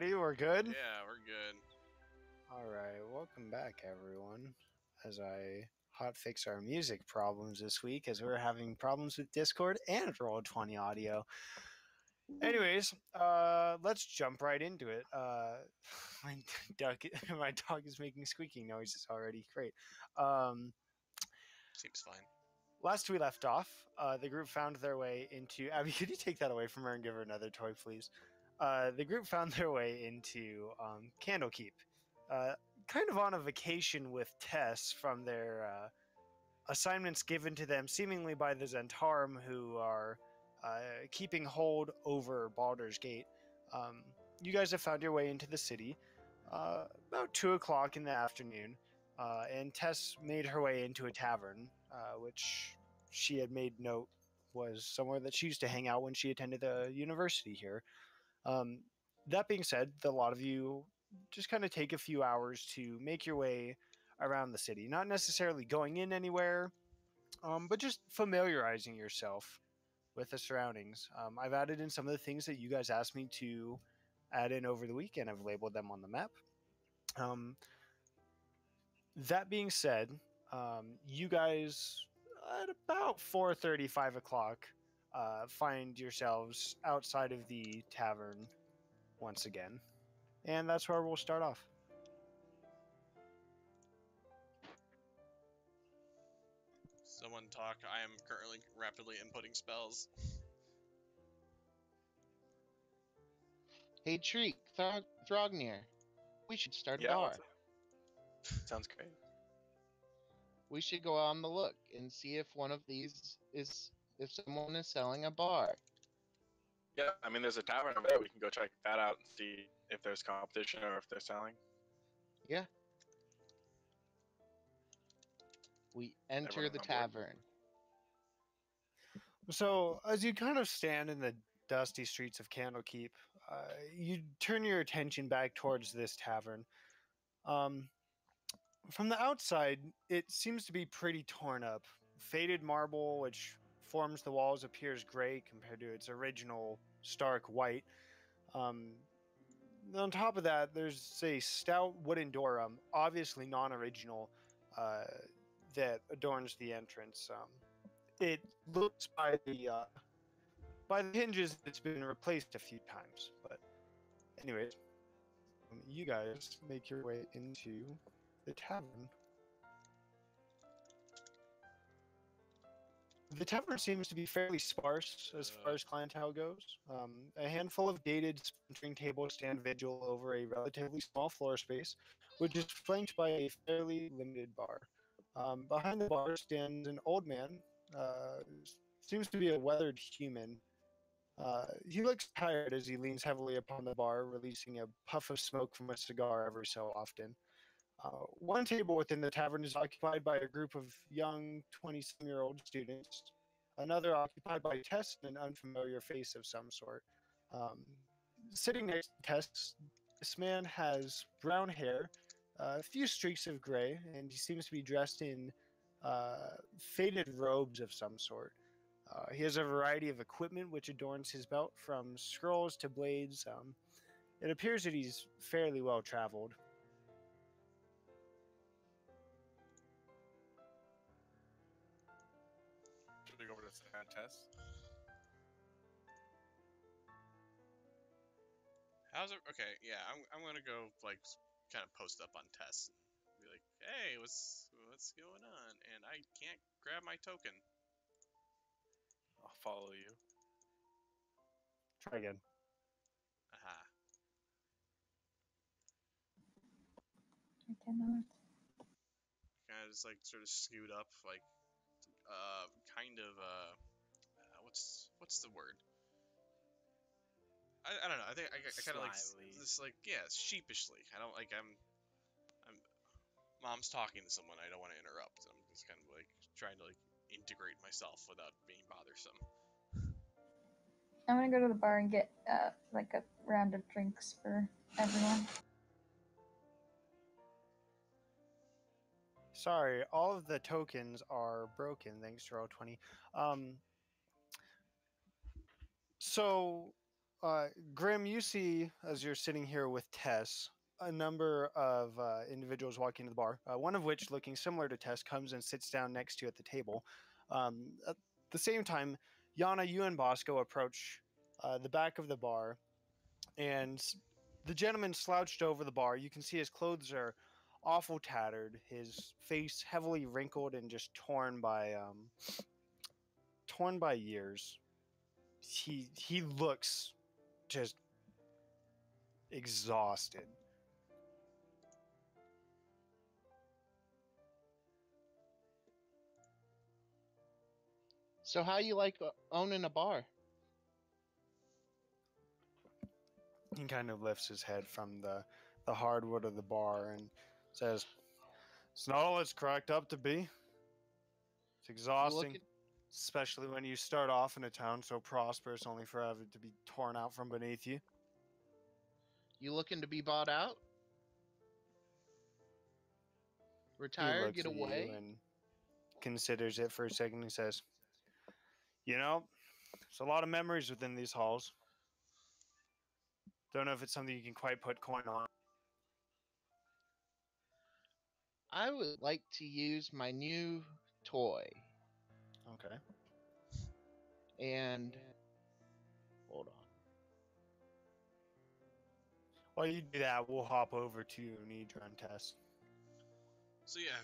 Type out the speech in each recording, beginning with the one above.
ready? We're good? Yeah, we're good. Alright, welcome back, everyone. As I hotfix our music problems this week, as we're having problems with Discord and Roll20 audio. Anyways, let's jump right into it. My my dog is making squeaking noises already. Great. Seems fine. Last we left off, the group found their way into... Abby, could you take that away from her and give her another toy, please? The group found their way into Candlekeep. Kind of on a vacation with Tess from their assignments given to them seemingly by the Zentarum, who are keeping hold over Baldur's Gate. You guys have found your way into the city about 2 o'clock in the afternoon, and Tess made her way into a tavern, which she had made note was somewhere that she used to hang out when she attended the university here. That being said, a lot of you just kind of take a few hours to make your way around the city. Not necessarily going in anywhere, but just familiarizing yourself with the surroundings. I've added in some of the things that you guys asked me to add in over the weekend. I've labeled them on the map. That being said, you guys at about 4:30, 5 o'clock find yourselves outside of the tavern once again. And that's where we'll start off. Someone talk. I am currently rapidly inputting spells. Hey, Treek, Thrognir, we should start a bar. Sounds great. We should go on the look and see if one of these is, if someone is selling a bar. Yeah, I mean, there's a tavern over there. We can go check that out and see if there's competition or if they're selling. Yeah. We enter Everyone the on board? tavern. So, as you kind of stand in the dusty streets of Candlekeep, you turn your attention back towards this tavern. From the outside, it seems to be pretty torn up. Faded marble, which forms the walls, appears gray compared to its original stark white. On top of that, there's a stout wooden door, obviously non-original, that adorns the entrance. It looks by the hinges it's been replaced a few times, but anyways, you guys make your way into the tavern. The tavern seems to be fairly sparse as far as clientele goes. A handful of dated splintering tables stand vigil over a relatively small floor space, which is flanked by a fairly limited bar. Behind the bar stands an old man, seems to be a weathered human. He looks tired as he leans heavily upon the bar, releasing a puff of smoke from a cigar every so often. One table within the tavern is occupied by a group of young 20-some-year-old students. Another occupied by Tess and an unfamiliar face of some sort. Sitting next to Tess, this man has brown hair, a few streaks of gray, and he seems to be dressed in faded robes of some sort. He has a variety of equipment which adorns his belt, from scrolls to blades. It appears that he's fairly well traveled. Should we go over to San Tess? How's it? Okay, yeah, I'm gonna go like kind of post up on Tess and be like, "Hey, what's going on?" And I can't grab my token. I'll follow you. Try again. Aha. I cannot. Kind of just like sort of scoot up, like, kind of what's the word? I don't know. I think I kind of like Slyly. just like, yeah, sheepishly. I don't like I'm mom's talking to someone. I don't want to interrupt. I'm just kind of like trying to like integrate myself without being bothersome. I'm gonna go to the bar and get like a round of drinks for everyone. Sorry, all of the tokens are broken thanks to Roll20. So Grim, you see as you're sitting here with Tess, a number of individuals walking to the bar. One of which, looking similar to Tess, comes and sits down next to you at the table. At the same time, Yana, you and Bosco approach the back of the bar, and the gentleman slouched over the bar. You can see his clothes are awful tattered, his face heavily wrinkled and just torn by years. He looks just exhausted. So how you like owning a bar? He kind of lifts his head from the hardwood of the bar and says, "It's not all it's cracked up to be. It's You exhausting, looking, especially when you start off in a town so prosperous only for it to be torn out from beneath you." you looking to be bought out? He Retire, looks get at you away? and considers it for a second. He says, "You know, there's a lot of memories within these halls. Don't know if it's something you can quite put coin on." I would like to use my new toy. Okay. And hold on. While you do that, we'll hop over to Nidra and Tess. So yeah,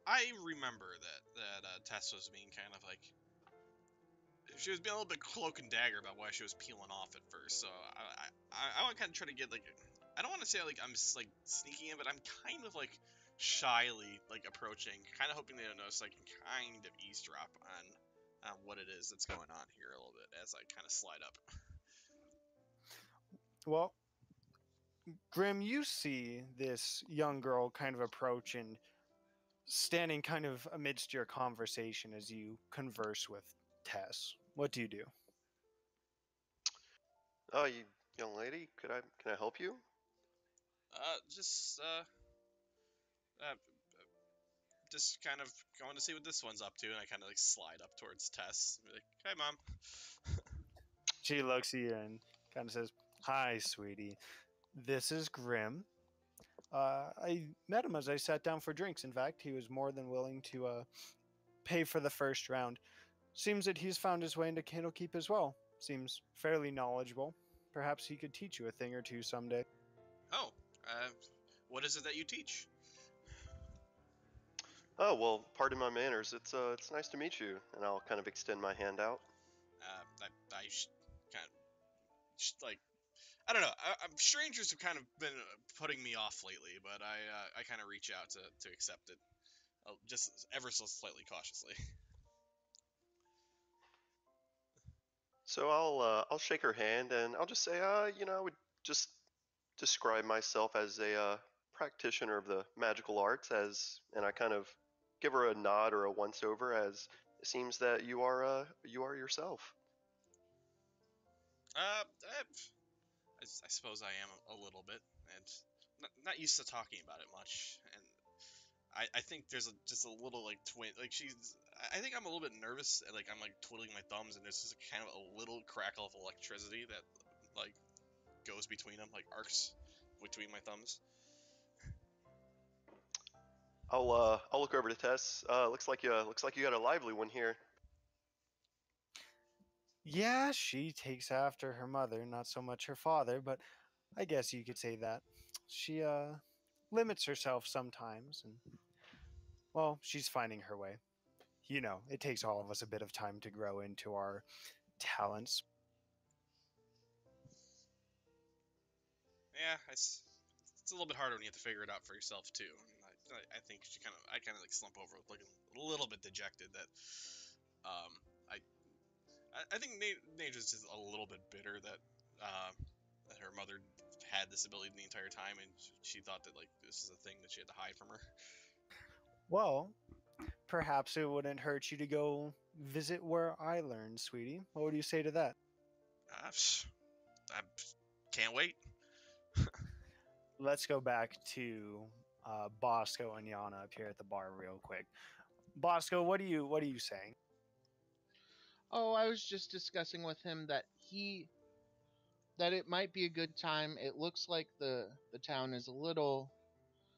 I remember that Tess was being kind of like she was being a little bit cloak and dagger about why she was peeling off at first. So I want to kind of try to get like I don't want to say like I'm like sneaking in, but I'm kind of like shyly like approaching, kind of hoping they don't notice. So I can kind of eavesdrop on what it is that's going on here a little bit as I kind of slide up. Well, Grim, you see this young girl kind of approach and standing kind of amidst your conversation as you converse with Tess. What do you do? Oh, you young lady, can I help you? Just just kind of going to see what this one's up to, and I kind of like slide up towards Tess. And be like, "Hey, mom." She looks at you and kind of says, "Hi, sweetie. This is Grim. I met him as I sat down for drinks. In fact, he was more than willing to pay for the first round. Seems that he's found his way into Candlekeep as well. Seems fairly knowledgeable. Perhaps he could teach you a thing or two someday." Oh, what is it that you teach? Oh, well, pardon my manners. It's nice to meet you, and I'll kind of extend my hand out. I kind of like I don't know. Strangers have kind of been putting me off lately, but I kind of reach out to accept it, just ever so slightly cautiously. So I'll shake her hand, and I'll just say, I would just describe myself as a practitioner of the magical arts, and I kind of give her a nod or a once over, as it seems that you are yourself. I suppose I am a little bit, and not used to talking about it much. And I think there's just a little like twin. Like I think I'm a little bit nervous. And, like I'm like twiddling my thumbs, and there's just kind of a little crackle of electricity that like goes between them, like arcs between my thumbs. I'll look over to Tess. Looks like you got a lively one here. Yeah, she takes after her mother, not so much her father, but I guess you could say that. She limits herself sometimes, and well, she's finding her way. You know, it takes all of us a bit of time to grow into our talents. Yeah, it's a little bit harder when you have to figure it out for yourself too. I think I kind of like slump over, looking a little bit dejected that um I think Nadra's just a little bit bitter that her mother had this ability the entire time, and she thought that like this is a thing that she had to hide from her. Well, perhaps it wouldn't hurt you to go visit where I learned, sweetie. What would you say to that? I can't wait. Let's go back to Bosco and Yana up here at the bar real quick. Bosco, what are you saying? Oh, I was just discussing with him that it might be a good time. It looks like the town is a little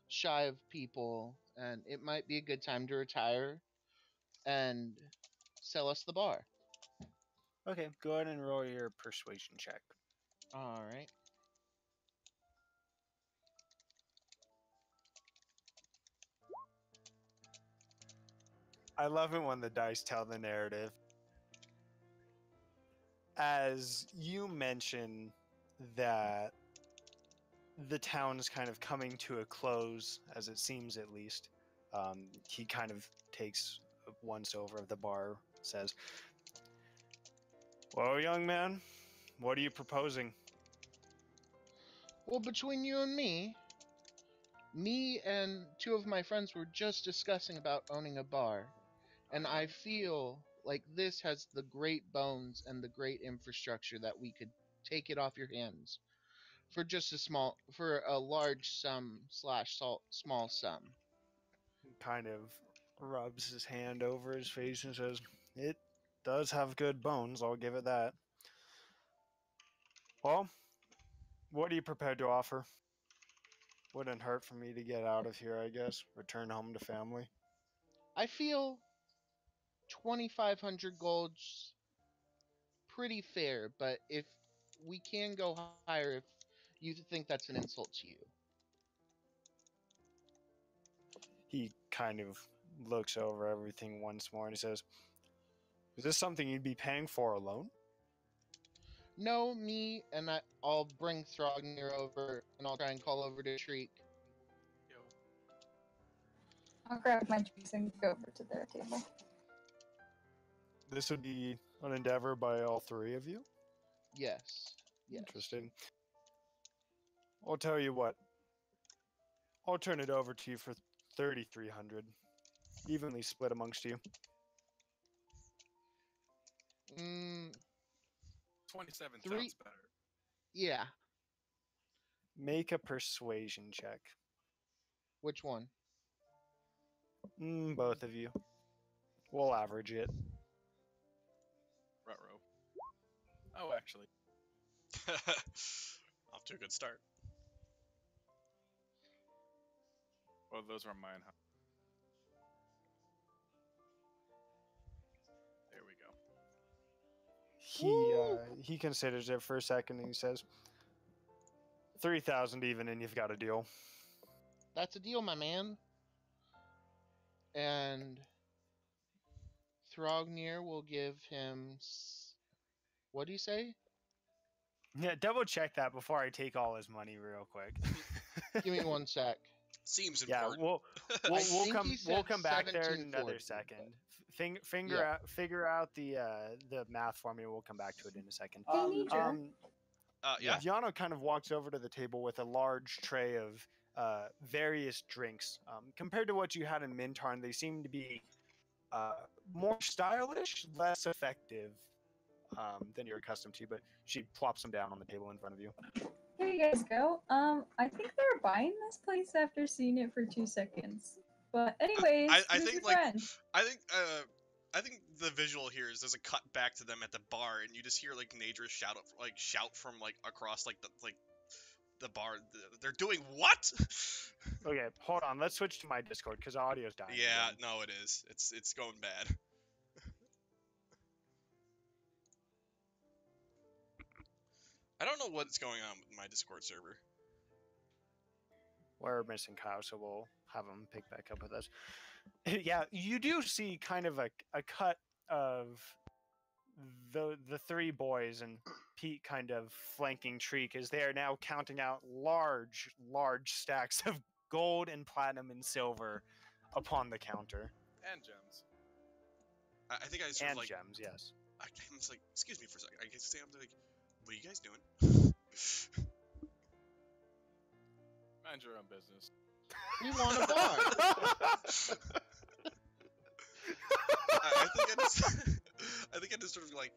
shy of people, and it might be a good time to retire and sell us the bar. Okay, go ahead and roll your persuasion check. All right. I love it when the dice tell the narrative. As you mention that the town is kind of coming to a close, as it seems at least, he kind of takes a once over of the bar, says, "Well, young man, what are you proposing?" Well, between you and me and two of my friends were just discussing about owning a bar, and I feel like this has the great bones and the great infrastructure that we could take it off your hands for just for a large sum slash small sum. He kind of rubs his hand over his face and says, "It does have good bones, I'll give it that. Well, what are you prepared to offer? Wouldn't hurt for me to get out of here, I guess. Return home to family." I feel 2,500 gold's pretty fair, but if we can go higher, if you think that's an insult to you. He kind of looks over everything once more and he says, "Is this something you'd be paying for alone?" No, me and I'll bring Thrognir over, and I'll try and call over to Shriek. I'll grab my drinks and go over to their table. This would be an endeavor by all three of you? Yes. Interesting. I'll tell you what. I'll turn it over to you for 3,300. Evenly split amongst you. 27 Three- sounds better. Yeah. Make a persuasion check. Which one? Both of you. We'll average it. Ruh-roh. Oh, actually. Off to a good start. Well, those are mine, huh? There we go. He considers it for a second and he says, 3,000 even and you've got a deal. That's a deal, my man. And Thrognir will give him. What do you say? Yeah, double check that before I take all his money real quick. Give me 1 sec. Seems Yeah, important. I think he we'll said come back there in another 1740. second. Yeah. Figure out the math for me. We'll come back to it in a second. Hey, Major. Yeah. Yano kind of walks over to the table with a large tray of various drinks. Compared to what you had in Mintarn, they seem to be more stylish, less effective than you're accustomed to. But she plops them down on the table in front of you. Here you guys go. I think they're buying this place after seeing it for 2 seconds. But anyways, I who's think your like friend? I think the visual here is there's a cut back to them at the bar, and you just hear like Nadra shout from like across the bar. They're doing what? Okay, hold on. Let's switch to my Discord because audio's dying. Yeah, again. no, it is. It's going bad. I don't know what's going on with my Discord server. We're missing Kyle, so we'll have him pick back up with us. Yeah, you do see kind of a cut of the three boys and Pete kind of flanking Treek as they are now counting out large stacks of gold and platinum and silver upon the counter. And gems. I think I sort And of like gems, yes. I was like, excuse me for a second. I guess I'm like, what are you guys doing? Mind your own business. We want a bar. I think I just sort of like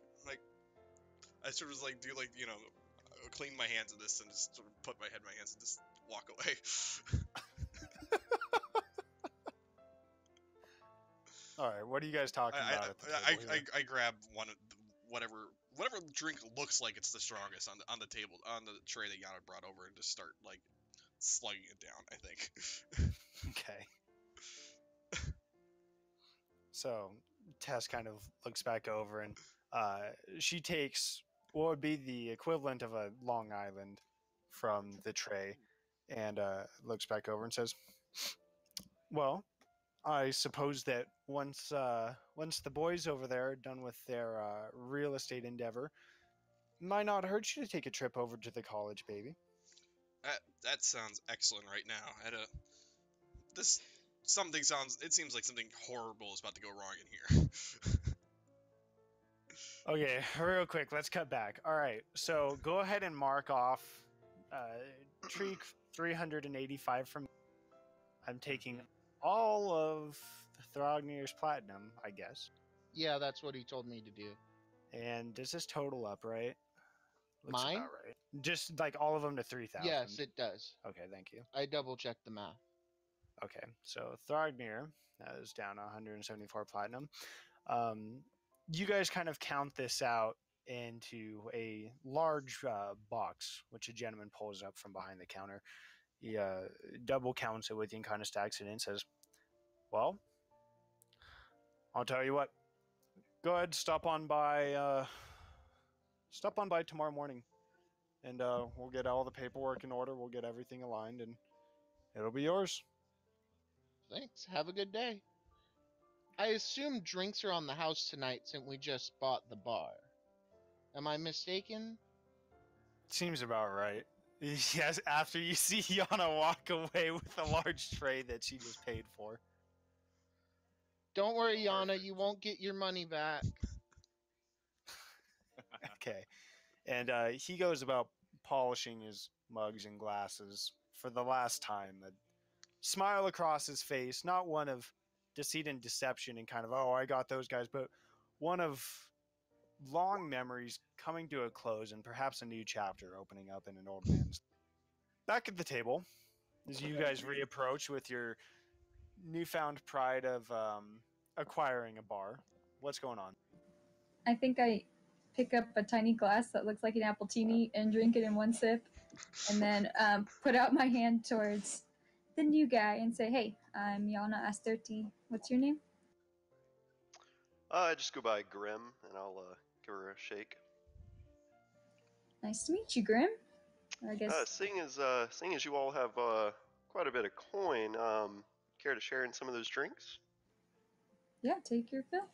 I sort of like do like clean my hands of this and just sort of put my head in my hands and just walk away. All right, what are you guys talking about at the table here? I grab whatever drink looks like it's the strongest on the table on the tray that Yana brought over and just start like slugging it down. I think. Okay. So Tess kind of looks back over and she takes what would be the equivalent of a Long Island from the tray and looks back over and says, "Well, I suppose that once the boys over there are done with their real estate endeavor, might not hurt you to take a trip over to the college, baby." That sounds excellent right now. It seems like something horrible is about to go wrong in here. Okay, real quick, let's cut back. All right, so go ahead and mark off Treek 385 from. I'm taking all of Thrognir's platinum, I guess. Yeah, that's what he told me to do. And does this total up, right? Looks Mine? about right. Just like all of them to 3,000. Yes, it does. Okay, thank you. I double checked the math. Okay, so Thrognir is down 174 platinum. You guys kind of count this out into a large box, which a gentleman pulls up from behind the counter. He double counts it with you and kind of stacks it in and says, "Well, I'll tell you what. Go ahead, stop on by tomorrow morning, and we'll get all the paperwork in order. We'll get everything aligned, and it'll be yours." Thanks. Have a good day. I assume drinks are on the house tonight since we just bought the bar. Am I mistaken? Seems about right. Yes, after you see Yana walk away with a large tray that she just paid for. Don't worry, Yana, you won't get your money back. Okay. And he goes about polishing his mugs and glasses for the last time. A smile across his face, not one of deceit and deception and kind of, oh, I got those guys, but one of long memories coming to a close and perhaps a new chapter opening up in an old man's. Back at the table, as you guys reapproach with your newfound pride of acquiring a bar, what's going on? I think I pick up a tiny glass that looks like an appletini and drink it in one sip, and then put out my hand towards the new guy and say, "Hey, I'm Yana Asterti. What's your name?" I just go by Grim, and I'll give her a shake. Nice to meet you, Grim. I guess. Seeing as you all have quite a bit of coin, care to share in some of those drinks? Yeah, take your fill.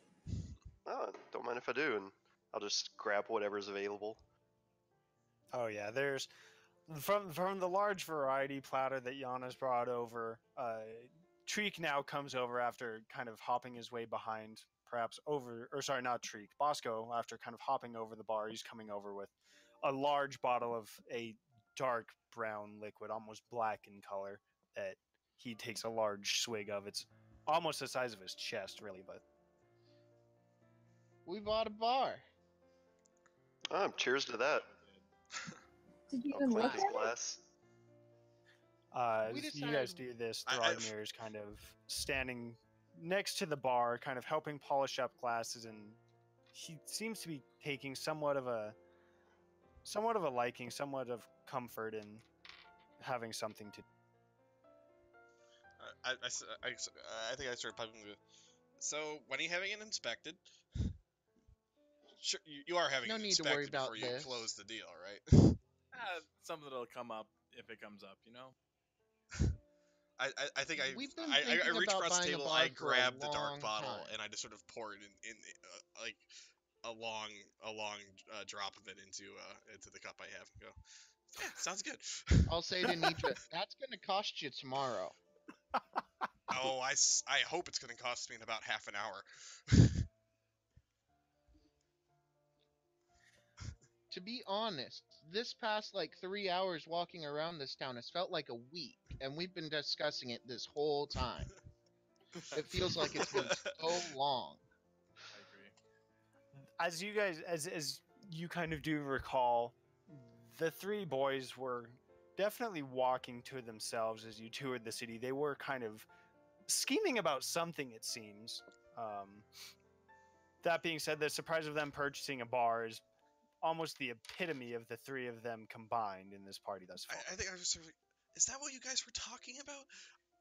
Don't mind if I do, and I'll just grab whatever's available. Oh yeah, there's from the large variety platter that Yana's brought over. Treek now comes over after kind of hopping his way behind, perhaps over, or sorry, not Treek, Bosco, after kind of hopping over the bar. He's coming over with a large bottle of a dark brown liquid, almost black in color, that he takes a large swig of. It's almost the size of his chest, really, but. We bought a bar. Cheers to that. Did you I'll even clink look this at it? glass. You guys do this. Thrognir is kind of standing next to the bar, kind of helping polish up glasses, and he seems to be taking somewhat of a liking, somewhat of comfort in having something to. I think I started piping. So when are you having it inspected? Sure, you are having No it need to inspected worry about before you this. close the deal, right? Something that'll come up if it comes up, you know? I think I We've been I thinking reach about across the buying a table, bar I for a grab the dark long bottle, time. and I just sort of pour it in like a long drop of it into the cup I have and go, yeah, sounds good. I'll say to Nitra, that's going to cost you tomorrow. Oh, I hope it's going to cost me in about half an hour. To be honest, this past 3 hours walking around this town has felt like a week, and we've been discussing it this whole time. It feels like it's been so long. I agree. As you guys, as you kind of do recall, the three boys were definitely walking to themselves as you toured the city. They were kind of scheming about something, it seems. That being said, the surprise of them purchasing a bar is almost the epitome of the three of them combined in this party thus far. I think I was sort of like, is that what you guys were talking about?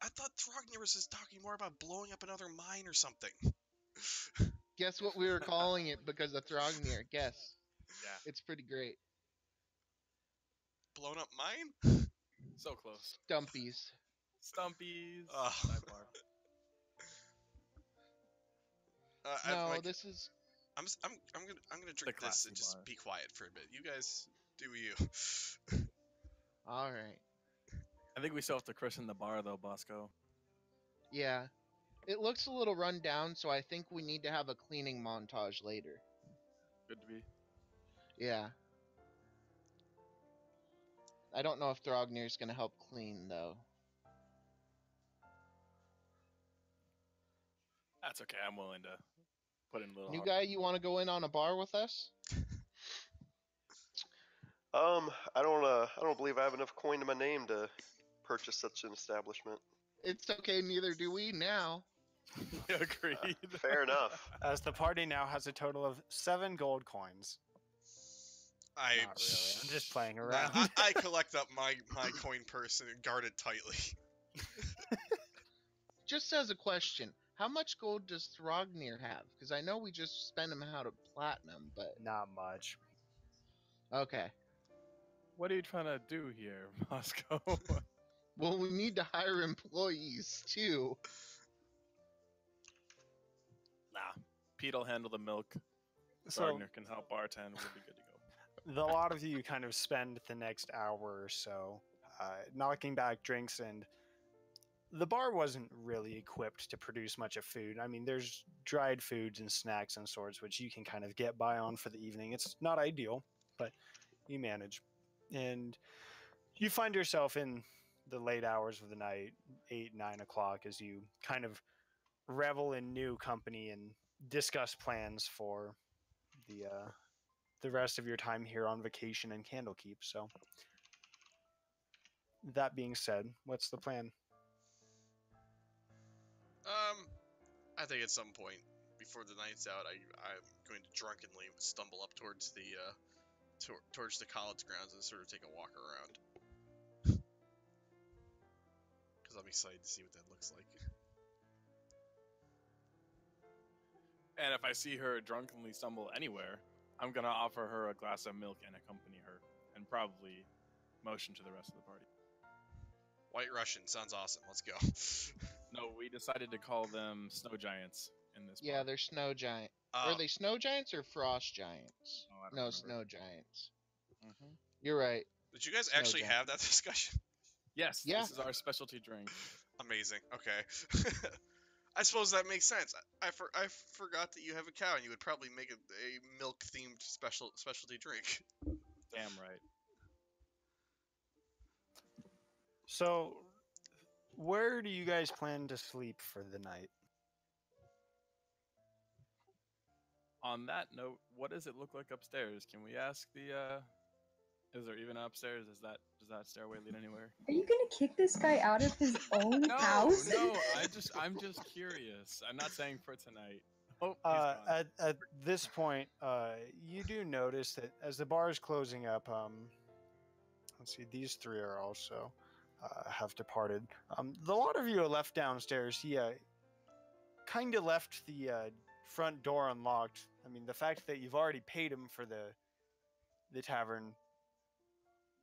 I thought Throgner was just talking more about blowing up another mine or something. Guess what we were calling it because of Throgner? Guess. Yeah. It's pretty great. Blown up mine? So close. Stumpies. Stumpies. Ugh. Sidebar. No, this is. I'm gonna drink this classy and just bar. be quiet for a bit. You guys do you. All right. I think we still have to christen the bar though, Bosco. Yeah. It looks a little run down, so I think we need to have a cleaning montage later. Good to be. Yeah. I don't know if Throgner's gonna help clean though. That's okay. I'm willing to put in a little. New hard- guy, you want to go in on a bar with us? I don't believe I have enough coin to my name to purchase such an establishment. It's okay, neither do we now. Agreed. Fair enough. As the party now has a total of 7 gold coins. I Not really. I'm just playing Nah, around. I collect up my coin purse and guard it tightly. Just as a question, how much gold does Throgner have? Because I know we just spent him out of platinum, but Not much. okay. What are you trying to do here, Bosco? Well, we need to hire employees too. Nah. Pete'll handle the milk. So Gardner can help bartend. We'll be good to go. a lot of you kind of spend the next hour or so knocking back drinks, and the bar wasn't really equipped to produce much of food. I mean, there's dried foods and snacks and sorts which you can kind of get by on for the evening. It's not ideal, but you manage. And you find yourself in the late hours of the night, 8, 9 o'clock, as you kind of revel in new company and discuss plans for the rest of your time here on vacation in Candlekeep. So, that being said, what's the plan? I think at some point before the night's out, I'm going to drunkenly stumble up towards the towards the college grounds and sort of take a walk around. Because I'm excited to see what that looks like. And if I see her drunkenly stumble anywhere, I'm gonna offer her a glass of milk and accompany her, and probably motion to the rest of the party. White Russian sounds awesome. Let's go. No, we decided to call them snow giants in this. Yeah, bar. they're snow giant. Are they snow giants or frost giants? Oh, I don't No, remember. snow giants. Mhm. You're right. Did you guys Snow actually giant. have that discussion? Yes, Yeah. this is our specialty drink. Amazing. Okay. I suppose that makes sense. I forgot that you have a cow and you would probably make a milk themed specialty drink. Damn right. So, where do you guys plan to sleep for the night? On that note, what does it look like upstairs? Can we ask the? Is there even upstairs? Does that stairway lead anywhere? Are you gonna kick this guy out of his own No, house? no. I'm just curious. I'm not saying for tonight. Oh, he's gone. At this point, you do notice that as the bar is closing up, let's see, these three are also have departed. The lot of you are left downstairs. He kind of left the front door unlocked. I mean, the fact that you've already paid him for the tavern,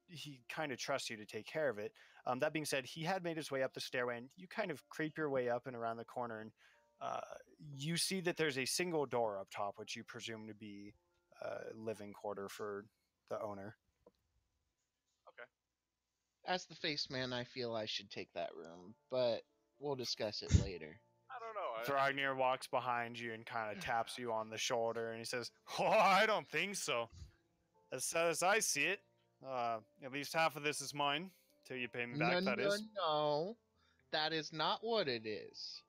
he kind of trusts you to take care of it. That being said, he had made his way up the stairway, and you kind of creep your way up and around the corner, and you see that there's a single door up top, which you presume to be a living quarter for the owner. As the face man, I feel I should take that room, but we'll discuss it later. I don't know. Throgner walks behind you and kind of taps you on the shoulder, and he says, "Oh, I don't think so. As I see it, at least half of this is mine, till you pay me back, that is." No. That is not what it is.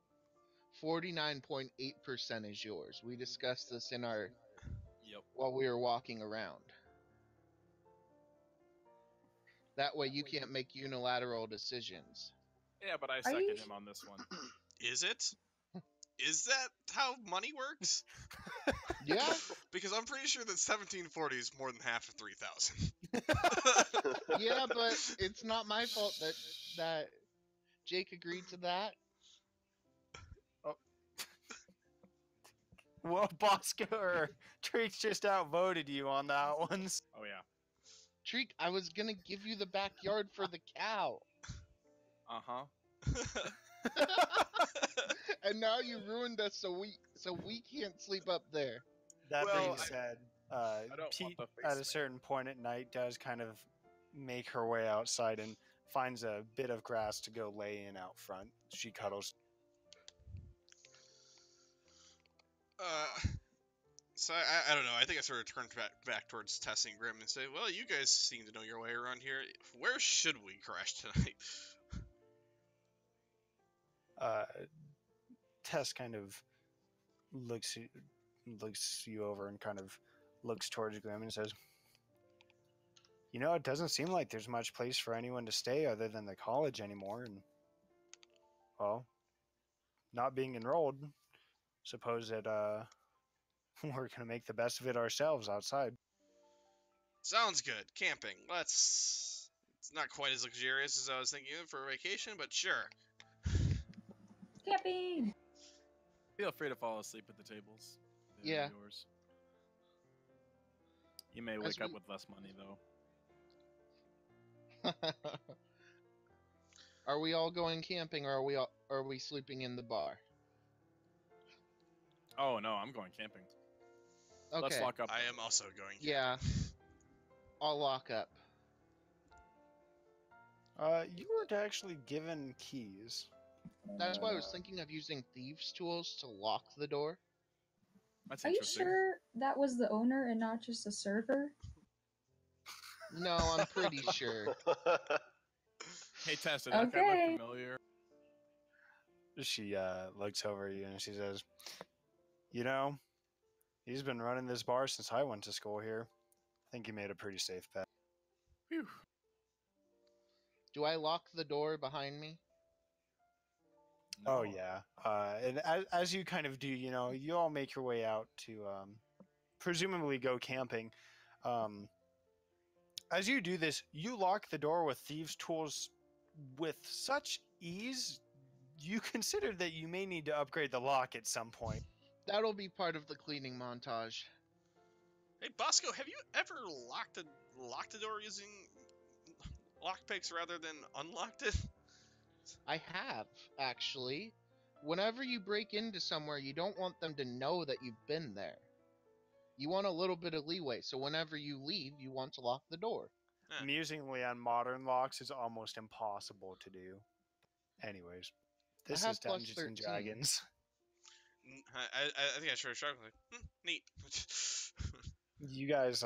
49.8% is yours. We discussed this in our Yep. while we were walking around. That way you can't make unilateral decisions. Yeah, but I you second sh- him on this one. Is it? Is that how money works? Yeah. Because I'm pretty sure that 1740 is more than half of 3,000. Yeah, but it's not my fault that Jake agreed to that. Well, Bosco or Treats just outvoted you on that one. Oh yeah. Treek, I was gonna give you the backyard for the cow, Uh-huh. and now you ruined us, so we can't sleep up there. That Well, being I- said, don't want Pete the face at a man. certain point at night does kind of make her way outside and finds a bit of grass to go lay in out front. She cuddles. So I don't know. I think I sort of turned back towards Tess and Grim and say, well, you guys seem to know your way around here. Where should we crash tonight? Tess kind of looks you over and kind of looks towards Grim and says, "You know, it doesn't seem like there's much place for anyone to stay other than the college anymore, and well, not being enrolled, suppose that we're gonna make the best of it ourselves outside." Sounds good. Camping. It's not quite as luxurious as I was thinking of for a vacation, but sure. Camping! Feel free to fall asleep at the tables. They're Yeah. Yours. You may As wake up we- with less money though. Are we all going camping, or are we sleeping in the bar? Oh no, I'm going camping. Okay. Let's lock up. I am also going. Yeah. I'll lock up. You weren't actually given keys. That's why I was thinking of using thieves' tools to lock the door. That's Are you interesting. sure that was the owner and not just a server? No, I'm pretty sure. Hey Tess, did that guy Okay. look familiar? She looks over at you and she says, "You know, he's been running this bar since I went to school here. I think he made a pretty safe bet." Phew. Do I lock the door behind me? Oh No. yeah, and as you kind of do, you know, you all make your way out to presumably go camping. As you do this, you lock the door with thieves' tools with such ease. You consider that you may need to upgrade the lock at some point. That'll be part of the cleaning montage. Hey, Bosco, have you ever locked a door using lockpicks rather than unlocked it? I have, actually. Whenever you break into somewhere, you don't want them to know that you've been there. You want a little bit of leeway, so whenever you leave, you want to lock the door. Huh. Amusingly, on modern locks, it's almost impossible to do. Anyways, this have is plus Dungeons and 13. Dragons. I think I sort of shrugged like, neat. You guys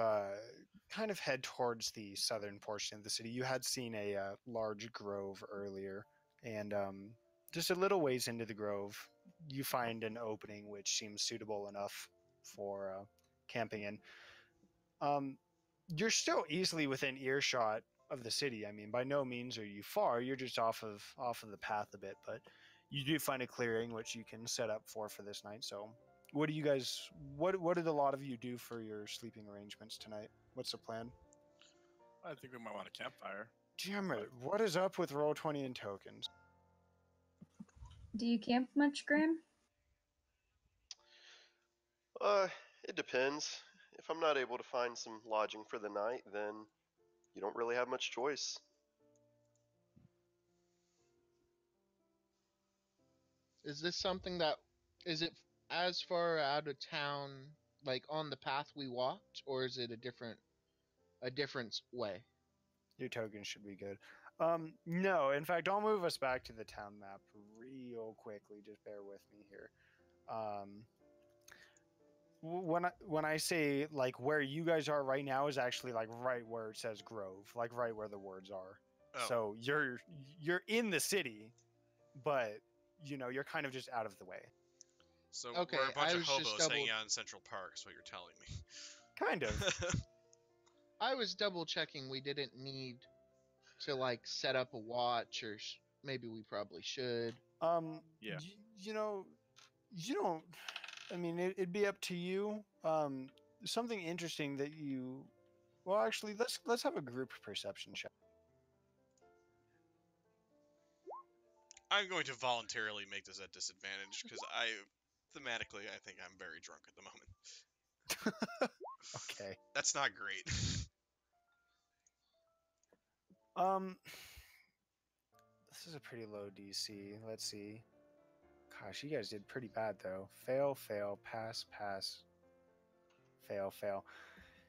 kind of head towards the southern portion of the city. You had seen a large grove earlier, and just a little ways into the grove, you find an opening which seems suitable enough for camping in. You're still easily within earshot of the city. I mean, by no means are you far. You're just off of the path a bit, but you do find a clearing which you can set up for this night. So, what do you guys? What did a lot of you do for your sleeping arrangements tonight? What's the plan? I think we might want a campfire. Damn it! What is up with Roll20 and tokens? Do you camp much, Grim? It depends. If I'm not able to find some lodging for the night, then you don't really have much choice. Is this something that is it as far out of town, like on the path we walked, or is it a different way? Your tokens should be good. No, in fact, I'll move us back to the town map real quickly. Just bear with me here. When I say like where you guys are right now is actually like right where it says Grove, like right where the words are. Oh. So you're in the city, but you know you're kind of just out of the way. So Okay, we're a bunch I of was just hobos hanging double- out in Central Park, is what you're telling me. Kind of. I was double checking we didn't need to like set up a watch maybe we probably should. Yeah. You know, you don't. I mean, it'd be up to you. Something interesting that you. Well, actually, let's have a group perception check. I'm going to voluntarily make this at disadvantage because thematically, I think I'm very drunk at the moment. Okay. That's not great. This is a pretty low DC. Let's see. Gosh, you guys did pretty bad though. Fail, fail, pass, pass, fail, fail.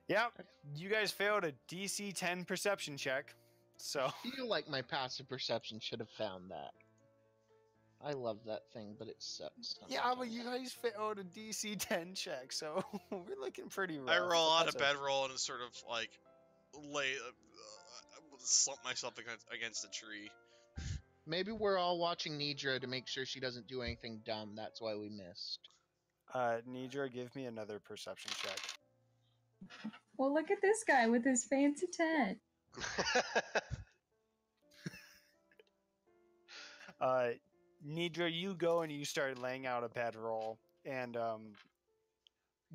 Yeah, you guys failed a DC 10 perception check. So I feel like my passive perception should have found that. I love that thing, but it sucks. yeah, but you guys failed a DC 10 check, so we're looking pretty rough. I roll but out that's a bedroll and sort of like slump myself against a tree. Maybe we're all watching Nidra to make sure she doesn't do anything dumb. That's why we missed. Nidra, give me another perception check. Well, look at this guy with his fancy tent. Nidra, you go and you start laying out a bedroll, and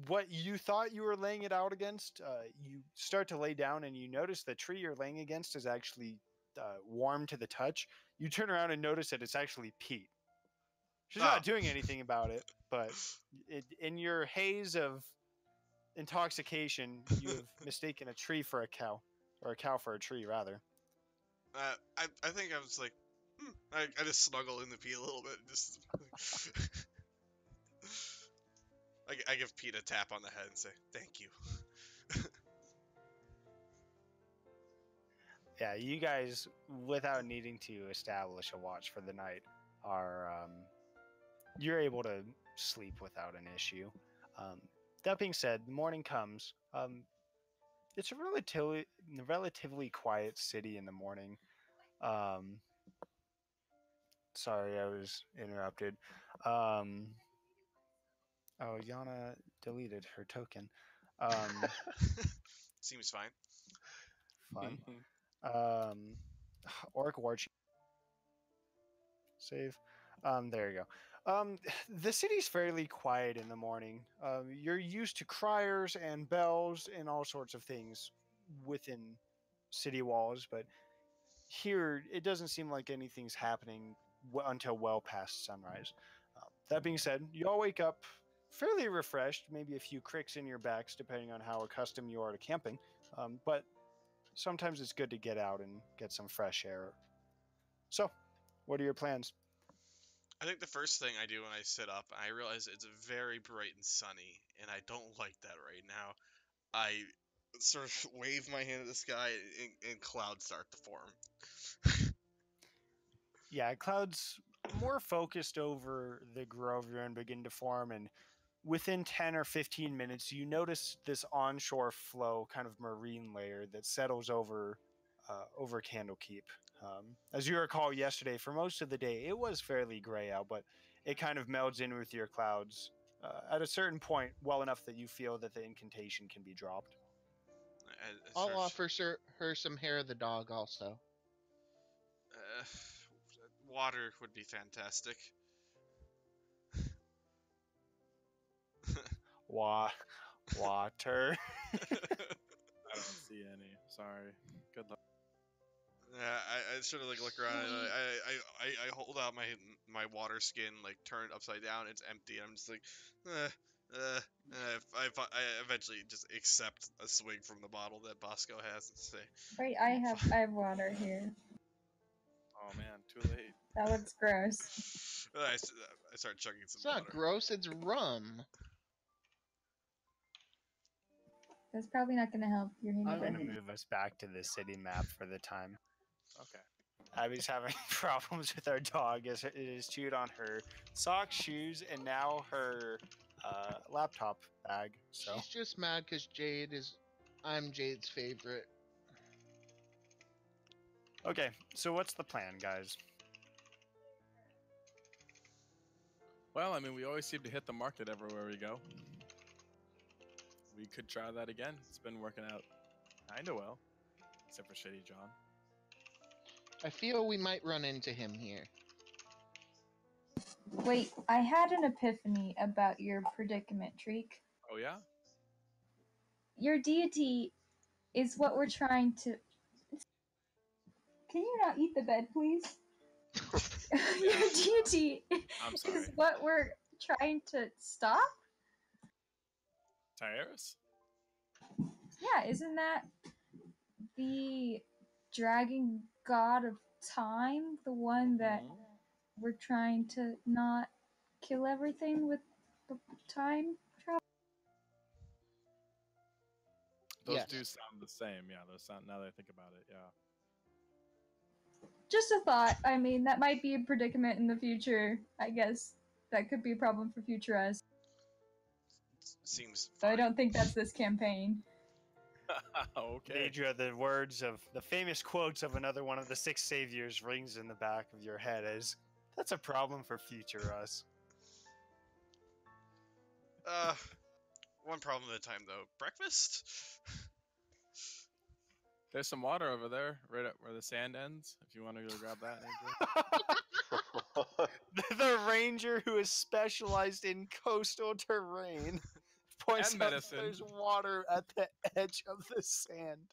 what you thought you were laying it out against, you start to lay down, and you notice the tree you're laying against is actually warm to the touch. You turn around and notice that it's actually Pete. She's not doing anything about it, but in your haze of intoxication, you have mistaken a tree for a cow, or a cow for a tree, rather. I think I was like, I just snuggle in the Pete a little bit. Just I give Pete a tap on the head and say, "Thank you." Yeah, you guys, without needing to establish a watch for the night, are you're able to sleep without an issue. That being said, morning comes. It's a relatively quiet city in the morning. Sorry, I was interrupted. Oh, Yana deleted her token. Seems fine. Fun. Orc War Chief. Save. There you go. The city's fairly quiet in the morning. You're used to criers and bells and all sorts of things within city walls, but here it doesn't seem like anything's happening until well past sunrise. That being said, you all wake up fairly refreshed, maybe a few cricks in your backs depending on how accustomed you are to camping, but sometimes it's good to get out and get some fresh air. So, what are your plans? I think the first thing I do when I sit up, I realize it's very bright and sunny, and I don't like that right now. I sort of wave my hand at the sky, and clouds start to form. Yeah, clouds more focused over the grove you're in begin to form, and within 10 or 15 minutes, you notice this onshore flow, kind of marine layer that settles over Candlekeep. As you recall yesterday, for most of the day, it was fairly gray out, but it kind of melds in with your clouds at a certain point, well enough that you feel that the incantation can be dropped. I'll offer her some hair of the dog also. Water would be fantastic. Water. I don't see any. Sorry. Good luck. Yeah, I sort of like look around. And I hold out my water skin, like turn it upside down. It's empty. I'm just like, I eventually just accept a swig from the bottle that Bosco has and say, Wait, I have water here. Oh man, too late. That looks gross. I start chugging some It's not water. gross, it's rum. That's probably not going to help your I'm hangover. going to move us back to the city map for the time. Okay. Abby's having problems with our dog as it is chewed on her socks, shoes, and now her laptop bag. So She's just mad because I'm Jade's favorite. okay, so what's the plan, guys? Well, I mean, we always seem to hit the market everywhere we go. We could try that again. It's been working out kinda well, except for Shitty John. I feel we might run into him here. Wait, I had an epiphany about your predicament, Treek. Oh yeah. Your deity is what we're trying to. Can you not eat the bed, please? Your deity I'm is sorry. what we're trying to stop? Tyrus? Yeah, isn't that the dragon god of time? The one that Mhm. we're trying to not kill everything with the time travel? Those Yes. do sound the same. Yeah, those sound. Now that I think about it, yeah. Just a thought. I mean, that might be a predicament in the future. I guess that could be a problem for future us. Seems But I fine. don't think that's this campaign. Okay. Daedra, the words of the famous quotes of another one of the 6 saviors rings in the back of your head as that's a problem for future us. One problem at a time though. Breakfast? There's some water over there, right up where the sand ends. If you want to go grab that, Andrew. The ranger who is specialized in coastal terrain points And out that medicine. there's water at the edge of the sand.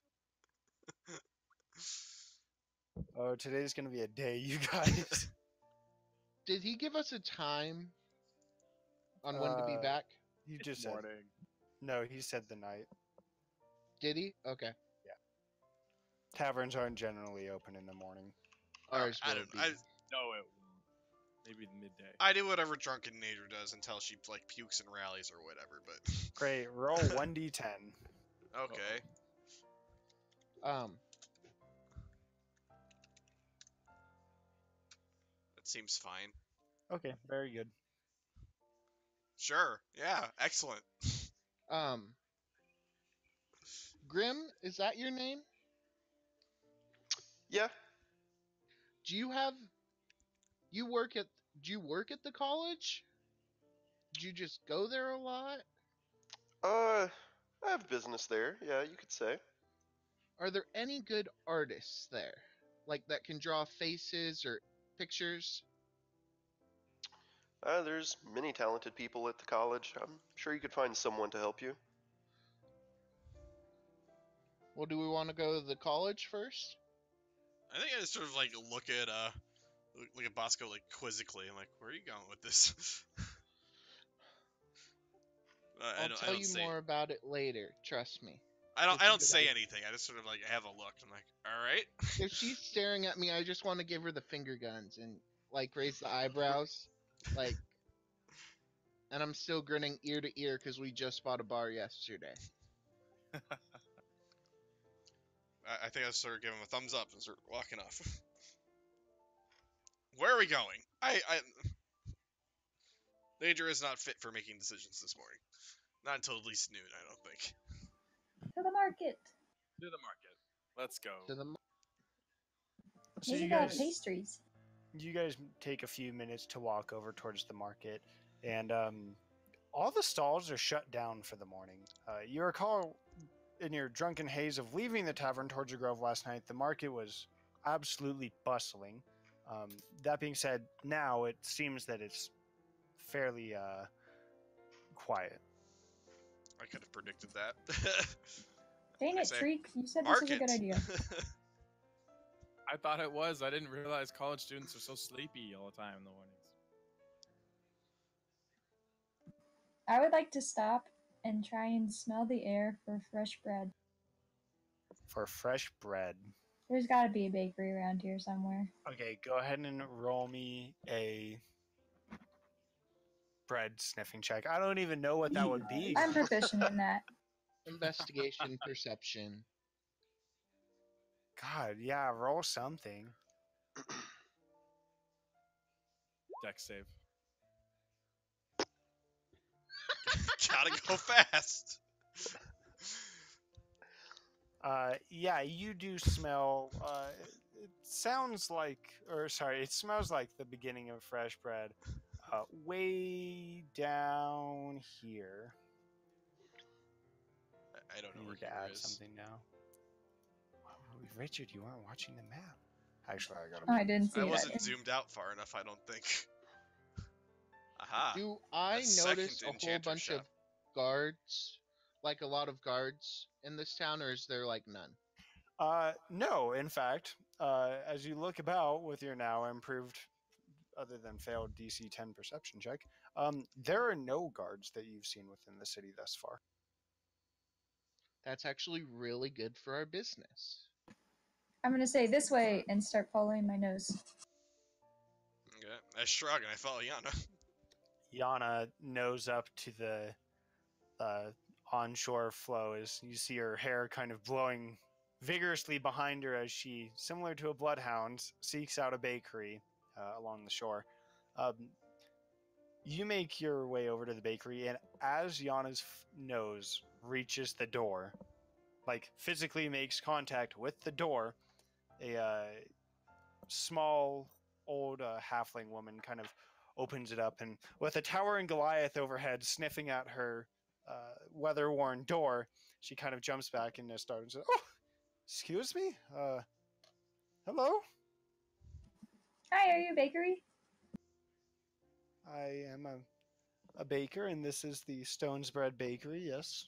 Oh, today's gonna be a day, you guys. Did he give us a time on when to be back? He just said Morning. no. He said the night. Did he? Okay. Taverns aren't generally open in the morning. Ours I will don't. be. No, it won't. Maybe midday. I do whatever drunken Nader does until she like pukes and rallies or whatever. But Great. Roll 1d10. okay. That seems fine. Okay, very good. Sure. Yeah. Excellent. Grim, is that your name? Yeah, Do you have? You work at? Do you work at the college? Do you just go there a lot? I have business there. Yeah, you could say. Are there any good artists there, like that can draw faces or pictures? There's many talented people at the college. I'm sure you could find someone to help you. Well, do we want to go to the college first? I think I just sort of like look at Bosco like quizzically. I'm like, where are you going with this? I'll tell you more about it later. Trust me. I don't It's a good say idea. anything. I just sort of like have a look. I'm like, all right. If she's staring at me, I just want to give her the finger guns and like raise the eyebrows, like. And I'm still grinning ear to ear because we just bought a bar yesterday. I think I sort of give him a thumbs up and start walking off. Where are we going? Nader is not fit for making decisions this morning. Not until at least noon, I don't think. To the market. To the market. Let's go. To the So Maybe you they'll have guys, pastries. you guys take a few minutes to walk over towards the market, and all the stalls are shut down for the morning. You recall in your drunken haze of leaving the tavern towards the grove last night, the market was absolutely bustling. That being said, now it seems that it's fairly quiet. I could have predicted that. Dang I it, say, Treek. You said this was a good idea. I thought it was. I didn't realize college students are so sleepy all the time in the mornings. I would like to stop and try and smell the air for fresh bread. For fresh bread. There's got to be a bakery around here somewhere. Okay, go ahead and roll me a bread sniffing check. I don't even know what that would be. I'm proficient in that. investigation perception. God, yeah, roll something. Dex save. Gotta go fast. Yeah, you do smell. It sounds like, or sorry, it smells like the beginning of fresh bread. Way down here. I don't know You where need to here add is. something now. Wow, Richard, you aren't watching the map. Actually, I got Oh, him. I didn't see I it wasn't either. zoomed out far enough, I don't think. Aha. Do I second notice a whole enchanter's bunch shop. of guards, like a lot of guards in this town, or is there like none? No, in fact, as you look about with your now improved, other than failed DC 10 perception check, there are no guards that you've seen within the city thus far. That's actually really good for our business. I'm gonna say this way and start following my nose. Okay. I shrug and I follow Yana. Yana nose up to the onshore flow as you see her hair kind of blowing vigorously behind her as she, similar to a bloodhound, seeks out a bakery along the shore. You make your way over to the bakery, and as Yana's nose reaches the door, like physically makes contact with the door, a small old halfling woman kind of opens it up, and with a towering Goliath overhead sniffing at her weather-worn door, she kind of jumps back and starts and says, "Oh, excuse me? Hello? Hi, are you a bakery? I am a baker, and this is the Stones Bread Bakery, yes."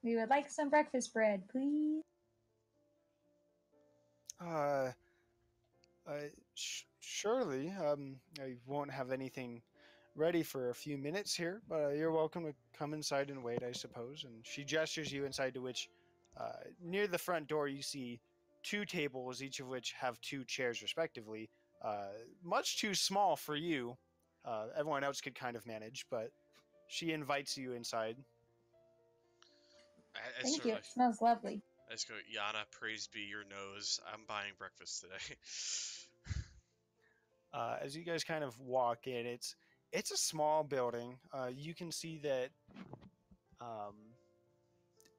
We would like some breakfast bread, please. Surely. I won't have anything ready for a few minutes here, but you're welcome to come inside and wait, I suppose. And she gestures you inside, to which, near the front door, you see two tables, each of which have two chairs respectively. Much too small for you. Everyone else could kind of manage, but she invites you inside. I Thank sort you. of It smells lovely. I just go, Yana, praise be your nose. I'm buying breakfast today. As you guys kind of walk in, it's a small building. You can see that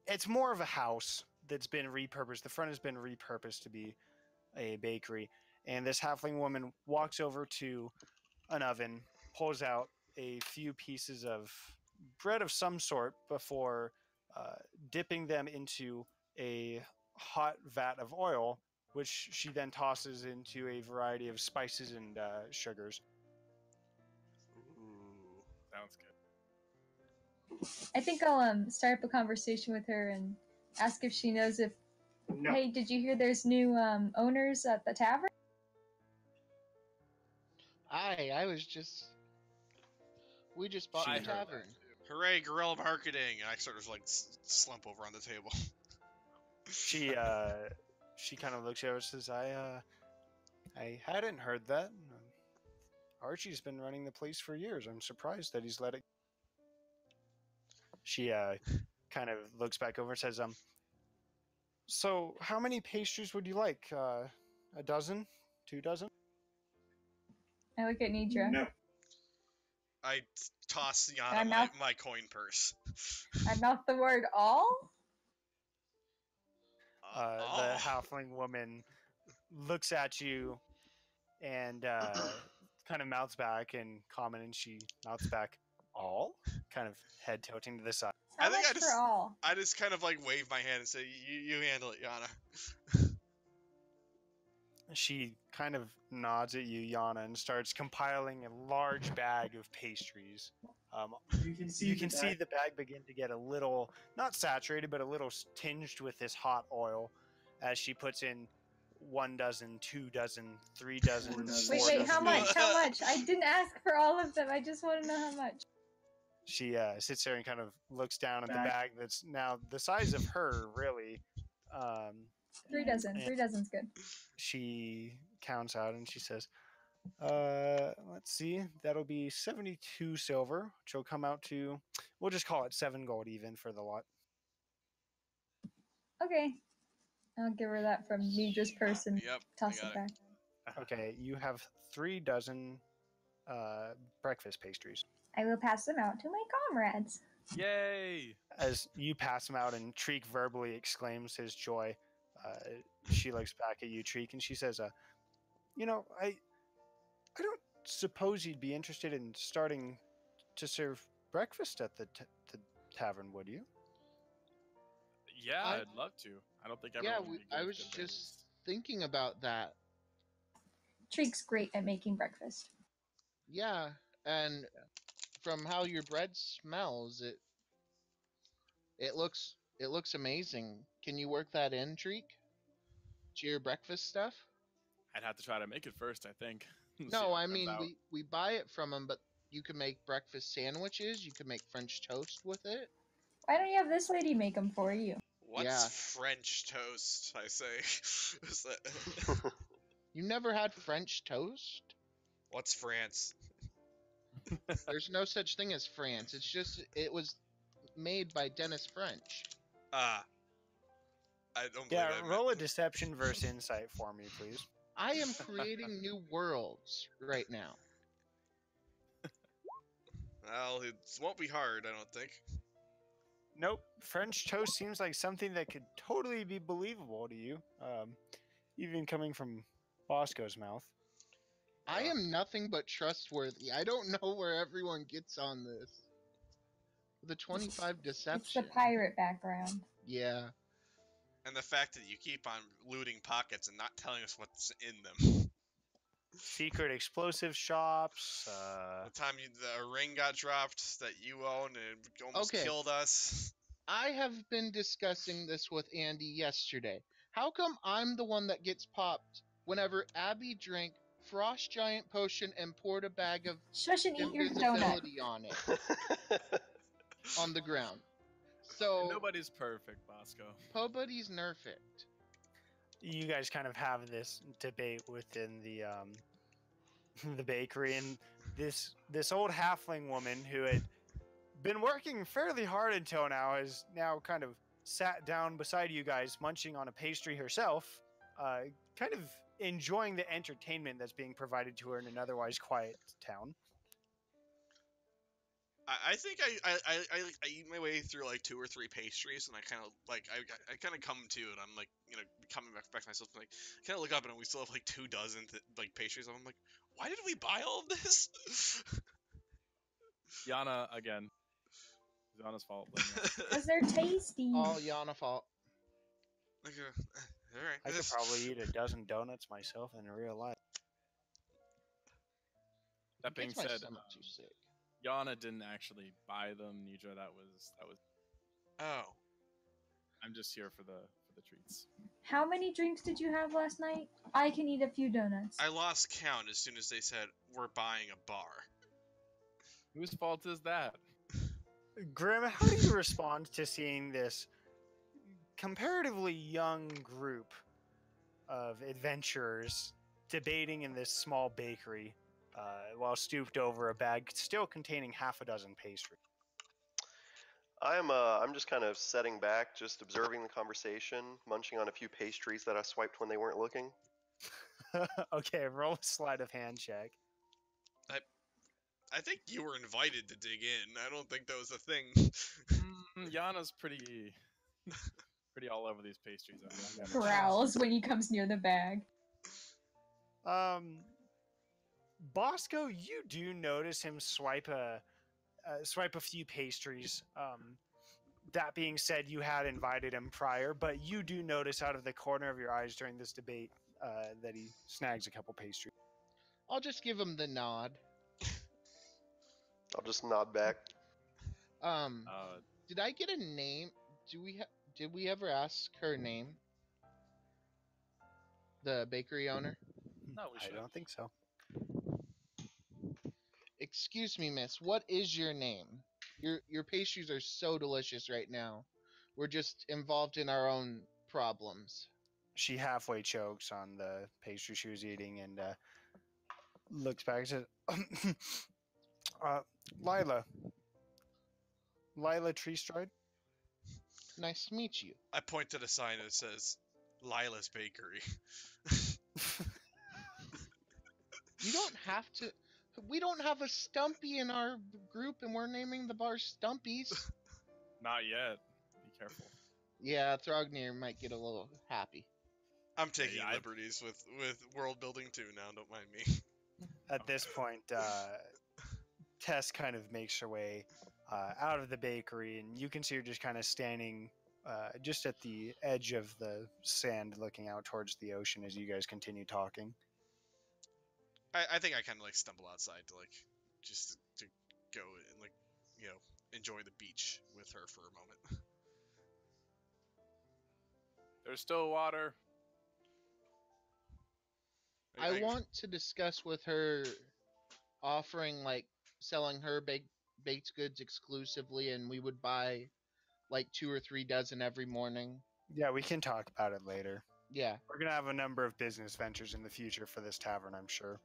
it's more of a house that's been repurposed. The front has been repurposed to be a bakery. And this halfling woman walks over to an oven, pulls out a few pieces of bread of some sort before dipping them into a hot vat of oil, which she then tosses into a variety of spices and sugars. Ooh. Sounds good. I think I'll start up a conversation with her and ask if she knows if. No. Hey, did you hear there's new owners at the tavern? I was just. We just bought She a heard that tavern. Hooray, guerrilla marketing! And I sort of like slump over on the table. She kind of looks at her and says, I hadn't heard that. Archie's been running the place for years. I'm surprised that he's let it. She kind of looks back over and says, so how many pastries would you like? A dozen? 2 dozen? I look at Nidra. No. I toss I Yana mouth- my coin purse. I mouth the word all. The halfling woman looks at you and kind of mouths back and comment, and she mouths back, all? Kind of head tilting to the side. I How think much for all? I just kind of like wave my hand and say, you handle it, Yana. She kind of nods at you, Yana, and starts compiling a large bag of pastries. You can see the bag begin to get a little, not saturated, but a little tinged with this hot oil as she puts in 1 dozen, 2 dozen, 3 dozen, 4 Wait, how dozen. much? How much? I didn't ask for all of them. I just want to know how much. She sits there and kind of looks down at the bag that's now the size of her, really. 3 dozen. 3 dozen's good. She counts out and she says, let's see, that'll be 72 silver, which will come out to, we'll just call it 7 gold even for the lot. Okay. I'll give her that from Nidra's purse and Yep, toss I it got back. Okay, you have 3 dozen breakfast pastries. I will pass them out to my comrades. Yay! As you pass them out and Treek verbally exclaims his joy, she looks back at you, Treek, and she says, you know, I don't suppose you'd be interested in starting to serve breakfast at the tavern, would you? Yeah, I'd love to. I don't think everyone would be good I with was good just berries. thinking about that. Treek's great at making breakfast. Yeah, and from how your bread smells, it looks amazing. Can you work that in, Treek? To your breakfast stuff? I'd have to try to make it first, I think. See No, how I it turns mean out. we buy it from them, but you can make breakfast sandwiches. You can make French toast with it. Why don't you have this lady make them for you? What's Yeah. French toast? I say. Is that... You never had French toast? What's France? There's no such thing as France. It's just it was made by Dennis French. Ah. I don't believe Yeah, I roll a meant... deception versus insight for me, please. I am creating new worlds right now. Well, it won't be hard, I don't think. Nope. French toast seems like something that could totally be believable to you, even coming from Bosco's mouth. I am nothing but trustworthy. I don't know where everyone gets on this. The 25 It's deception. the pirate background. Yeah. And the fact that you keep on looting pockets and not telling us what's in them. Secret explosive shops. The time the ring got dropped that you own and almost Okay. killed us. I have been discussing this with Andy yesterday. How come I'm the one that gets popped whenever Abby drank Frost Giant Potion and poured a bag of Shush and eat your donut. invisibility on it, on the ground? So, Nobody's perfect, Bosco. Pobody's nerf it. You guys kind of have this debate within the the bakery, and this old halfling woman who had been working fairly hard until now has now kind of sat down beside you guys, munching on a pastry herself, kind of enjoying the entertainment that's being provided to her in an otherwise quiet town. I think I eat my way through like 2 or 3 pastries, and I kind of like I kind of come to it. I'm like, you know, coming back to myself, like kind of look up and we still have like 2 dozen like pastries. I'm like, why did we buy all of this? Yana again. It's Yana's fault. blame Yana. Because they're tasty. All Yana fault. Like, all right. I could probably eat a dozen donuts myself in real life. That being Makes my said, stomach too sick. Yana didn't actually buy them. Nidra, that was. Oh, I'm just here for the treats. How many drinks did you have last night? I can eat a few donuts. I lost count as soon as they said we're buying a bar. Whose fault is that? Grim, how do you respond to seeing this comparatively young group of adventurers debating in this small bakery while stooped over a bag still containing half a dozen pastries? I'm just kind of setting back, just observing the conversation, munching on a few pastries that I swiped when they weren't looking. Okay, roll a sleight of hand check. I think you were invited to dig in. I don't think that was a thing. Yana's pretty all over these pastries. I mean, Growls when he comes near the bag. Bosco, you do notice him swipe a few pastries. That being said, you had invited him prior, but you do notice out of the corner of your eyes during this debate that he snags a couple pastries. I'll just give him the nod. I'll just nod back. Did I get a name? Did we ever ask her name? The bakery owner? no, we I should. don't think so. Excuse me, miss. What is your name? Your pastries are so delicious right now. We're just involved in our own problems. She halfway chokes on the pastry she was eating and looks back and says, Lila Treestride? Nice to meet you. I point to the sign that says Lila's Bakery. You don't have to. We don't have a Stumpy in our group, and we're naming the bar Stumpy's. Not yet. Be careful. Yeah, Thrognir might get a little happy. I'm taking Yeah, liberties with world building too now. Don't mind me. At this point, Tess kind of makes her way out of the bakery, and you can see her just kind of standing just at the edge of the sand, looking out towards the ocean as you guys continue talking. I think I kind of like stumble outside to like just to go and like enjoy the beach with her for a moment. There's still water. I want to discuss with her offering, like, selling her baked goods exclusively, and we would buy, like, 2 or 3 dozen every morning. Yeah, we can talk about it later. Yeah. We're gonna have a number of business ventures in the future for this tavern, I'm sure.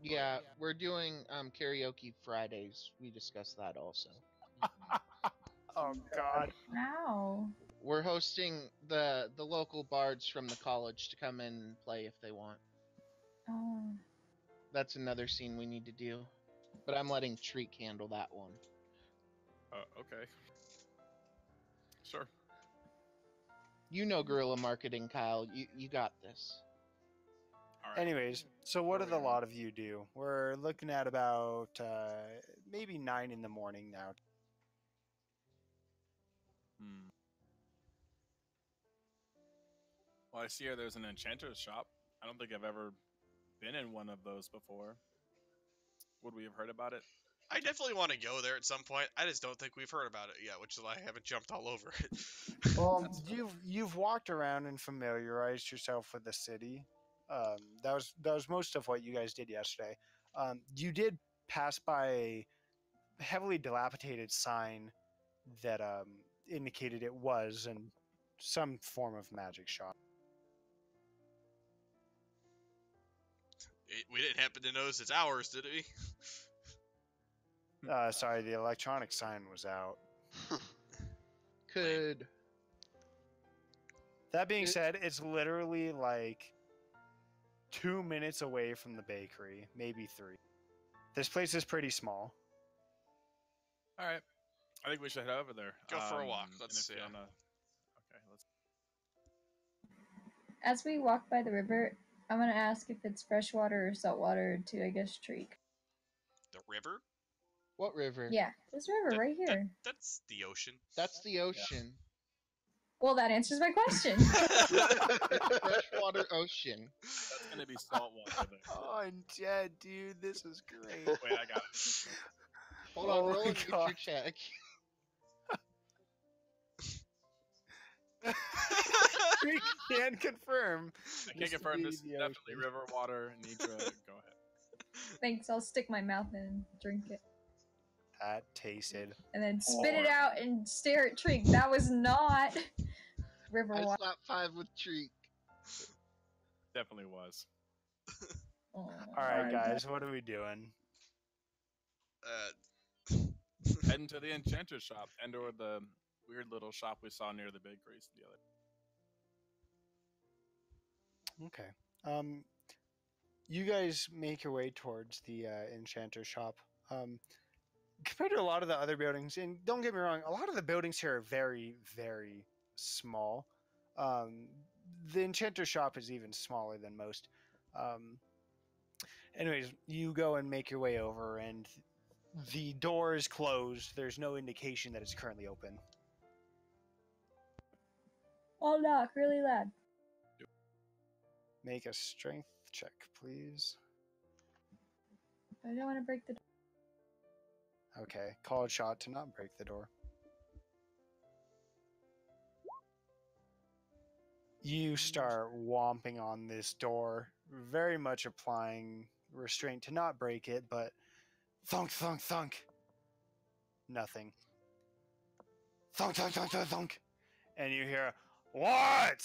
Yeah, we're doing karaoke Fridays. We discussed that also. Oh God. Wow. We're hosting the local bards from the college to come in and play if they want. Oh. That's another scene we need to do. But I'm letting Treek handle that one. Okay. Sure. You know guerrilla marketing, Kyle. You got this. All right. Anyways, so what Where do the we going? lot of you do? We're looking at about maybe 9 in the morning now. Well, I see here there's an enchanter's shop. I don't think I've ever been in one of those before. Would we have heard about it? I definitely want to go there at some point. I just don't think we've heard about it yet, which is why I haven't jumped all over it. Well, That's fair. you've walked around and familiarized yourself with the city. That was most of what you guys did yesterday. You did pass by a heavily dilapidated sign that indicated it was in some form of magic shop. We didn't happen to notice it's ours, did we? Sorry, the electronic sign was out. Could That being It- said, it's literally like 2 minutes away from the bakery, maybe 3. This place is pretty small. All right. I think we should head over there. Go for a walk. and Let's if see. Fiona- Okay, let's. As we walk by the river, I'm gonna ask if it's freshwater or saltwater to, I guess, Treek. The river? what river? Yeah, this river That- right here. That's the ocean. That's the ocean. Well, that answers my question. Freshwater ocean. That's gonna be salt water there. Oh, I'm dead, dude. This is great. Wait, I got it. Hold on, Oh roll my a nature God. check. We can confirm. I can This to confirm be this is the definitely ocean. river water. Nitra, go ahead. Thanks. I'll stick my mouth in and drink it, That tasted. and then spit it out and stare at Treek. That was not river I water. slapped 5 with Treek. Definitely was. Oh, All right, my guys, what are we doing? Heading to the enchanter's shop and or the weird little shop we saw near the bakeries the other. Okay. You guys make your way towards the enchanter shop. Compared to a lot of the other buildings, and don't get me wrong, a lot of the buildings here are very, very small. The enchanter shop is even smaller than most. Anyways, you go and make your way over, and the door is closed. There's no indication that it's currently open. I'll knock really loud. Make a strength check, please. I don't want to break the door. Okay, call a shot to not break the door. You start whomping on this door, very much applying restraint to not break it, but thunk, thunk, thunk. Nothing. Thunk, thunk, thunk, thunk, thunk. And you hear, what?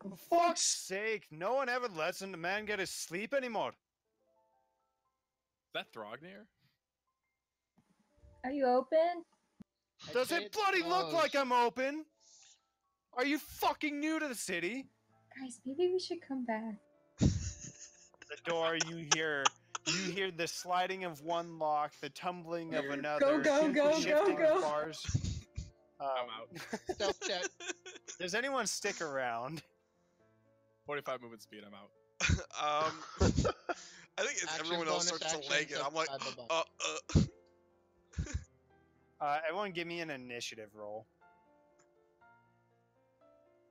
For fuck's sake, no one ever lets a man get his sleep anymore. Is that Thrognir? Are you open? I Does say it it's bloody look like closed. I'm open? Are you fucking new to the city? Guys, maybe we should come back. The door, you hear the sliding of one lock, the tumbling of another, go, shifting go. of bars. I'm out. Stealth check. Does anyone stick around? 45 movement speed, I'm out. I think as Action, everyone else bonus starts to action, leg it, I'm like, subscribe above. Everyone give me an initiative roll.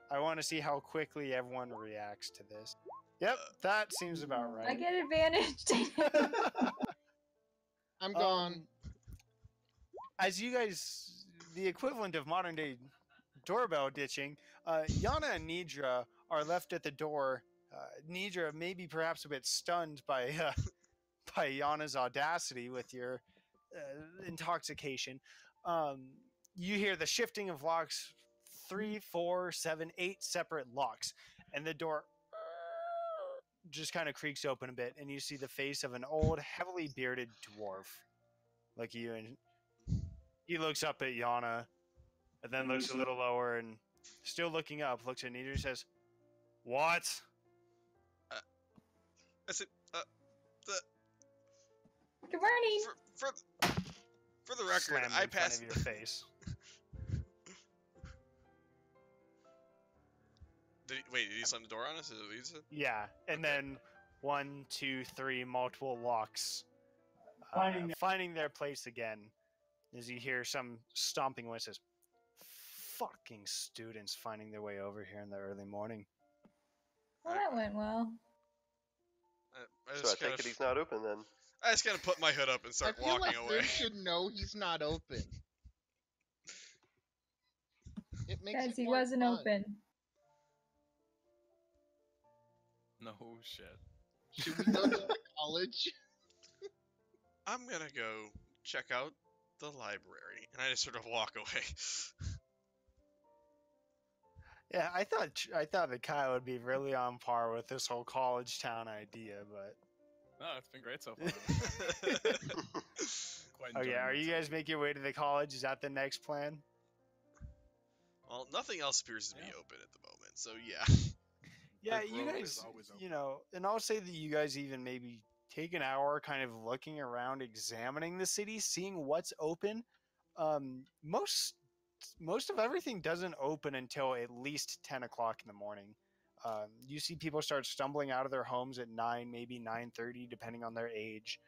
I want to see how quickly everyone reacts to this. Yep, that seems about I right. get advantage. I'm gone. As you guys, the equivalent of modern day doorbell ditching, Yana and Nidra are left at the door. Nidra maybe perhaps a bit stunned by by Yana's audacity with your intoxication. You hear the shifting of locks, 3, 4, 7, 8 separate locks, and the door just kind of creaks open a bit, and you see the face of an old, heavily bearded dwarf like you, and he looks up at Yana, and then looks a little lower, and still looking up, looks at Nidra and says, "What?" I said, Good morning. for the record, Slammed I in front passed. of your face. Did he slam the door on us? Is that what you said? Yeah, and Okay. then 1, 2, 3, multiple locks finding their place again, as you hear some stomping voices. Fucking students finding their way over here in the early morning. Well, that went well. I So I just kind take of, it he's not open then. I just kind of put my hood up and I start feel walking like away. Finn should know he's not open. It makes Because it he more wasn't fun. open. No shit. Should we go to the college? I'm gonna go check out the library, and I just sort of walk away. Yeah, I thought that Kyle would be really on par with this whole college town idea, but No, it's been great so far. Quite oh yeah, enjoying are you myself. guys making your way to the college? Is that the next plan? Well, nothing else appears to be open at the moment, so yeah. Yeah, The you grove guys, is always open. you know, and I'll say that you guys even maybe take an hour kind of looking around, examining the city, seeing what's open. Most of everything doesn't open until at least 10 o'clock in the morning. You see people start stumbling out of their homes at 9, maybe 9:30, depending on their age.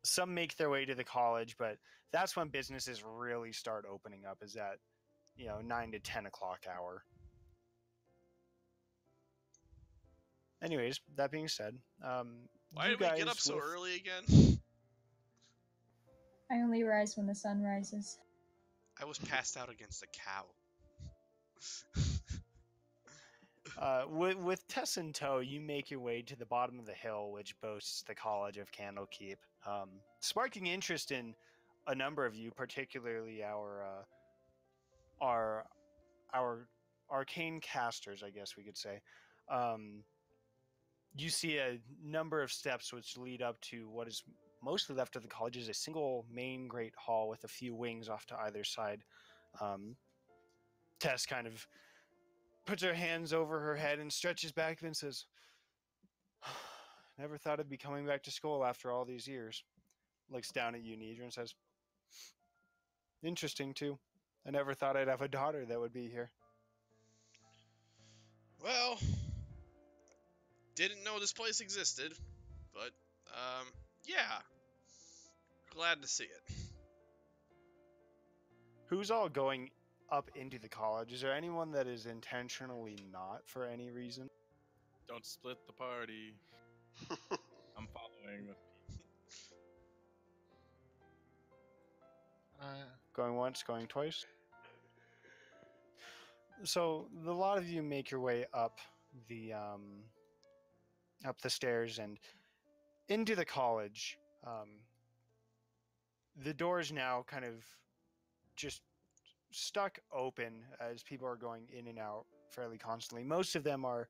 Some make their way to the college, but that's when businesses really start opening up, is at 9 to 10 o'clock hour. Anyways, that being said, Why you did we get guys up so with- early again? I only rise when the sun rises. I was passed out against a cow. With Tess in tow, you make your way to the bottom of the hill, which boasts the College of Candlekeep, sparking interest in a number of you, particularly our arcane casters, I guess we could say. You see a number of steps which lead up to what is mostly left of the college is a single main great hall with a few wings off to either side. Tess kind of puts her hands over her head and stretches back and says, "Never thought I'd be coming back to school after all these years." Looks down at you, Nidra, and says, "Interesting, too. I never thought I'd have a daughter that would be here." Well, didn't know this place existed, but, yeah. Glad to see it. Who's all going up into the college? Is there anyone that is intentionally not for any reason? Don't split the party. I'm following with Going once, going twice? So a lot of you make your way up the stairs and into the college. The doors now kind of just stuck open as people are going in and out fairly constantly. Most of them are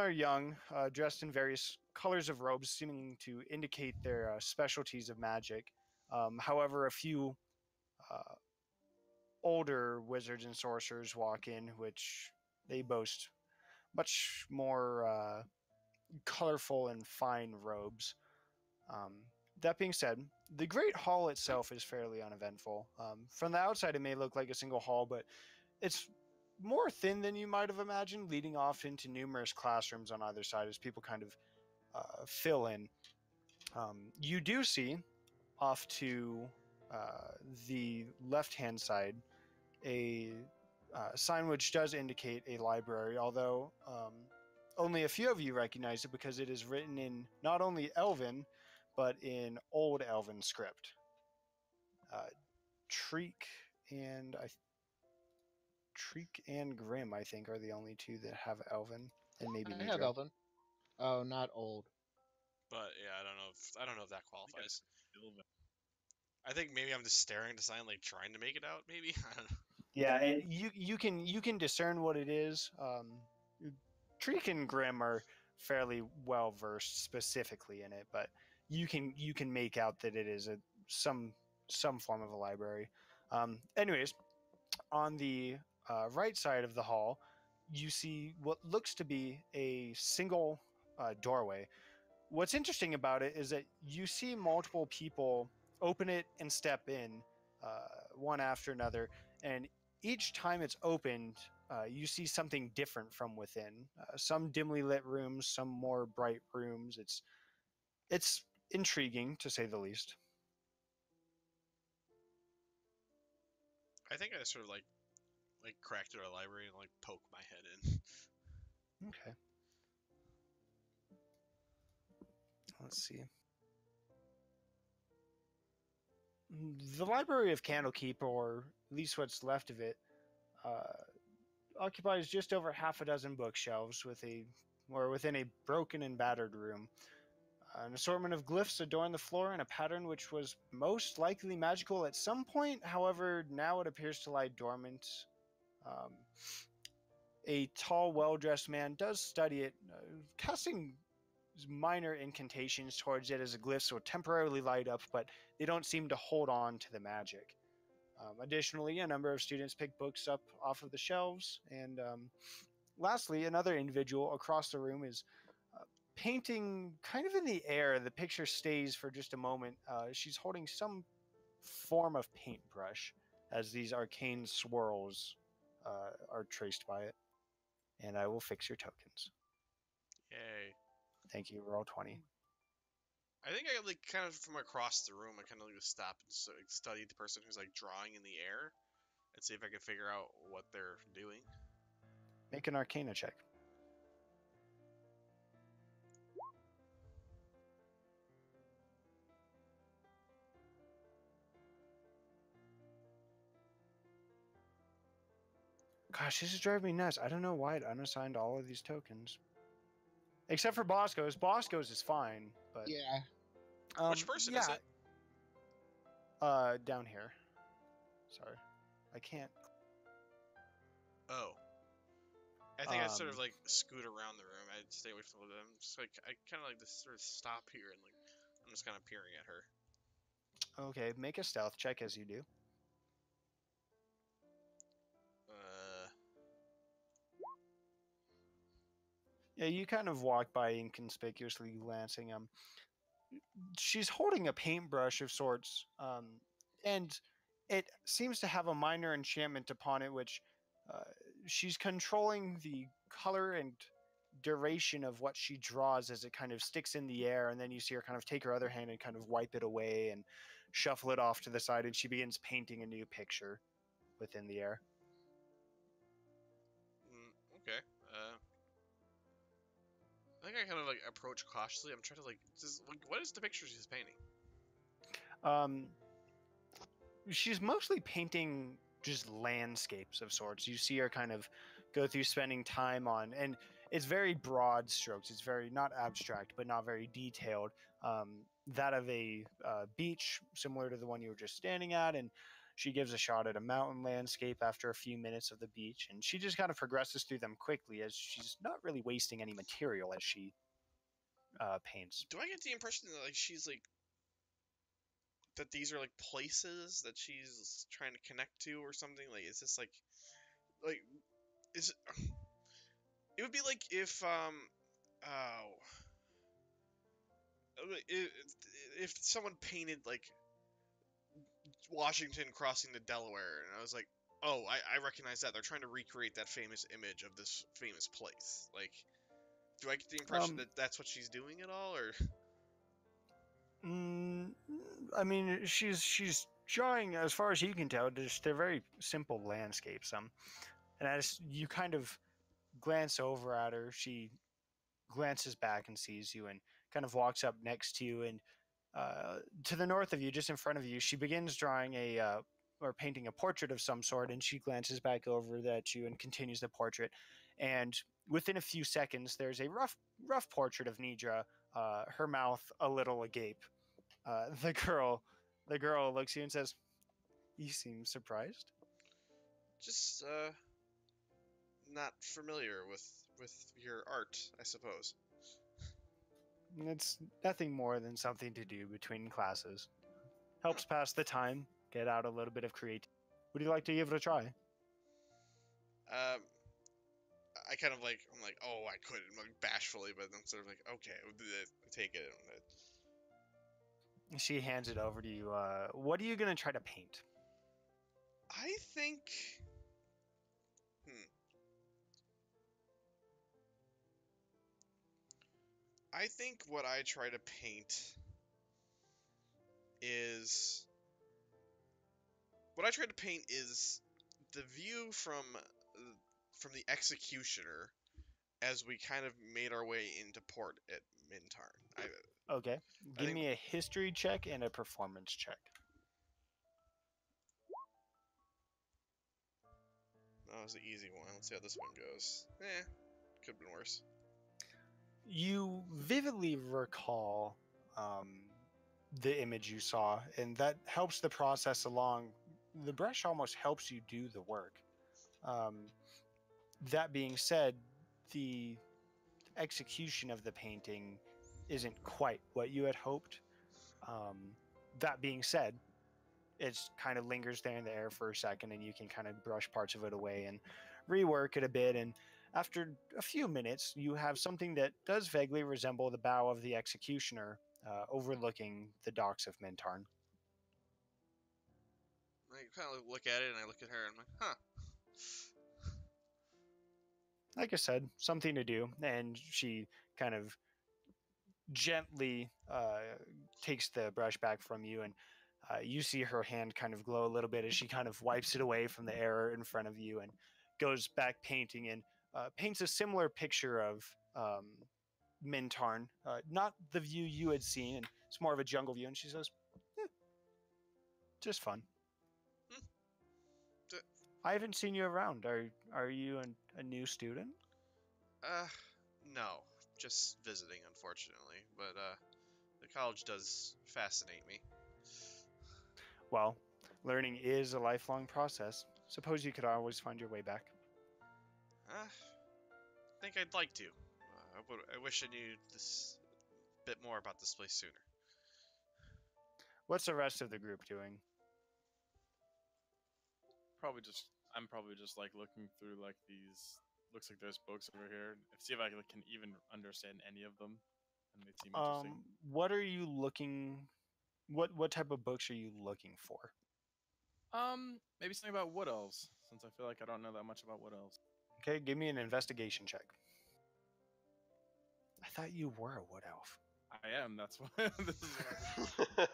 young, dressed in various colors of robes, seeming to indicate their specialties of magic. However, a few older wizards and sorcerers walk in, which they boast much more colorful and fine robes. That being said, the Great Hall itself is fairly uneventful. From the outside, it may look like a single hall, but it's more thin than you might have imagined, leading off into numerous classrooms on either side as people kind of fill in. You do see off to the left-hand side a sign which does indicate a library, although only a few of you recognize it because it is written in not only Elven, but in Old Elven script. Treek and Grimm, I think, are the only two that have Elven, and maybe I have Nidra. Elven. Oh, not old. But yeah, I don't know if that qualifies. I think maybe I'm just staring at the sign, like trying to make it out. Maybe I don't know. Yeah, and you can discern what it is. Treek and Grimm are fairly well versed specifically in it, but you can make out that it is some form of a library. Anyways, on the right side of the hall, you see what looks to be a single doorway. What's interesting about it is that you see multiple people open it and step in, one after another, and each time it's opened, you see something different from within. Some dimly lit rooms, some more bright rooms. It's intriguing to say the least. I think I sort of like crack through a library and like poke my head in. Okay. Let's see. The Library of Candlekeep, or at least what's left of it, occupies just over half a dozen bookshelves within a broken and battered room. An assortment of glyphs adorn the floor in a pattern which was most likely magical at some point. However, now it appears to lie dormant. A tall, well-dressed man does study it, casting minor incantations towards it as the glyphs will temporarily light up, but they don't seem to hold on to the magic. Additionally, a number of students pick books up off of the shelves, and lastly, another individual across the room is painting kind of in the air. The picture stays for just a moment. She's holding some form of paintbrush as these arcane swirls are traced by it. And I will fix your tokens. Yay. Thank you. Roll 20. I think I like kind of from across the room. I kind of like stop and study the person who's like drawing in the air, and see if I can figure out what they're doing. Make an Arcana check. Gosh, this is driving me nuts. I don't know why it unassigned all of these tokens. Except for Bosco's. Bosco's is fine, but... Yeah. Which person is it? Down here. Sorry. I can't... Oh. I think I sort of like scoot around the room. I'd stay away from them. Just like I kind of like just sort of stop here and like I'm just kind of peering at her. Okay, make a stealth check as you do. Yeah, you kind of walk by inconspicuously glancing. She's holding a paintbrush of sorts, and it seems to have a minor enchantment upon it, which she's controlling the color and duration of what she draws as it kind of sticks in the air, and then you see her kind of take her other hand and kind of wipe it away and shuffle it off to the side, and she begins painting a new picture within the air. Okay. I think I kind of like approach cautiously. I'm trying to like what is the picture she's painting? She's mostly painting just landscapes of sorts. You see her kind of go through spending time on, and it's very broad strokes. It's very not abstract, but not very detailed. That of a beach, similar to the one you were just standing at, and she gives a shot at a mountain landscape after a few minutes of the beach, and she just kind of progresses through them quickly as she's not really wasting any material as she paints. Do I get the impression that like she's like that these are like places that she's trying to connect to or something? Like is this like is it would be like if someone painted like Washington crossing the Delaware, and I was like, oh, I recognize that. They're trying to recreate that famous image of this famous place. Like, do I get the impression that that's what she's doing at all, or? I mean, she's drawing, as far as you can tell, they're very simple landscapes. And as you kind of glance over at her, she glances back and sees you and kind of walks up next to you. And to the north of you, just in front of you, she begins drawing or painting a portrait of some sort. And she glances back over at you and continues the portrait. And within a few seconds, there's a rough portrait of Nidra, her mouth a little agape. The girl looks at you and says, "You seem surprised." Just not familiar with your art, I suppose. It's nothing more than something to do between classes. Helps pass the time, get out a little bit of creativity. Would you like to give it a try? I kind of like, I'm like, oh, I couldn't, like, bashfully, but then sort of like, okay, take it. She hands it over to you. What are you going to try to paint? I think, I think what I try to paint is the view from the executioner as we kind of made our way into port at Mintarn. Okay. Give think- me a history check and a performance check. That was the easy one. Let's see how this one goes. Could have been worse. You vividly recall the image you saw, and that helps the process along. The brush almost helps you do the work. That being said, the execution of the painting isn't quite what you had hoped. That being said, it kind of lingers there in the air for a second, and you can kind of brush parts of it away and rework it a bit. And after a few minutes, you have something that does vaguely resemble the bow of the executioner overlooking the docks of Mintarn. I kind of look at it, and I look at her, and I'm like, huh. Like I said, something to do. And she kind of gently takes the brush back from you, and you see her hand kind of glow a little bit as she kind of wipes it away from the air in front of you and goes back painting and paints a similar picture of Mintarn. Not the view you had seen, and it's more of a jungle view. And she says, just fun. I haven't seen you around. Are you a new student? No. Just visiting, unfortunately. But, the college does fascinate me. Well, learning is a lifelong process. Suppose you could always find your way back. I think I'd like to. I wish I knew this bit more about this place sooner. What's the rest of the group doing? I'm probably just like looking through like these. Looks like there's books over here. See if I can even understand any of them, and they seem interesting. What are you looking? What type of books are you looking for? Maybe something about wood elves, since I feel like I don't know that much about wood elves. Okay, give me an investigation check. I thought you were a wood elf. I am. That's what. This is what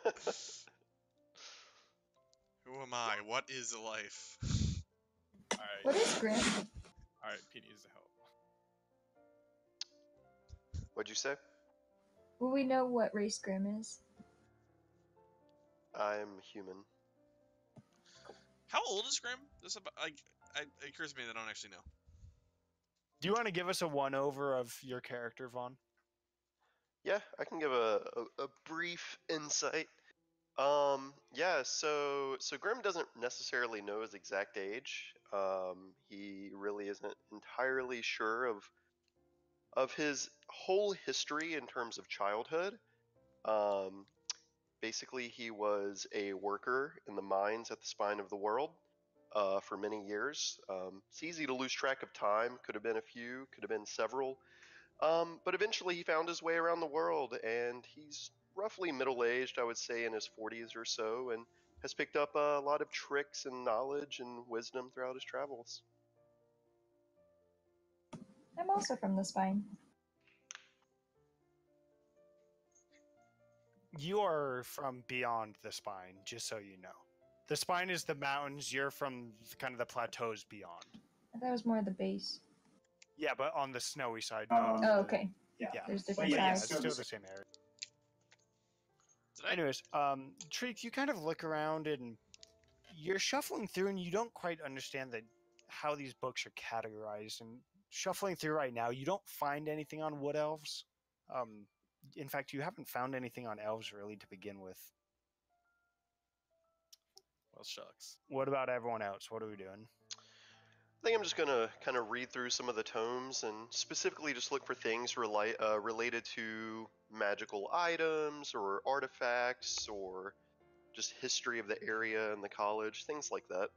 Who am I? What is life? all right. What is Grim? All right. Pete needs to help. What'd you say? Will we know what race Grim is? I'm human. How old is Grim? This about it occurs to me that I don't actually know. Do you want to give us a one-over of your character, Vaughn? Yeah, I can give a brief insight. Yeah, so Grim doesn't necessarily know his exact age. He really isn't entirely sure of his whole history in terms of childhood. Basically, he was a worker in the mines at the spine of the world for many years. It's easy to lose track of time. Could have been a few, could have been several. But eventually he found his way around the world, and he's roughly middle-aged, I would say, in his 40s or so, and has picked up a lot of tricks and knowledge and wisdom throughout his travels. I'm also from the spine. You are from beyond the spine, just so you know. The spine is the mountains. You're from kind of the plateaus beyond. I thought it was more the base. Yeah, but on the snowy side. Oh, okay. Yeah. There's But different yeah, sides. it's still the same area. Did I? Anyways, Treek, you kind of look around and you're shuffling through, and you don't quite understand how these books are categorized. And shuffling through right now, you don't find anything on wood elves. In fact, you haven't found anything on elves really to begin with. Well, shucks. What about everyone else? What are we doing? I think I'm just gonna kind of read through some of the tomes and specifically just look for things related to magical items or artifacts or just history of the area and the college, things like that.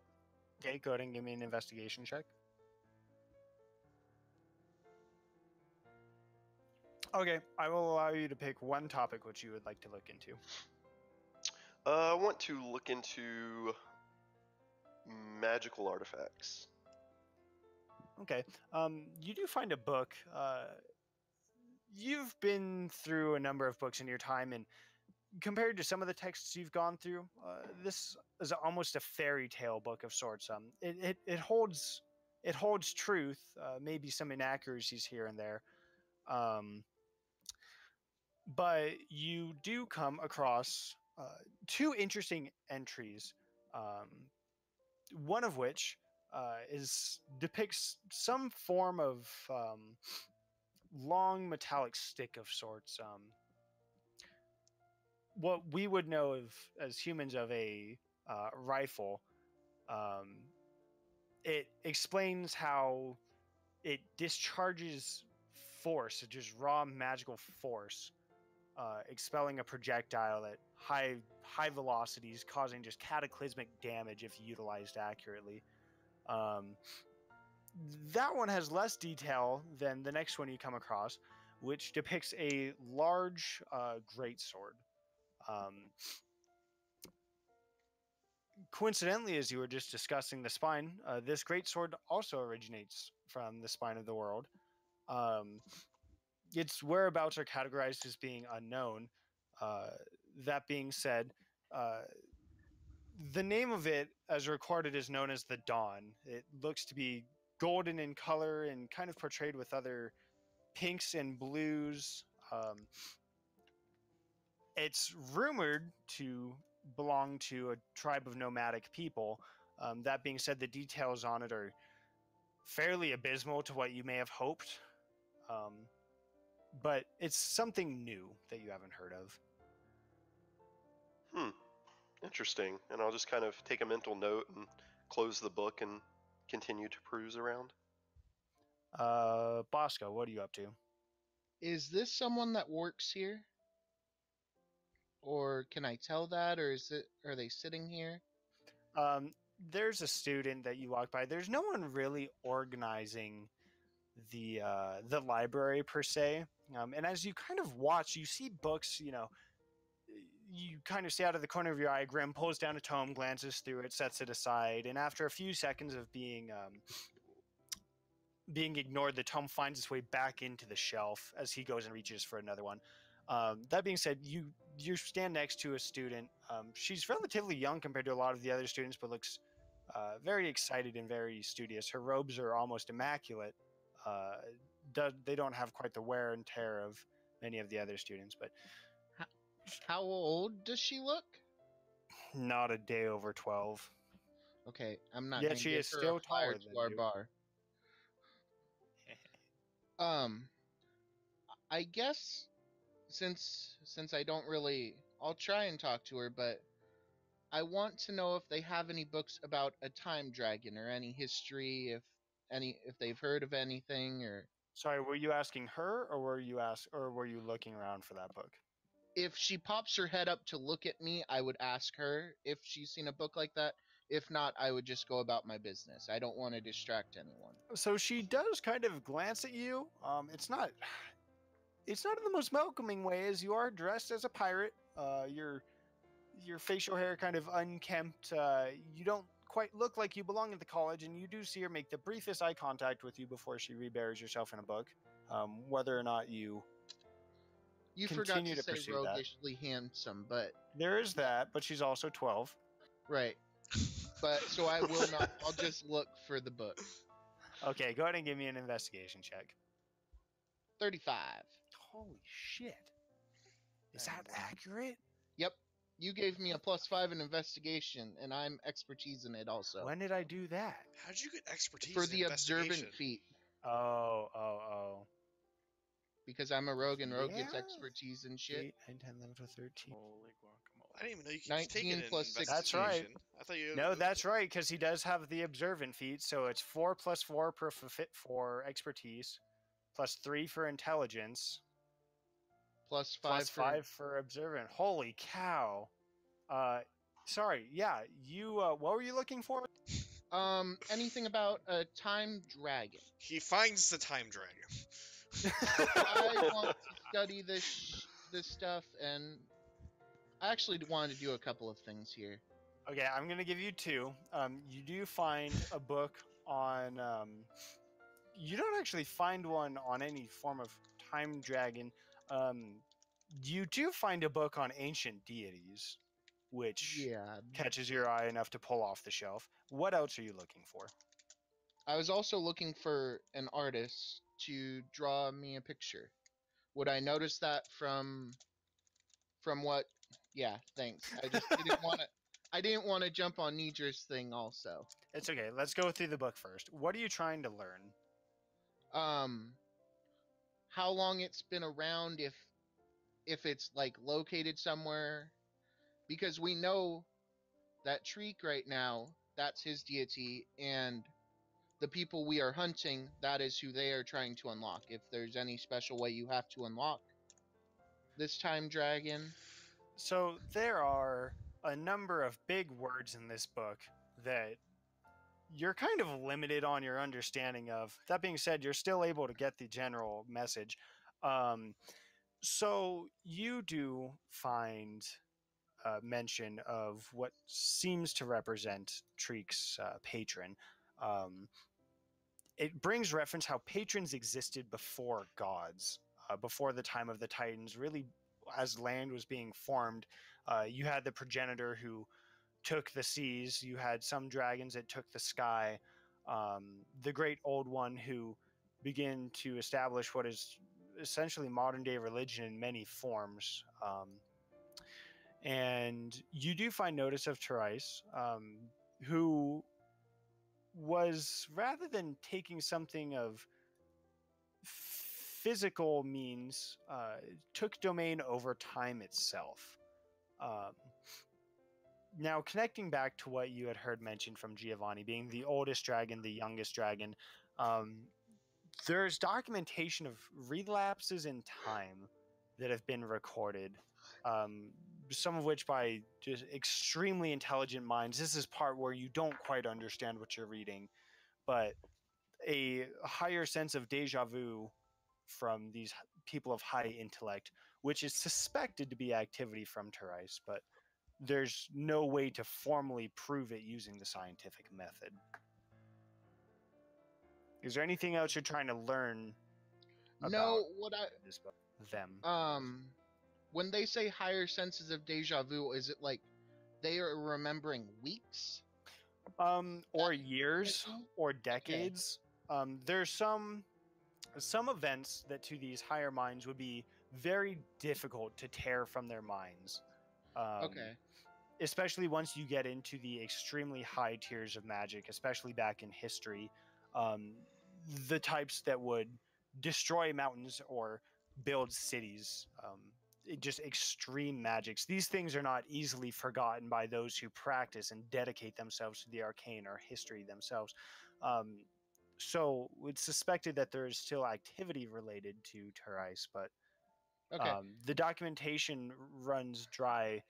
Okay, go ahead and give me an investigation check. Okay, I will allow you to pick one topic which you would like to look into. I want to look into magical artifacts. Okay, you do find a book. You've been through a number of books in your time, and compared to some of the texts you've gone through, this is almost a fairy tale book of sorts. It holds truth, maybe some inaccuracies here and there, but you do come across two interesting entries. One of which depicts some form of long metallic stick of sorts. What we would know of as humans of a rifle. It explains how it discharges force, just raw magical force, expelling a projectile at high velocities, causing just cataclysmic damage if utilized accurately. That one has less detail than the next one you come across, which depicts a large greatsword. Coincidentally, as you were just discussing the spine, this greatsword also originates from the spine of the world. Its whereabouts are categorized as being unknown. That being said, the name of it, as recorded, is known as the Dawn. It looks to be golden in color and kind of portrayed with other pinks and blues. It's rumored to belong to a tribe of nomadic people. That being said, the details on it are fairly abysmal to what you may have hoped. But it's something new that you haven't heard of. Interesting. And I'll just kind of take a mental note and close the book and continue to peruse around. Bosco, what are you up to? Is this someone that works here? Or can I tell that, or are they sitting here? There's a student that you walk by. There's no one really organizing the library per se. And as you kind of watch, you see books. You kind of see out of the corner of your eye, Grim pulls down a tome, glances through it, sets it aside, and after a few seconds of being ignored, the tome finds its way back into the shelf as he goes and reaches for another one. That being said, you stand next to a student. She's relatively young compared to a lot of the other students, but looks very excited and very studious. Her robes are almost immaculate. They don't have quite the wear and tear of many of the other students, but How old does she look? not a day over 12. Okay, I'm not. Yeah, gonna she give is her still a flyer taller to than our you. bar. I guess since I don't really, I'll try and talk to her, but I want to know if they have any books about a time dragon or any history, if they've heard of anything, or Sorry, were you asking her, or were you looking around for that book? if she pops her head up to look at me, I would ask her if she's seen a book like that. If not, I would just go about my business. I don't want to distract anyone. So she does kind of glance at you. It's not in the most welcoming way, as you are dressed as a pirate. Your facial hair kind of unkempt. You don't quite look like you belong at the college, and you do see her make the briefest eye contact with you before she reburies herself in a book. Whether or not you forgot continue to to say pursue that. roguishly handsome, but There is that, but she's also 12. right. But so I will not. I'll just look for the book. Okay, go ahead and give me an investigation check. 35. Holy shit. Is And that one. accurate? Yep. You gave me a +5 in investigation, and I'm expertise in it also. When did I do that? How'd you get expertise For in the investigation? observant feat, Oh. because I'm a rogue and rogue gets Yeah? expertise and shit. 8, 9, 10, 11, 12, 13. Holy guacamole. I didn't even know you could just take 19 it in plus 16. That's right. investigation. I thought you. No, that's right, because he does have the observant feat, so it's 4 plus 4 for expertise, plus 3 for intelligence, +5 plus for 5 for observant. Holy cow. Sorry, yeah, you, what were you looking for? anything about a time dragon. He finds the time dragon. I want to study this stuff, and I actually wanted to do a couple of things here. Okay, I'm gonna give you 2. You do find a book on, you don't actually find one on any form of time dragon. You do find a book on ancient deities, which Yeah. catches your eye enough to pull off the shelf. What else are you looking for? I was also looking for an artist to draw me a picture. Would I notice that from what? Yeah, thanks. I just didn't want to. I didn't want to jump on Nidra's thing also. It's okay. Let's go through the book first. What are you trying to learn? How long it's been around, if it's like located somewhere, because we know that Treek right now, that's his deity, and the people we are hunting, that is who they are trying to unlock. If there's any special way you have to unlock this time dragon. So there are a number of big words in this book that you're kind of limited on your understanding of. That being said, you're still able to get the general message. So you do find mention of what seems to represent Treek's patron. It brings reference how patrons existed before gods, before the time of the Titans. Really, as land was being formed, you had the progenitor who took the seas. You had some dragons that took the sky. The great old one who began to establish what is essentially modern day religion in many forms. And you do find notice of Terais, who was, rather than taking something of physical means, took domain over time itself. Now, connecting back to what you had heard mentioned from Giovanni, being the oldest dragon, the youngest dragon, there's documentation of relapses in time that have been recorded, some of which by just extremely intelligent minds. This is part where you don't quite understand what you're reading, but a higher sense of deja vu from these people of high intellect, which is suspected to be activity from Terais, but there's no way to formally prove it using the scientific method. Is there anything else you're trying to learn about No, what this book? Them. when they say higher senses of deja vu, is it like they are remembering weeks? Or years, or decades. There's some events that to these higher minds would be very difficult to tear from their minds. Okay. Especially once you get into the extremely high tiers of magic, especially back in history, the types that would destroy mountains or build cities, just extreme magics. These things are not easily forgotten by those who practice and dedicate themselves to the arcane or history themselves. So it's suspected that there is still activity related to Terais, but Okay. the documentation runs dry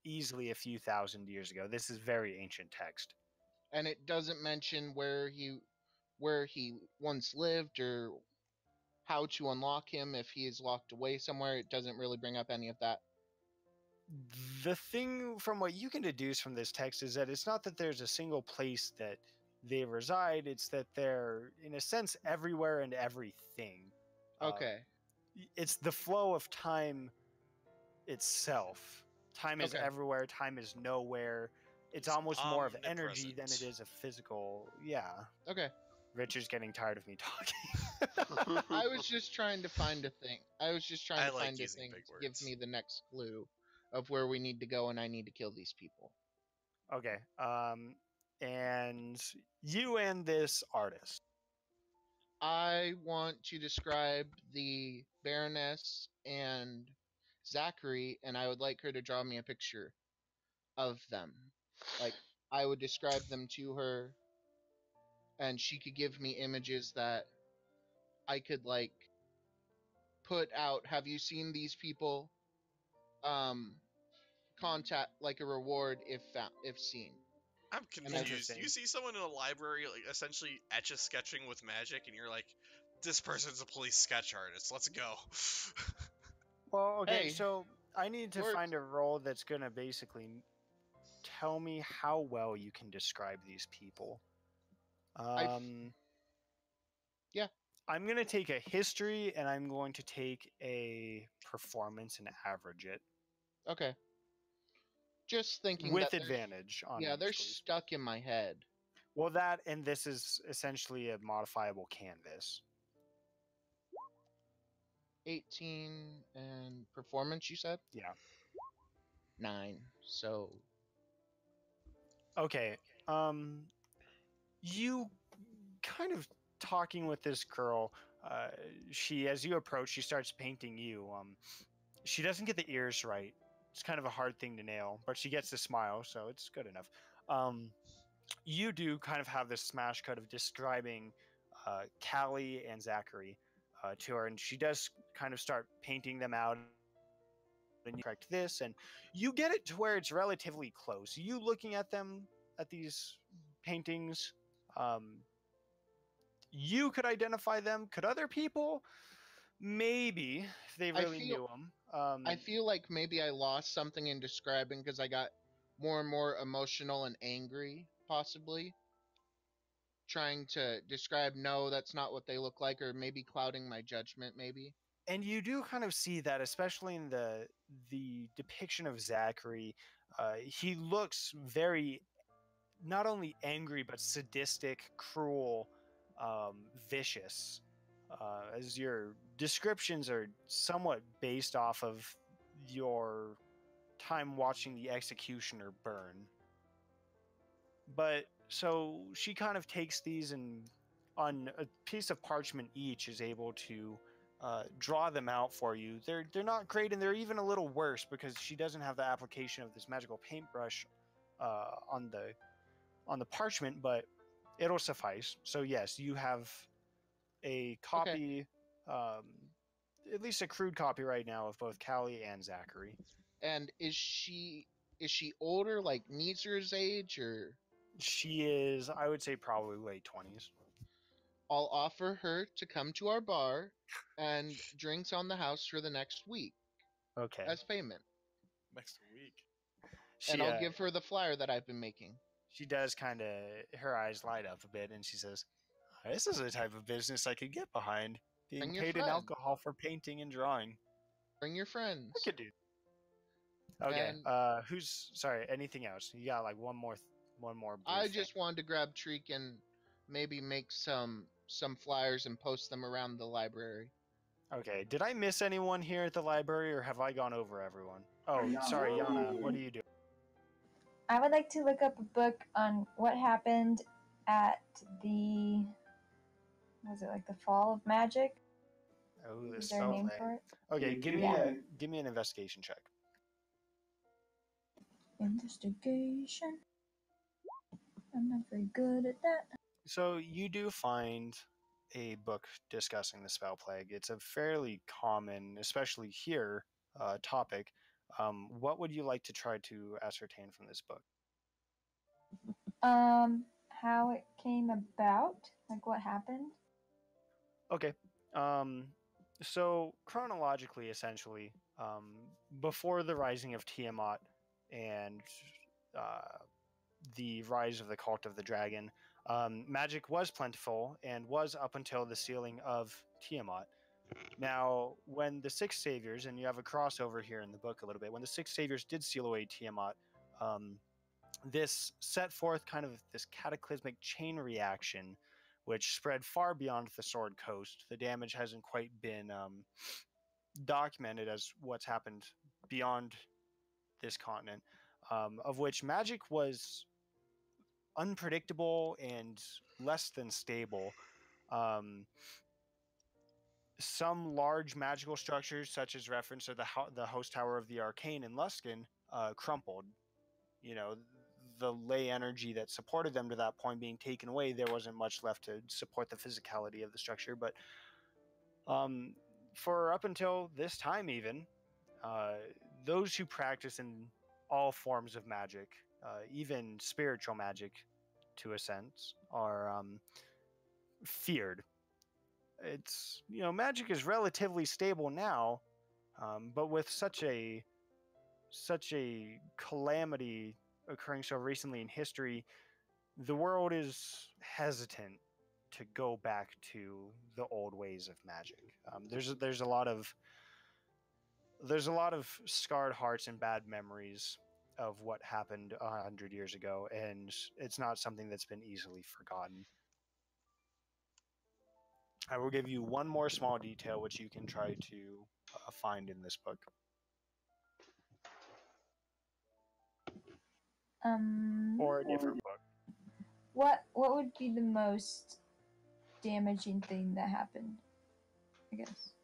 easily a few thousand years ago. This is very ancient text. And it doesn't mention where he once lived or how to unlock him if he is locked away somewhere. It doesn't really bring up any of that. The thing from what you can deduce from this text is that it's not that there's a single place that they reside, it's that they're, in a sense, everywhere and everything. Okay. It's the flow of time itself. Time is Okay. everywhere, time is nowhere. It's It's almost more of energy than omnipresent. it is a physical. Yeah. Okay. Richard's getting tired of me talking. I was just trying to find a thing. I was just trying I to like find a using thing big to give words. me the next clue of where we need to go, and I need to kill these people. Okay. And you and this artist. I want to describe the Baroness and Zachary, and I would like her to draw me a picture of them. Like, I would describe them to her, and she could give me images that I could, like, put out. Have you seen these people? Contact, like, a reward if seen. I'm And I- confused. You see someone in a library, like, essentially etch-a-sketching with magic, and you're like, this person's a police sketch artist. Let's go. Well, okay, Hey, so I need to works. find a role that's going to basically tell me how well you can describe these people. Yeah. I'm going to take a history and I'm going to take a performance and average it Okay. Just thinking with that they're- advantage on Yeah, each, they're please. stuck in my head. Well, that and this is essentially a modifiable canvas. 18 and performance, you said? Yeah. 9. So, Okay. You kind of talking with this girl. She, as you approach, she starts painting you. She doesn't get the ears right. It's kind of a hard thing to nail, but she gets the smile, so it's good enough. You do kind of have this smash cut of describing Callie and Zachary to her, and she does kind of start painting them out. And you correct this, and you get it to where it's relatively close. You looking at them, at these paintings, you could identify them. Could other people? Maybe, if they I really feel- knew them. I feel like maybe I lost something in describing because I got more and more emotional and angry, possibly. Trying to describe, no, that's not what they look like, or maybe clouding my judgment, maybe. And you do kind of see that, especially in the depiction of Zachary. He looks very not only angry but sadistic, cruel, vicious. As your descriptions are somewhat based off of your time watching the executioner burn. But so she kind of takes these and on a piece of parchment each is able to draw them out for you. They're not great, and they're even a little worse because she doesn't have the application of this magical paintbrush on the parchment, but it'll suffice. So yes, you have a copy, at least a crude copy right now of both Callie and Zachary. And is she older, like Neezer's age, or? She is, I would say, probably late 20s. I'll offer her to come to our bar and drinks on the house for the next week Okay. as payment. Next week. And I'll give her the flyer that I've been making. She does kind of, her eyes light up a bit, and she says, "This is the type of business I could get behind. Being Bring your paid in friend. alcohol for painting and drawing. Bring your friends. I could do." Okay. And- Who's sorry? Anything else? You got like one more. Brief I thing. just wanted to grab Treek and maybe make some flyers and post them around the library. Okay. Did I miss anyone here at the library, or have I gone over everyone? Oh, sorry, Yana. What are you doing? I would like to look up a book on what happened at the, was it like the Fall of Magic? Oh, the Is there a name spell for it? Okay, give me Yeah. give me an investigation check. Investigation. I'm not very good at that. So you do find a book discussing the spell plague. It's a fairly common, especially here, topic. What would you like to try to ascertain from this book? How it came about, like what happened. Okay. So chronologically, essentially, before the rising of Tiamat and the rise of the cult of the dragon, magic was plentiful and was up until the sealing of Tiamat. Now, when the Six Saviors, and you have a crossover here in the book a little bit, when the Six Saviors did seal away Tiamat, this set forth kind of this cataclysmic chain reaction which spread far beyond the Sword Coast. The damage hasn't quite been documented as what's happened beyond this continent, of which magic was unpredictable and less than stable. Some large magical structures, such as reference to the host tower of the Arcane in Luskan, crumpled. You know, the ley energy that supported them to that point being taken away, there wasn't much left to support the physicality of the structure. But for up until this time, even those who practice in all forms of magic, even spiritual magic, to a sense, are feared. It's, you know, magic is relatively stable now, but with such a calamity occurring so recently in history, the world is hesitant to go back to the old ways of magic. There's a lot of scarred hearts and bad memories of what happened 100 years ago, and it's not something that's been easily forgotten. I will give you one more small detail which you can try to find in this book. Or a different book. What would be the most damaging thing that happened? I guess.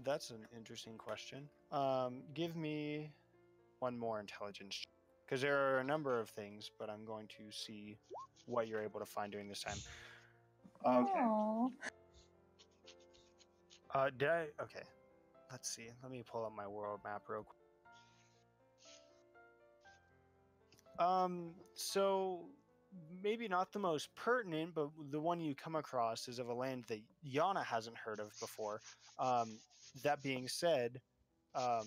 That's an interesting question. Give me one more intelligence, because there are a number of things, but I'm going to see what you're able to find during this time. Okay. Oh. Okay. Let's see. Let me pull up my world map real quick. So maybe not the most pertinent, but the one you come across is of a land that Yana hasn't heard of before. That being said, a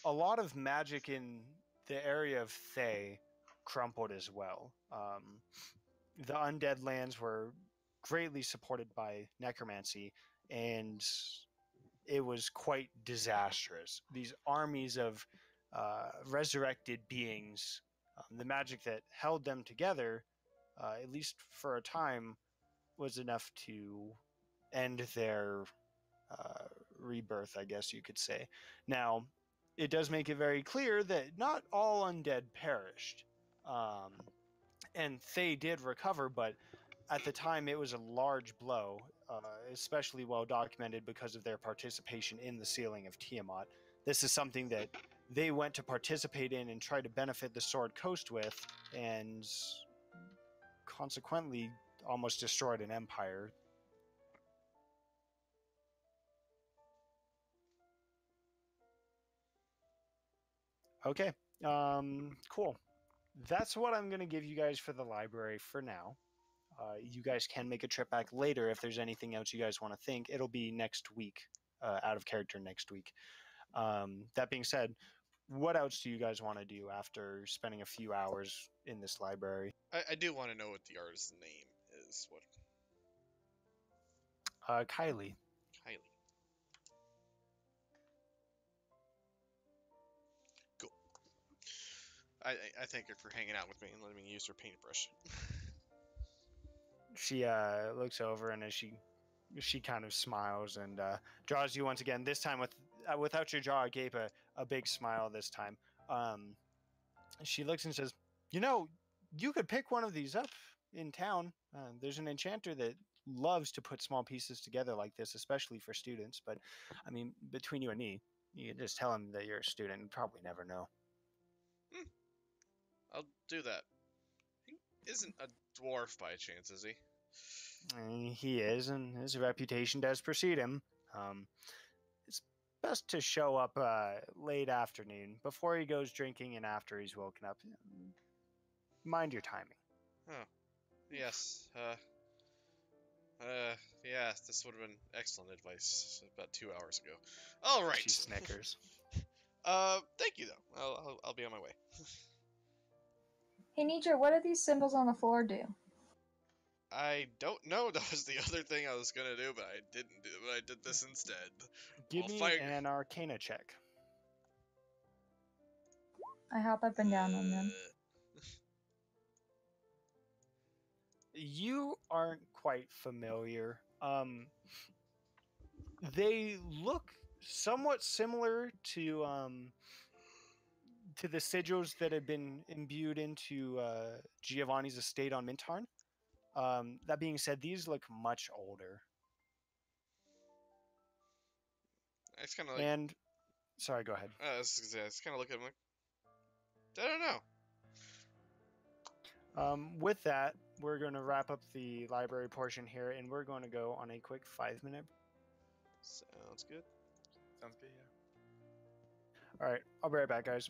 lot of magic in the area of Thay crumpled as well. The undead lands were greatly supported by necromancy, and it was quite disastrous. These armies of resurrected beings, the magic that held them together, at least for a time, was enough to end their rebirth, I guess you could say. Now, it does make it very clear that not all undead perished. And Thay did recover, but at the time it was a large blow, especially well documented because of their participation in the sealing of Tiamat. This is something that they went to participate in and try to benefit the Sword Coast with, and consequently almost destroyed an empire. Okay, cool. That's what I'm going to give you guys for the library for now. You guys can make a trip back later if there's anything else you guys want to think. It'll be next week, out of character next week. That being said, what else do you guys want to do after spending a few hours in this library? I do want to know what the artist's name is. What? Kylie. Kylie. Cool. I thank her for hanging out with me and letting me use her paintbrush. She looks over, and as she kind of smiles and draws you once again. This time without your jaw agape, a big smile this time. She looks and says, "You know, you could pick one of these up in town. There's an enchanter that loves to put small pieces together like this, especially for students. But I mean, between you and me, you can just tell him that you're a student and probably never know." I'll do that. He isn't a dwarf by chance, is he? He is, and his reputation does precede him. It's best to show up late afternoon, before he goes drinking and after he's woken up. Mind your timing. Oh, yes. Yeah, this would have been excellent advice about 2 hours ago. All right. She snickers. Thank you though. I'll be on my way. Hey, Nidra, what do these symbols on the floor do? I don't know. That was the other thing I was gonna do, but I didn't do. But I did this instead. Give me an Arcana check. I hop up and down on them. You aren't quite familiar. They look somewhat similar to the sigils that had been imbued into Giovanni's estate on Mintarn. That being said, these look much older. It's kind of like, And sorry, go ahead. it's kind of look at him like, I don't know. With that, we're going to wrap up the library portion here, and we're going to go on a quick 5-minute. Sounds good. Sounds good, yeah. All right, I'll be right back, guys.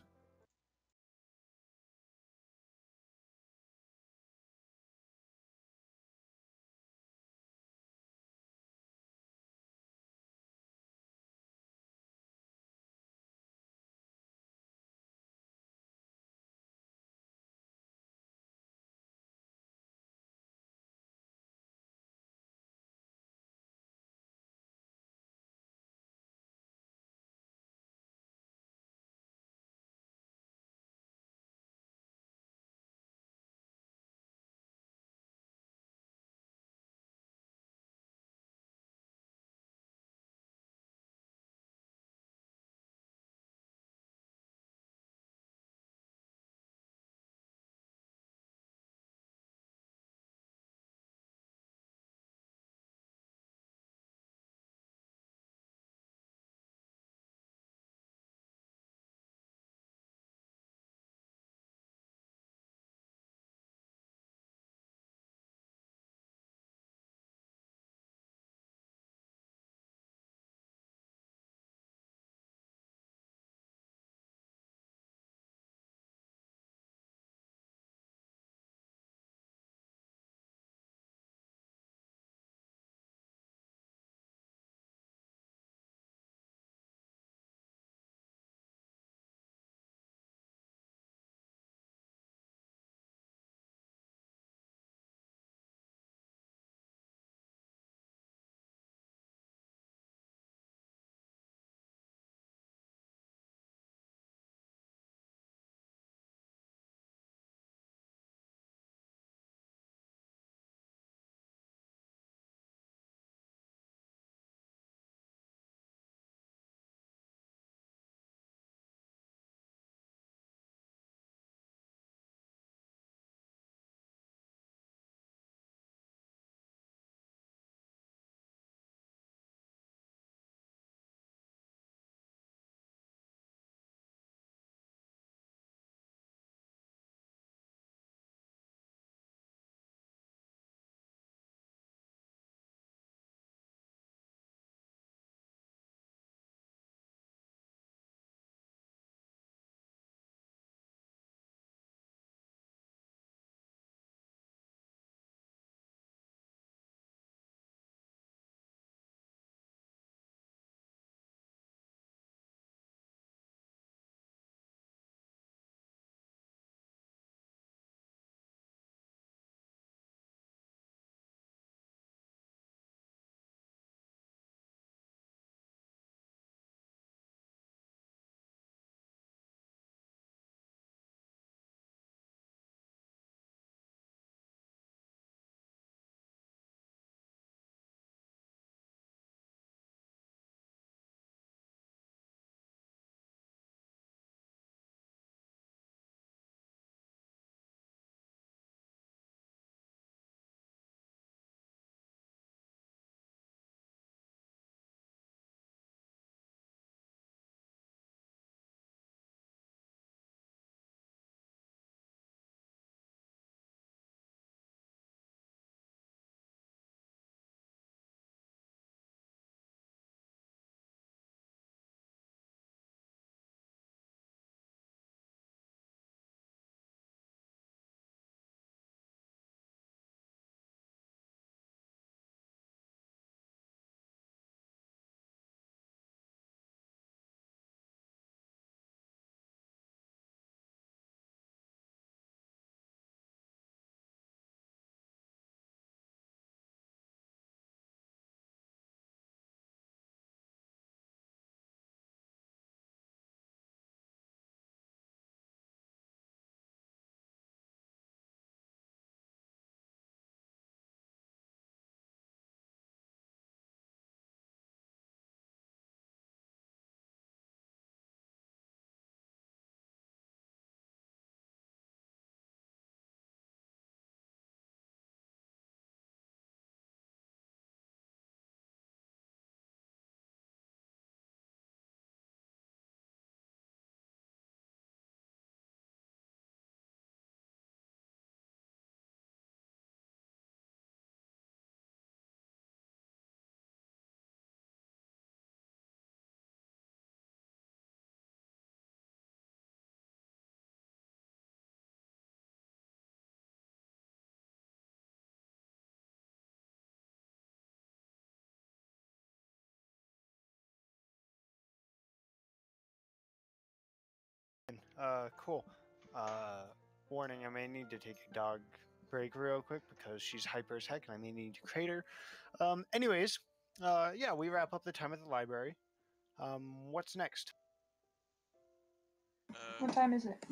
Cool. Warning, I may need to take a dog break real quick because she's hyper as heck and I may need to crate her. Anyways, yeah, we wrap up the time at the library. What's next? What time is it?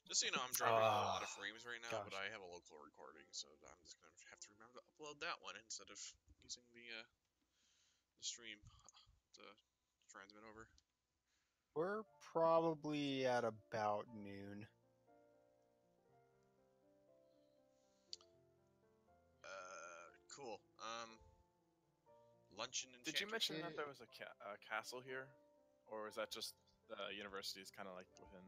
Just so you know, I'm dropping a lot of Ah, frames right now, but gosh. I have a local recording, so I'm just gonna have to remember to upload that one instead of using the stream to transmit over. We're probably at about noon. Cool. Luncheon and Did you mention that Eh, there was a castle here, or is that just the university's kind of like within?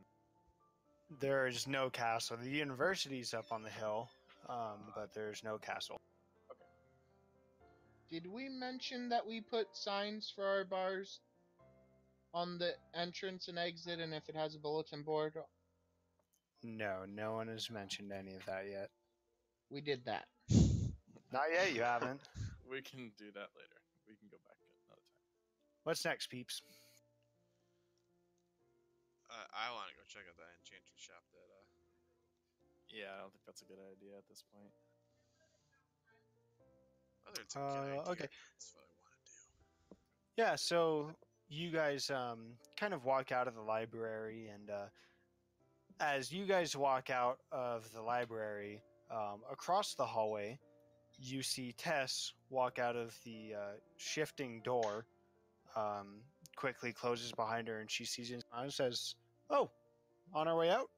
There's no castle. The university's up on the hill, but there's no castle. Did we mention that we put signs for our bars on the entrance and exit, and if it has a bulletin board? No, no one has mentioned any of that yet. We did that. Not yet, you haven't. We can do that later. We can go back another time. What's next, peeps? I want to go check out that enchantress shop that Yeah, I don't think that's a good idea at this point. whether it's a good idea. Okay. That's what I want to do. Yeah, so you guys kind of walk out of the library, and as you guys walk out of the library, across the hallway, you see Tess walk out of the shifting door, quickly closes behind her, and she sees you and says, "Oh, on our way out?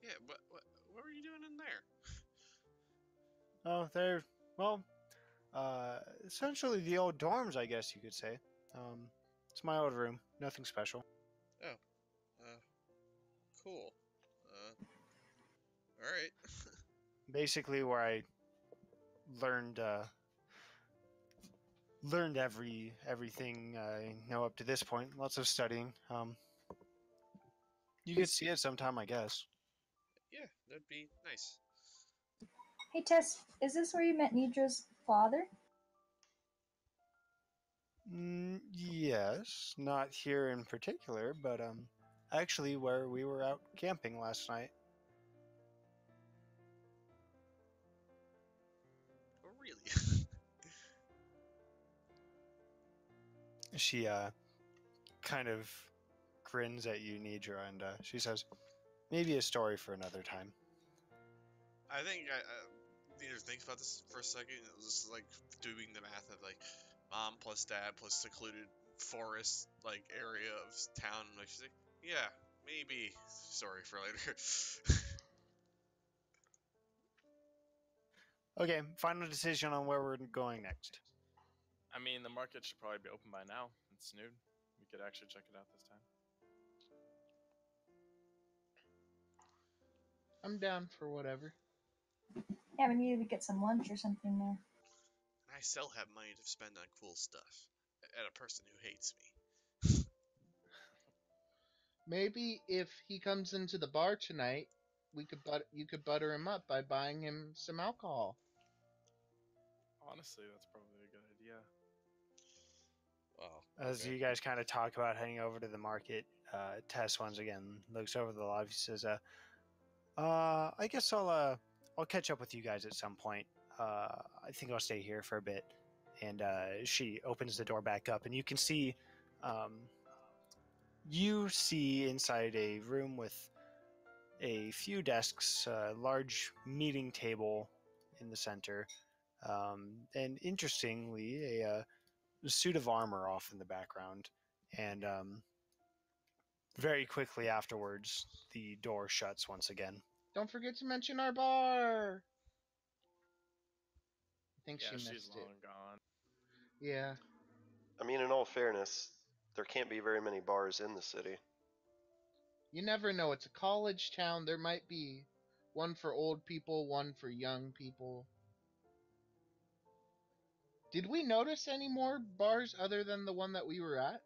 Yeah, what were you doing in there? Oh, they're, well, essentially the old dorms, I guess you could say. It's my old room, nothing special." Cool. All right. Basically where I learned everything I know up to this point. Lots of studying. You could see it sometime, I guess. Yeah, that'd be nice. Hey Tess, is this where you met Nidra's father? Yes, not here in particular, but actually where we were out camping last night. Oh, really? She kind of grins at you, Nidra, and she says, "Maybe a story for another time." I think I need to think about this for a second. It was just like doing the math of like mom plus dad plus secluded forest like area of town. Like she's like, yeah, maybe story for later. Okay, final decision on where we're going next. I mean, the market should probably be open by now. It's noon. We could actually check it out this time. I'm down for whatever. Yeah, we need to get some lunch or something there. I still have money to spend on cool stuff at a person who hates me. Maybe if he comes into the bar tonight, you could butter him up by buying him some alcohol. Honestly, that's probably a good idea. Wow. As okay. you guys kind of talk about heading over to the market, Tess once again looks over the lobby. Says, I guess I'll catch up with you guys at some point. I think I'll stay here for a bit." And she opens the door back up, and you can see, inside a room with a few desks, a large meeting table in the center, and interestingly, a suit of armor off in the background. And very quickly afterwards, the door shuts once again. Don't forget to mention our bar. I think Yeah, she she's missed long it. gone. Yeah. I mean, in all fairness, there can't be very many bars in the city. You never know. It's a college town. There might be one for old people, one for young people. Did we notice any more bars other than the one that we were at?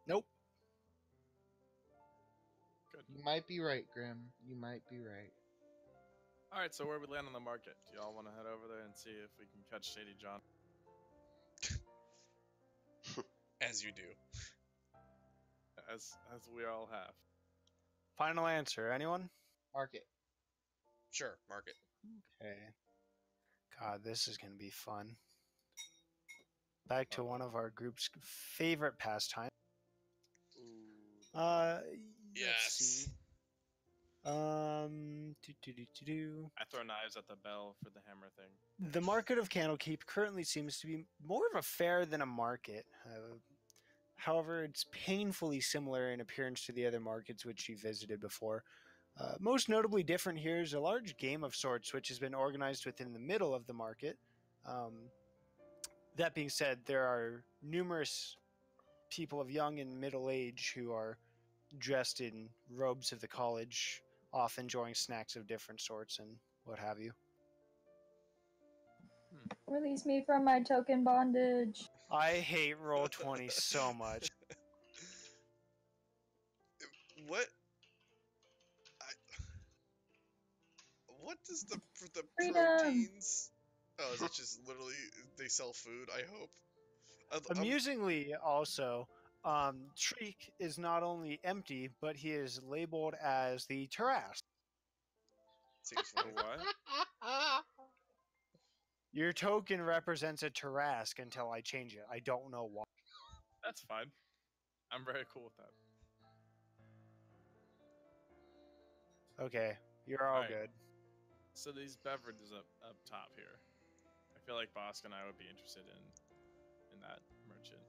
Nope. Good. You might be right, Grim. You might be right. All right, so where we land on the market? Do y'all want to head over there and see if we can catch Shady John? As you do. as we all have. Final answer, anyone? Market. Sure, mark it. Okay. God, this is going to be fun. Back to one of our group's favorite pastimes. Let's Yes. see. I throw knives at the bell for the hammer thing. The market of Candlekeep currently seems to be more of a fair than a market. However, it's painfully similar in appearance to the other markets which you visited before. Most notably different here is a large game of sorts which has been organized within the middle of the market. That being said, there are numerous people of young and middle age who are dressed in robes of the college, off enjoying snacks of different sorts and what have you. Release me from my token bondage. I hate Roll20 so much. What? What does the Freedom! proteins? Oh, is it just literally they sell food? I hope. Amusingly, also, Treek is not only empty, but he is labeled as the Tarrasque. Seems funny. What? Your token represents a Tarrasque until I change it. I don't know why. That's fine. I'm very cool with that. Okay, you're all Alright. good. So these beverages up top here. I feel like Bosk and I would be interested in that merchant,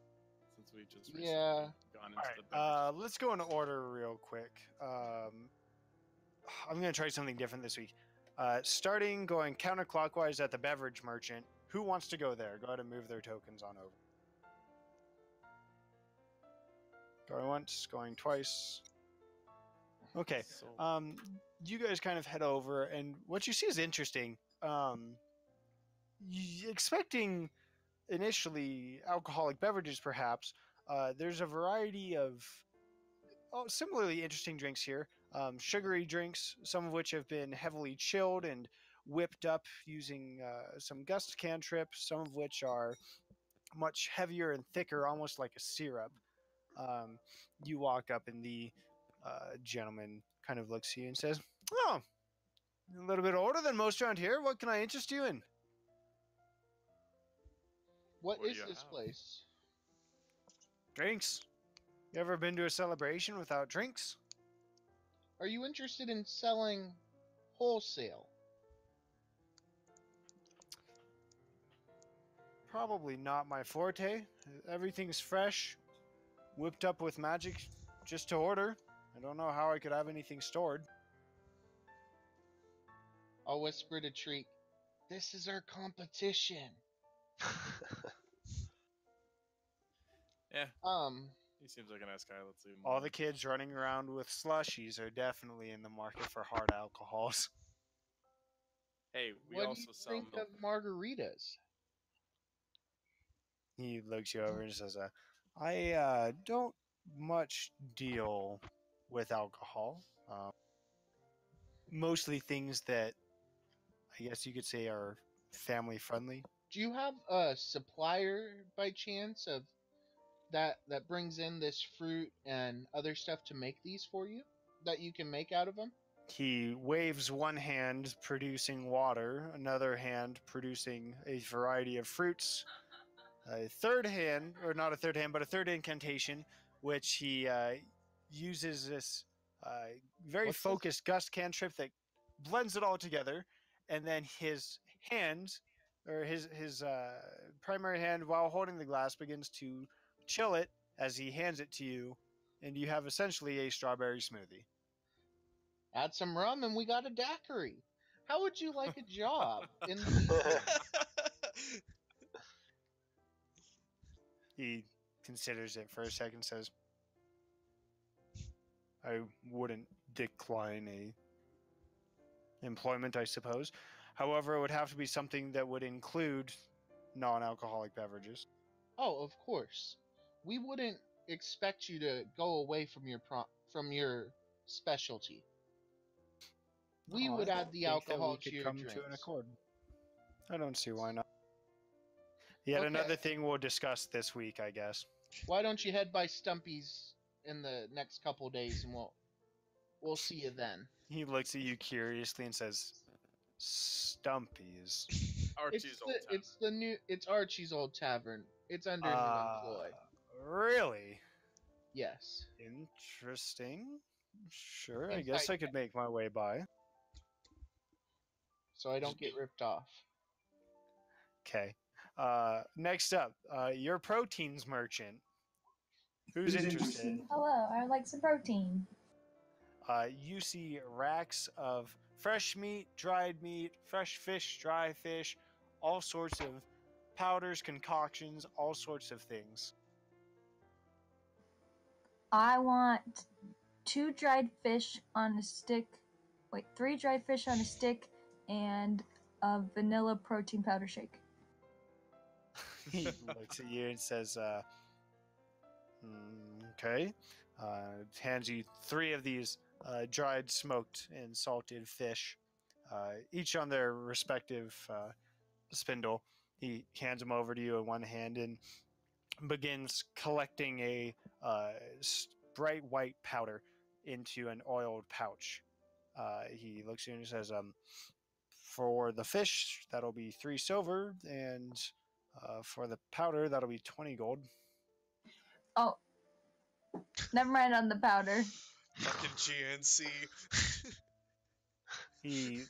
since we just recently Yeah. gone into All the right, beverage. let's go in order real quick. I'm going to try something different this week. Starting going counterclockwise at the beverage merchant. Who wants to go there? Go ahead and move their tokens on over. Going once, going twice. Okay. So, You guys kind of head over, and what you see is interesting. Expecting initially alcoholic beverages, perhaps. There's a variety of similarly interesting drinks here. Sugary drinks, some of which have been heavily chilled and whipped up using some gust cantrips, some of which are much heavier and thicker, almost like a syrup. You walk up, and the gentleman kind of looks at you and says, "Oh, a little bit older than most around here. What can I interest you in?" What What do is you this have? place? Drinks. You ever been to a celebration without drinks? Are you interested in selling wholesale? Probably not my forte. Everything's fresh, whipped up with magic just to order. I don't know how I could have anything stored. I'll whisper to Treek, "This is our competition." yeah, he seems like a nice guy. Let's leave him All alone. the kids running around with slushies are definitely in the market for hard alcohols. Hey, we What do also you sell think milk. of margaritas? He looks you over and says, I don't much deal with alcohol. Mostly things that I guess you could say are family friendly. Do you have a supplier by chance of that brings in this fruit and other stuff to make these for you that you can make out of them? He waves one hand producing water, another hand producing a variety of fruits, a third hand, or not a third hand, but a third incantation, which he uses this very What's this? focused gust cantrip that blends it all together, and then his hand, or his primary hand, while holding the glass, begins to chill it as he hands it to you, and you have essentially a strawberry smoothie. Add some rum and we got a daiquiri. How would you like a job in the meantime? He considers it for a second, says, "I wouldn't decline a employment, I suppose. However, it would have to be something that would include non-alcoholic beverages." Oh, of course. We wouldn't expect you to go away from your specialty. We Oh, would I add the think that alcohol we to could your come drinks. to an accord. I don't see why not. Yet Okay. another thing we'll discuss this week, I guess. Why don't you head by Stumpy's in the next couple days, and we'll see you then. He looks at you curiously and says, Stumpy's. Archie's old town. It's Archie's old tavern. It's under new employ. Really? Yes. Interesting. Sure, In I guess fact- I could make my way by. So I don't get ripped off. Okay. Next up, your proteins merchant. Who's interested? Hello, I would like some protein. You see racks of fresh meat, fresh fish, dry fish, all sorts of powders, concoctions, all sorts of things. I want 2 dried fish on a stick. Wait, 3 dried fish on a stick and a vanilla protein powder shake. He looks at you and says, okay. Hands you 3 of these dried, smoked, and salted fish, each on their respective spindle. He hands them over to you in one hand and begins collecting a bright white powder into an oiled pouch. He looks at you and says, for the fish, that'll be 3 silver, and for the powder, that'll be 20 gold. Oh, never mind on the powder. Fucking GNC. He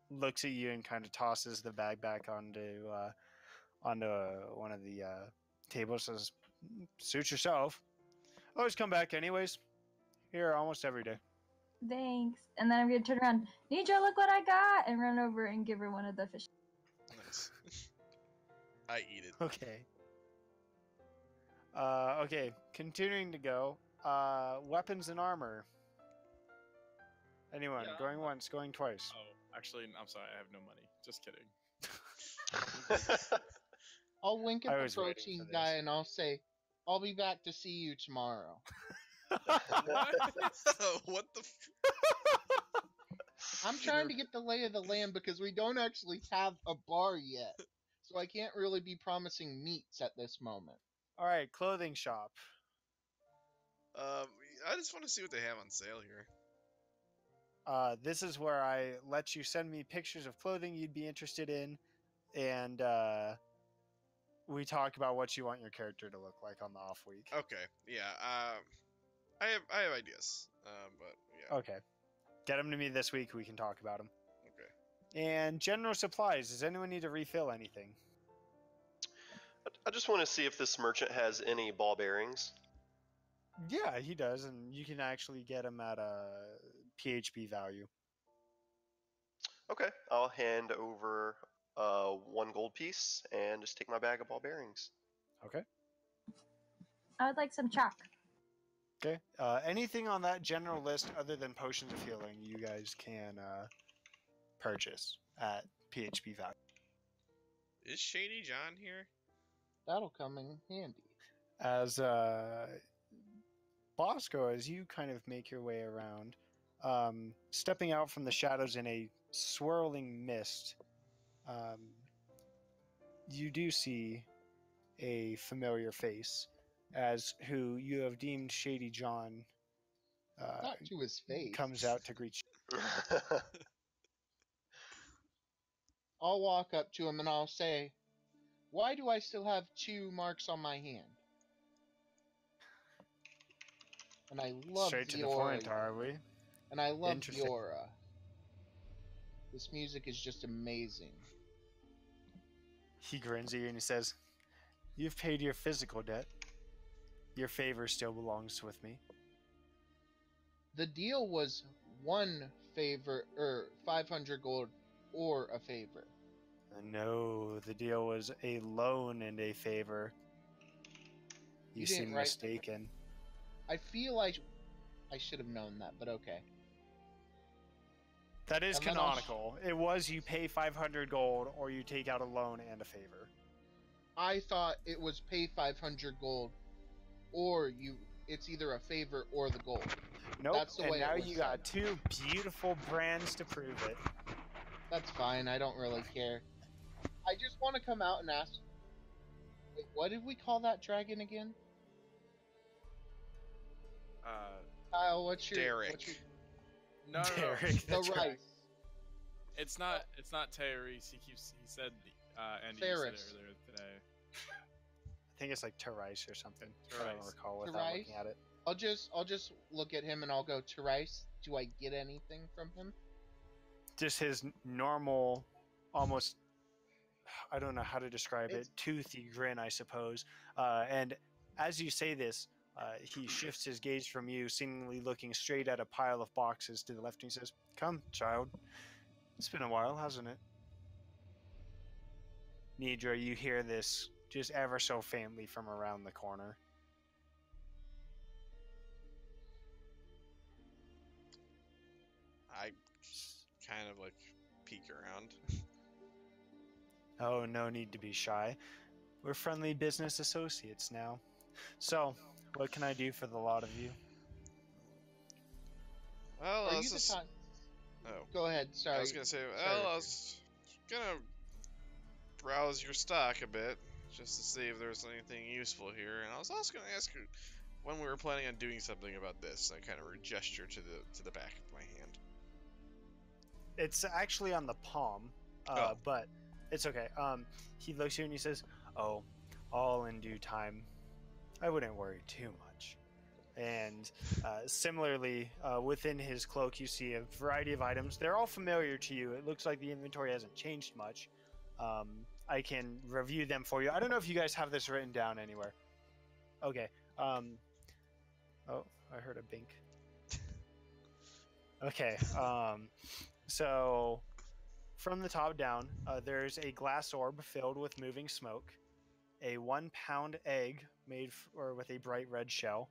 looks at you and kind of tosses the bag back onto one of the tables. Says, "Suit yourself. Always come back, anyways. Here almost every day." Thanks. And then I'm gonna turn around. Nidra, look what I got! And run over and give her one of the fish. Nice. I eat it. Okay. Okay. Continuing to go. Weapons and armor. Anyone? Yeah. Going once, going twice. Oh, actually, I'm sorry. I have no money. Just kidding. I'll wink I at the was waiting protein for guy this. and I'll say, I'll be back to see you tomorrow. What the? I'm trying to get the lay of the land because we don't actually have a bar yet. So I can't really be promising meats at this moment. All right, clothing shop. I just want to see what they have on sale here. This is where I let you send me pictures of clothing you'd be interested in, and we talk about what you want your character to look like on the off week. Okay, yeah. I have ideas. But yeah. Okay. Get them to me this week. We can talk about them. Okay. And general supplies. Does anyone need to refill anything? I just want to see if this merchant has any ball bearings. Yeah, he does, and you can actually get them at a PHP value. Okay, I'll hand over 1 gold piece and just take my bag of ball bearings. Okay. I would like some chalk. Okay. Anything on that general list other than potions of healing, you guys can purchase at PHP value. Is Shady John here? That'll come in handy. As Bosco, as you kind of make your way around, stepping out from the shadows in a swirling mist, you do see a familiar face, as who you have deemed Shady John Not to his face. comes out to greet you. I'll walk up to him and I'll say, why do I still have 2 marks on my hand? And I love Straight to the the aura. point, are we? And I love the Interesting. aura. This music is just amazing. He grins at you and he says, "You've paid your physical debt. Your favor still belongs with me." The deal was 1 favor, 500 gold, or a favor. No, the deal was a loan and a favor. You You didn't seem write- mistaken. I feel I should have known that, but okay. That is And then I'll canonical. It was you pay 500 gold or you take out a loan and a favor. I thought it was pay 500 gold, or it's either a favor or the gold. Nope, That's the and way it now was you set got up. 2 beautiful brands to prove it. That's fine, I don't really care. I just want to come out and ask, wait, what did we call that dragon again? Kyle, what's your Derek. What's your, No, no, no. Derek, the that's right. rice? It's not Tyrese. He said Andy you said it Ferris. earlier today. I think it's like Therese or something. I don't Therese. recall without Therese? looking at it. I'll just look at him and I'll go, Therese, do I get anything from him? Just his normal, almost, I don't know how to describe it, It's- toothy grin, I suppose. And as you say this, he shifts his gaze from you, seemingly looking straight at a pile of boxes to the left, and he says, "Come, child. It's been a while, hasn't it?" Nidra, you hear this just ever so faintly from around the corner. I kind of like peek around. Oh, no need to be shy. We're friendly business associates now. So, what can I do for the lot of you? Well, Are I you was the just... time? Oh, Go ahead. Sorry. I was gonna say, Sorry. well, I was gonna browse your stock a bit, just to see if there's anything useful here, and I was also gonna ask you when we were planning on doing something about this. I kind of gesture to the back of my hand. It's actually on the palm, Oh. but it's okay. He looks at you and he says, "Oh, all in due time. I wouldn't worry too much." And similarly, within his cloak, you see a variety of items. They're all familiar to you. It looks like the inventory hasn't changed much. I can review them for you. I don't know if you guys have this written down anywhere. Okay. Oh, I heard a bink. Okay. So from the top down, there's a glass orb filled with moving smoke, a 1 pound egg made or with a bright red shell,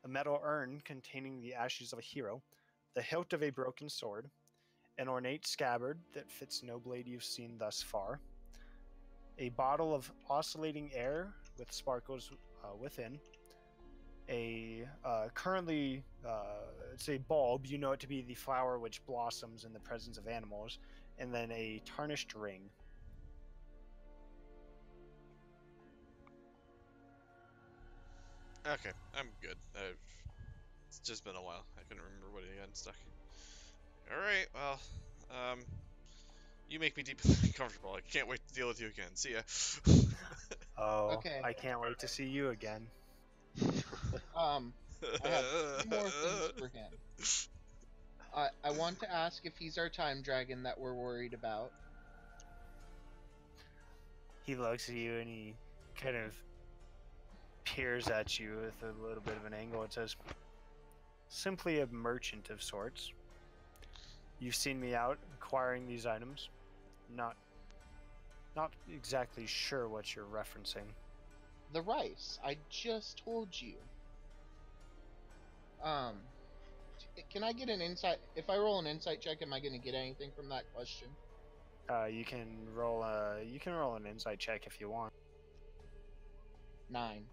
a metal urn containing the ashes of a hero, the hilt of a broken sword, an ornate scabbard that fits no blade you've seen thus far, a bottle of oscillating air with sparkles within, a currently it's a bulb. You know it to be the flower which blossoms in the presence of animals, and then a tarnished ring. Okay, I'm good. It's just been a while. I couldn't remember what I got stuck. All right, well, you make me deeply uncomfortable. I can't wait to deal with you again. See ya. Oh, Okay. I can't wait to see you again. I have 2 more things for him. I want to ask if he's our time dragon that we're worried about. He looks at you and he kind of peers at you with a little bit of an angle. It says, "Simply a merchant of sorts. You've seen me out acquiring these items. Not exactly sure what you're referencing." The rice. I just told you. Can I get an insight? If I roll an insight check, am I going to get anything from that question? You can roll an insight check if you want. 9.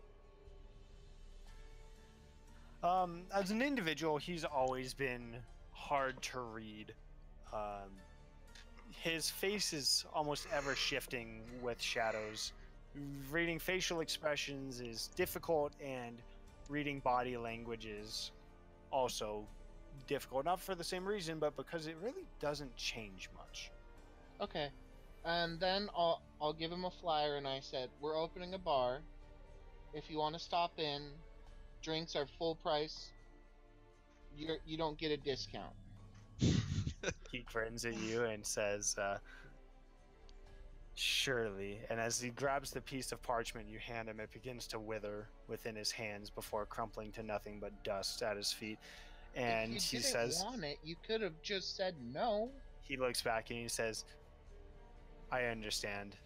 As an individual, he's always been hard to read. His face is almost ever shifting with shadows. Reading facial expressions is difficult, and reading body language is also difficult. Not for the same reason, but because it really doesn't change much. Okay. And then I'll give him a flyer, and I said, we're opening a bar. If you want to stop in, drinks are full price. You don't get a discount. He grins at you and says, "Surely." And as he grabs the piece of parchment you hand him, it begins to wither within his hands before crumpling to nothing but dust at his feet. And if he you didn't says, want it, you could have just said no. he looks back and he says, "I understand.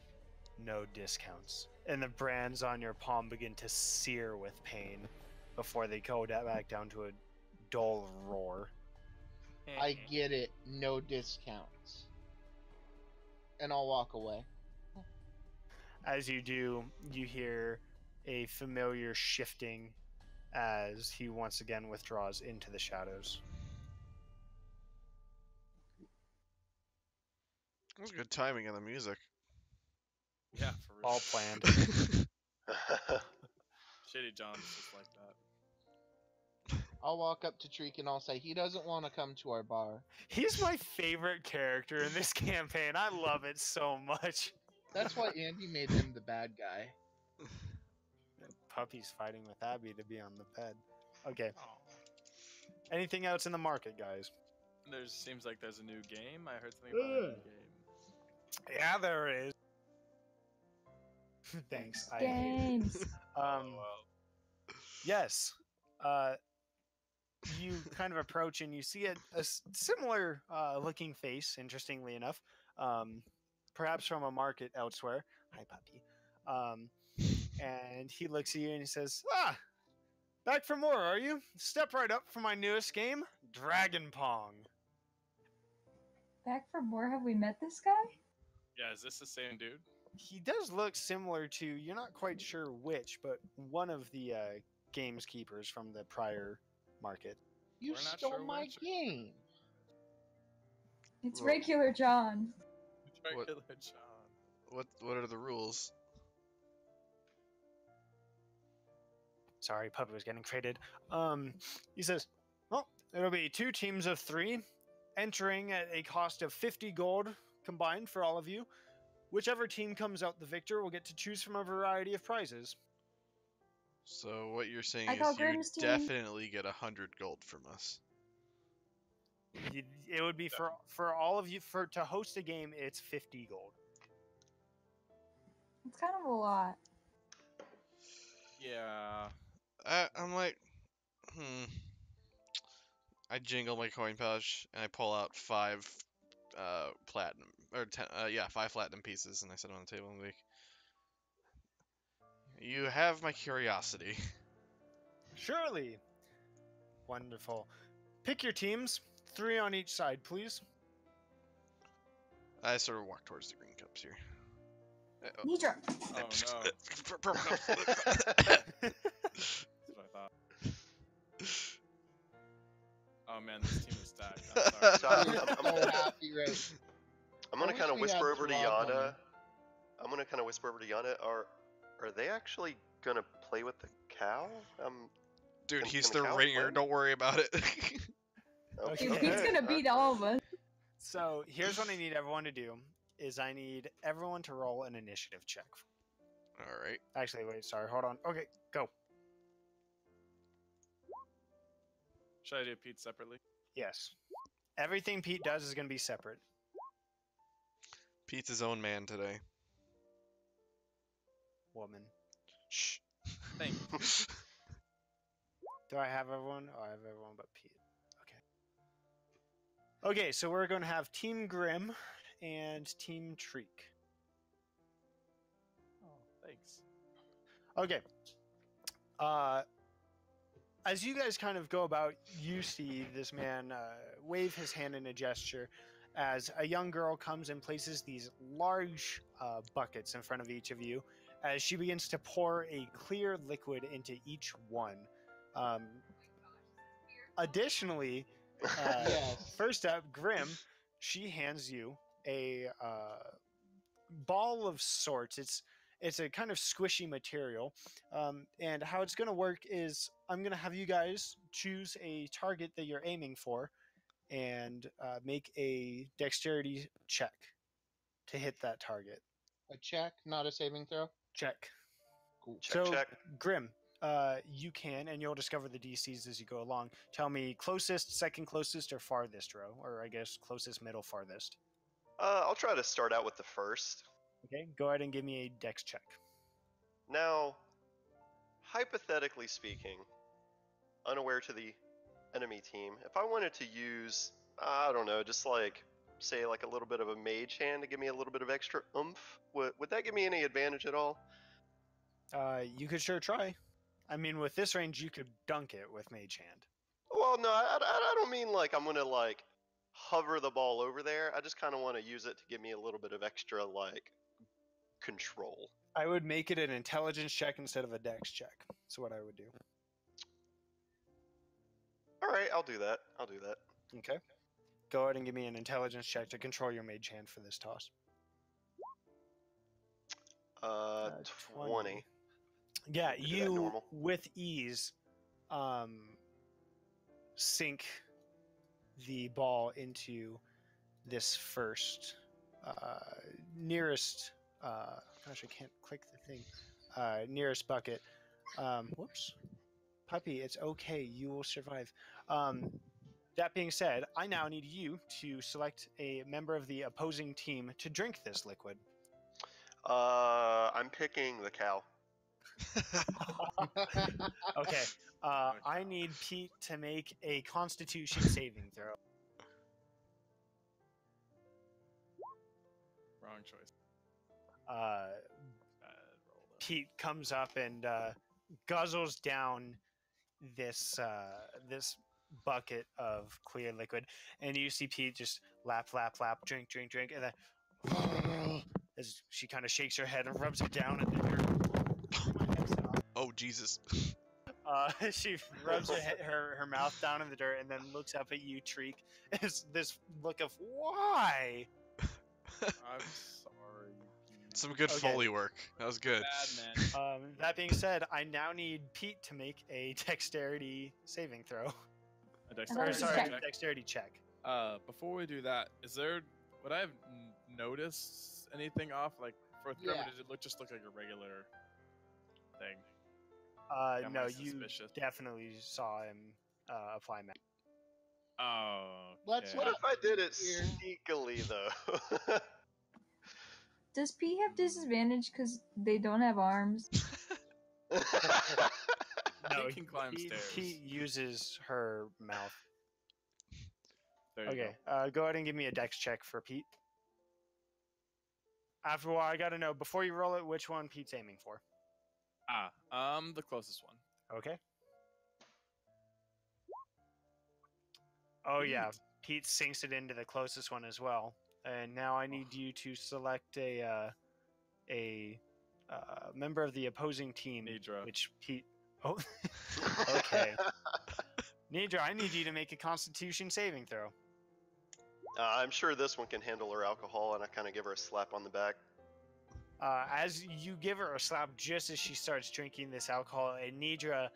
No discounts." And the brands on your palm begin to sear with pain before they go back down to a dull roar. I get it. No discounts. And I'll walk away. As you do, you hear a familiar shifting as he once again withdraws into the shadows. That was good timing on the music. Yeah, for real. All planned. Shady John's just like that. I'll walk up to Treek and I'll say he doesn't want to come to our bar. He's my favorite character in this campaign. I love it so much. That's why Andy made him the bad guy. Puppy's fighting with Abby to be on the bed. Okay. Oh. Anything else in the market, guys? Seems like there's a new game. I heard something about a new game. Yeah, there is. Thanks. Games. Yes. You kind of approach and you see a similar looking face, interestingly enough, perhaps from a market elsewhere. Hi, puppy. And he looks at you and he says, back for more, are you? Step right up for my newest game, Dragon Pong. Back for more? Have we met this guy? Yeah, is this the same dude? He does look similar to, you're not quite sure which, but one of the games keepers from the prior market. You We're not stole sure my which. game. It's Well- regular John. What- Regular John. What are the rules? Sorry, puppy was getting created. He says, well, it'll be 2 teams of 3, entering at a cost of 50 gold combined for all of you. Whichever team comes out the victor will get to choose from a variety of prizes. So what you're saying I is call you Grimm's team. definitely get 100 gold from us. It would be for all of you, to host a game, it's 50 gold. It's kind of a lot. Yeah. I'm like, I jingle my coin pouch and I pull out 5 platinum or 10, 5 platinum pieces, and I set them on the table and like, you have my curiosity. Surely. Wonderful. Pick your teams, 3 on each side, please. I sort of walk towards the green cups here. Nidra. Oh no. Purple cups. That's what I thought. Oh man, this team is stacked. I'm So sorry. I'm- So happy, right? I'm gonna I kind of wish we whisper had over to Gerard Yana. money. I'm gonna kind of whisper over to Yana. Are they actually gonna play with the cow? Dude, Can- he's can the the cows ringer. win? Don't worry about it. Okay. Dude, he's gonna beat all of us. So here's what I need everyone to do: is I need everyone to roll an initiative check. All right. Actually, wait, sorry, hold on. Okay, go. Should I do Pete separately? Yes. Everything Pete does is going to be separate. Pete's his own man today. Woman. Shh. Thank you. Do I have everyone? Oh, I have everyone but Pete. Okay. Okay, so we're going to have Team Grim and Team Treek. Oh, thanks. Okay. As you guys kind of go about, you see this man wave his hand in a gesture as a young girl comes and places these large buckets in front of each of you as she begins to pour a clear liquid into each one. Additionally, Yes. first up, Grim, she hands you a ball of sorts. It's a kind of squishy material, and how it's going to work is I'm going to have you guys choose a target that you're aiming for, and make a dexterity check to hit that target. A check, not a saving throw. Check. Cool. Check, So, check. Grim, you can, and you'll discover the DCs as you go along. Tell me closest, second closest, or farthest row, or I guess closest, middle, farthest. I'll try to start out with the first. Okay, go ahead and give me a dex check. Now, hypothetically speaking, unaware to the enemy team, if I wanted to use, I don't know, just like, say like a little bit of a mage hand to give me a little bit of extra oomph, would that give me any advantage at all? You could sure try. I mean, with this range, you could dunk it with mage hand. Well, no, I don't mean like I'm gonna like hover the ball over there. I just kind of want to use it to give me a little bit of extra like control. I would make it an intelligence check instead of a dex check. That's what I would do. All right, I'll do that. I'll do that. Okay. Go ahead and give me an intelligence check to control your mage hand for this toss. 20. Yeah, We do that you normal. with ease sink the ball into this first nearest. Gosh, I can't click the thing. Nearest bucket. Whoops. Puppy, it's okay. You will survive. That being said, I now need you to select a member of the opposing team to drink this liquid. I'm picking the cow. Okay. I need Pete to make a Constitution saving throw. Wrong choice. Uh, Bad roll there. Pete comes up and guzzles down this this bucket of clear liquid, and you see Pete just lap, drink, and then as she kind of shakes her head and rubs it down in the dirt. Oh Jesus! She rubs her mouth down in the dirt and then looks up at you, Treek. Is this look of why? I'm sorry. Some good Okay. Foley work. That was good. Bad man. That being said, I now need Pete to make a dexterity saving throw. A Oh, dexterity it's Sorry, check. dexterity check. Before we do that, would I have noticed anything off? Like for a thermometer, Yeah. did it just look like a regular thing? Am No, I you suspicious? definitely saw him apply magic. Oh. Let's What Yeah. if I did it Here. sneakily though? Does Pete have disadvantage because they don't have arms? No, He can climb stairs. Pete uses her mouth. There you Okay, go. go ahead and give me a dex check for Pete. After a while, I gotta know, before you roll it, which one Pete's aiming for. The closest one. Okay. Oh yeah, Pete sinks it into the closest one as well. And now I need you to select a member of the opposing team, Nidra. which Pete. Oh, okay. Nidra, I need you to make a Constitution saving throw. I'm sure this one can handle her alcohol, and I kind of give her a slap on the back. As you give her a slap just as she starts drinking this alcohol, and Nidra,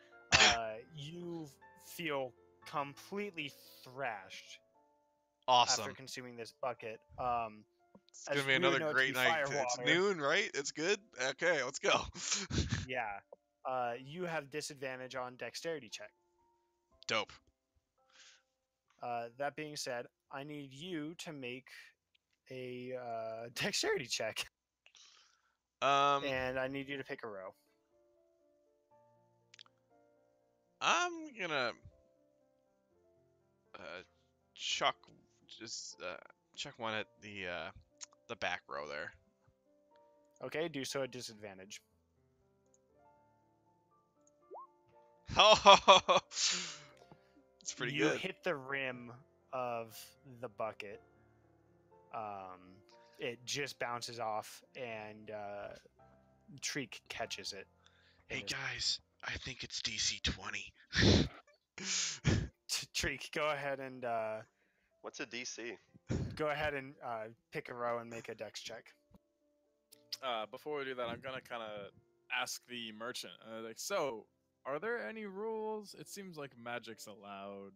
you feel completely thrashed after Awesome. consuming this bucket. It's as gonna be we would another know it to great be night. fire It's water. noon, right? It's good. Okay, let's go. Yeah. You have disadvantage on dexterity check. Dope. That being said, I need you to make a dexterity check, and I need you to pick a row. I'm gonna chuck chuck one at the back row there. Okay, do so at disadvantage. Oh, it's pretty You good. hit the rim of the bucket. It just bounces off, and Treek catches it. in Hey his- guys, I think it's DC 20. Treek, go ahead and What's a DC? pick a row and make a dex check. Before we do that, I'm gonna kind of ask the merchant. Like, so, are there any rules? It seems like magic's allowed.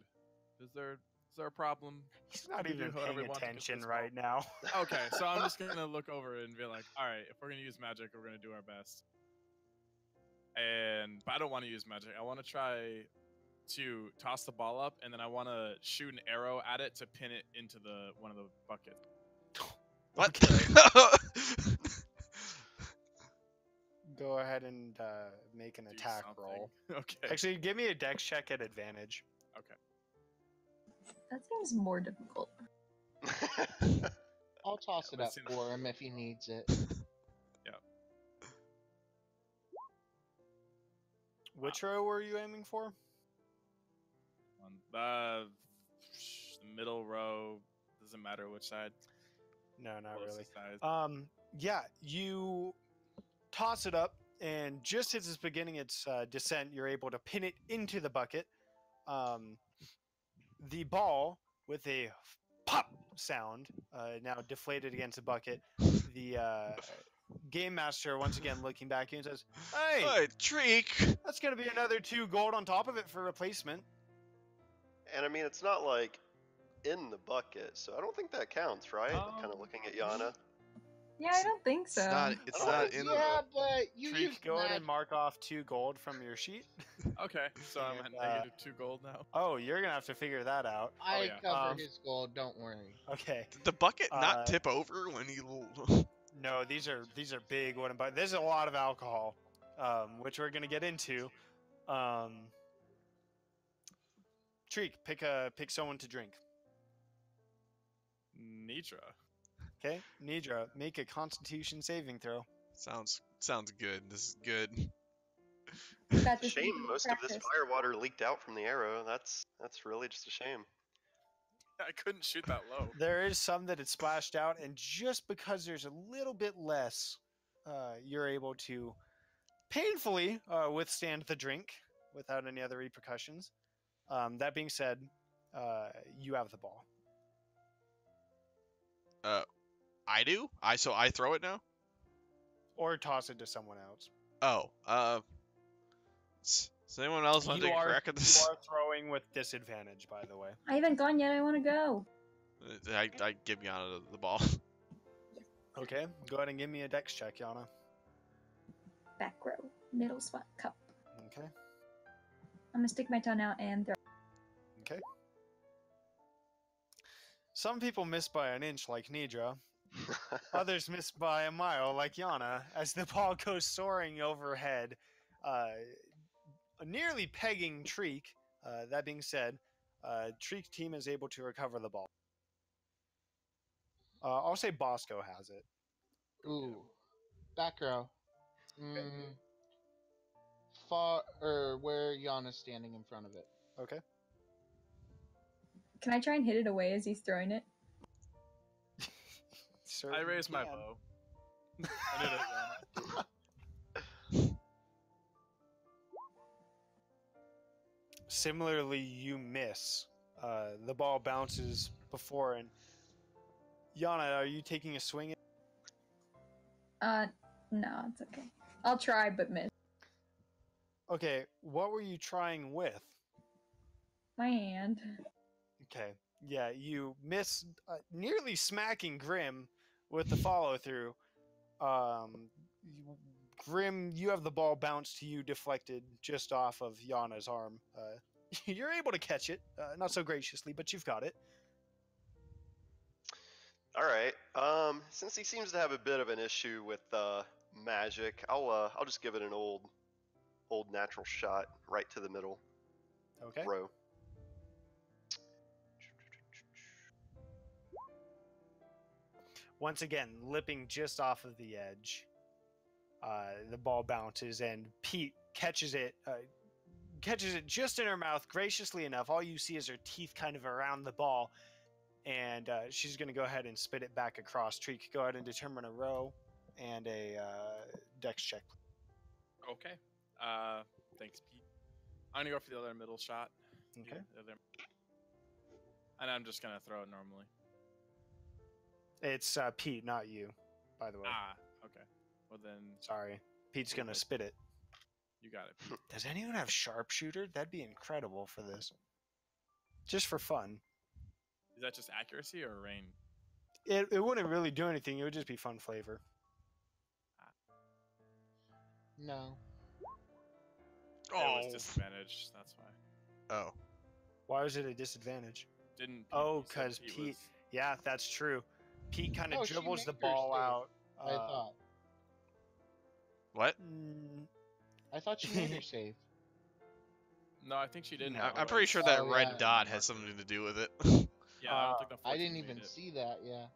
Is there a problem? He's not We do even whatever paying we want to get attention this right now. Okay, so I'm just gonna look over it and be like, all right, if we're gonna use magic, we're gonna do our best. But I don't want to use magic. I want to try to toss the ball up, and then I want to shoot an arrow at it to pin it into one of the buckets. What? Go ahead and make an Do attack something. roll. Okay. Actually, give me a dex check at advantage. That seems more difficult. I'll toss it Let's up see for him if he needs it. Which row were you aiming for? On the middle row, doesn't matter which side. No, not really. Closest side. Yeah, you toss it up, and just as it's beginning its descent, you're able to pin it into the bucket. The ball, with a pop sound, now deflated against the bucket. The game master, once again looking back and says, "Hey, Hey, Treek! that's gonna be another 2 gold on top of it for replacement." And I mean, it's not like in the bucket, so I don't think that counts, right? Kind of looking at Yana. Yeah, I don't think so. It's not. It's I don't not think in. so. Yeah, but you Treek, use go ahead magic. and mark off 2 gold from your sheet. Okay, so I'm And, at -2 gold now. Oh, you're gonna have to figure that out. I yeah. cover Um, his gold. Don't worry. Okay. Did the bucket not Uh, tip over when he? No, these are big wooden buckets. There's a lot of alcohol, which we're gonna get into. Treek, pick someone to drink. Nitra. Okay, Nidra, make a Constitution saving throw. Sounds good. This is good. That just Shame needs most of this practice. fire water leaked out from the arrow. That's really just a shame. I couldn't shoot that low. There is some that it splashed out, and just because there's a little bit less, you're able to painfully withstand the drink without any other repercussions. That being said, you have the ball. I do. So I throw it now. Or toss it to someone else. Oh. Does anyone else want to take a crack at this? You are throwing with disadvantage, by the way. I haven't gone yet. I want to go. I give Yana the ball. Okay, go ahead and give me a dex check, Yana. Back row, middle spot, cup. Okay. I'm gonna stick my tongue out and throw. Okay. Some people miss by an inch, like Nidra. Others miss by a mile, like Yana, as the ball goes soaring overhead, nearly pegging Treek. That being said, Treek team is able to recover the ball. I'll say Bosco has it. Ooh. Back row. Far or where Yana's standing in front of it. Okay. Can I try and hit it away as he's throwing it? I Certainly raised my can. bow. I did it, Yana. Similarly, you miss. The ball bounces before, and Yana, are you taking a swing? No, it's okay. I'll try, but miss. Okay, what were you trying with? My hand. Okay, yeah, you miss, nearly smacking Grim with the follow through. Grim, you have the ball bounced to you, deflected just off of Yana's arm. You're able to catch it, not so graciously, but you've got it. All right. Since he seems to have a bit of an issue with magic, I'll just give it an old natural shot right to the middle Okay. row. Once again, lipping just off of the edge. The ball bounces, and Pete catches it just in her mouth, graciously enough. All you see is her teeth kind of around the ball, and she's going to go ahead and spit it back across. Treek, go ahead and determine a row and a dex check. Okay. Thanks, Pete. I'm gonna go for the other middle shot. Okay. Yeah, the other... And I'm just gonna throw it normally. It's Pete, not you, by the way. Ah, okay. Well then, Sorry. Pete's going to Okay. spit it. you got it. Pete. Does anyone have sharpshooter? That'd be incredible for this. Just for fun. Is that just accuracy or rain? It wouldn't really do anything. It would just be fun flavor. No. It was disadvantaged. That's why. Oh. Why was it a disadvantage? Didn't. Pete- Oh, you said 'cause Pete- was- Yeah, that's true. Pete kind of Oh, she dribbles the made hers ball too, out. I thought. What? I thought she made her save. No, I think she didn't. No. have I'm it. pretty sure that Oh, red yeah. dot has something to do with it. Yeah, I don't think the I 14 didn't made even it. see that, yeah.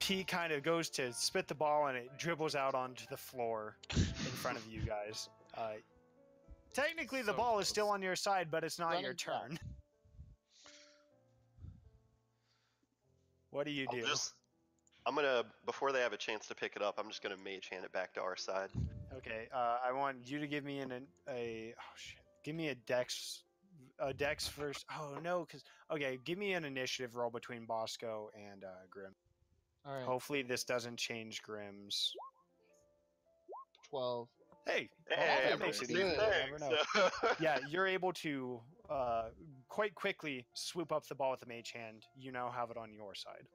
Pete kind of goes to spit the ball, and it dribbles out onto the floor in front of you guys. Technically, the So ball is still close. on your side, but it's not your Running back. turn. What do you do? I'm gonna, before they have a chance to pick it up, I'm just gonna mage hand it back to our side. Okay, I want you to give me give me a dex first. Oh no, give me an initiative roll between Bosco and Grim. Alright, Hopefully this doesn't change Grim's. 12. Hey, Hey, that makes it pretty easy. good. You never know. Yeah, you're able to quite quickly swoop up the ball with the mage hand. You now have it on your side.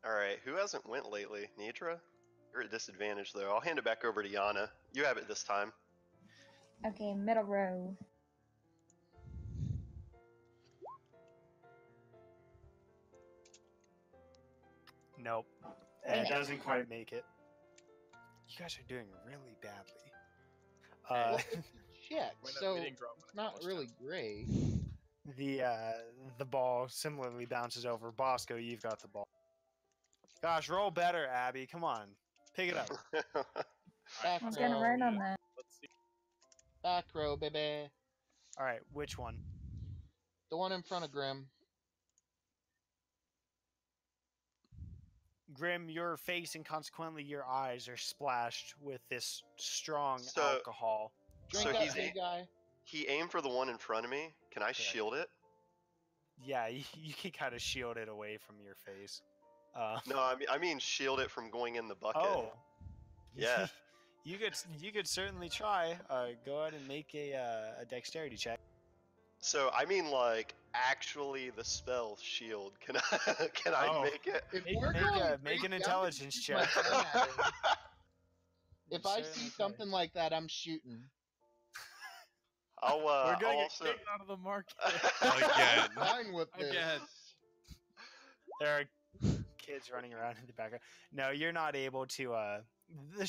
All right, who hasn't went lately? Nidra? You're at disadvantage though. I'll hand it back over to Yana. You have it this time. Okay, middle row. Nope. Dang It it. doesn't quite make it. You guys are doing really badly. Check. When that So meeting drop, it's not really great. the ball similarly bounces over. Bosco, you've got the ball. Gosh, roll better, Abby. Come on. Pick it up. Back I was gonna row. run on that. Let's see. Back row, baby. All right, which one? The one in front of Grim. Grim, your face and consequently your eyes are splashed with this strong So- alcohol. Drink So up, he's big guy. He aimed for the one in front of me. Can I shield it? Yeah, you can kind of shield it away from your face. No, I mean shield it from going in the bucket. Oh. Yeah. you could certainly try. Go ahead and make a dexterity check. So I mean like actually the spell shield. Can I Oh. make it? If Make, we're make, going a, make crazy, an I'm intelligence gonna check. use my gun at him. If I Certainly see could. something like that, I'm shooting. I'll We're I'll gonna get also kicked out of the market. Again. Fine with this. Again. There are kids running around in the background. No, you're not able to.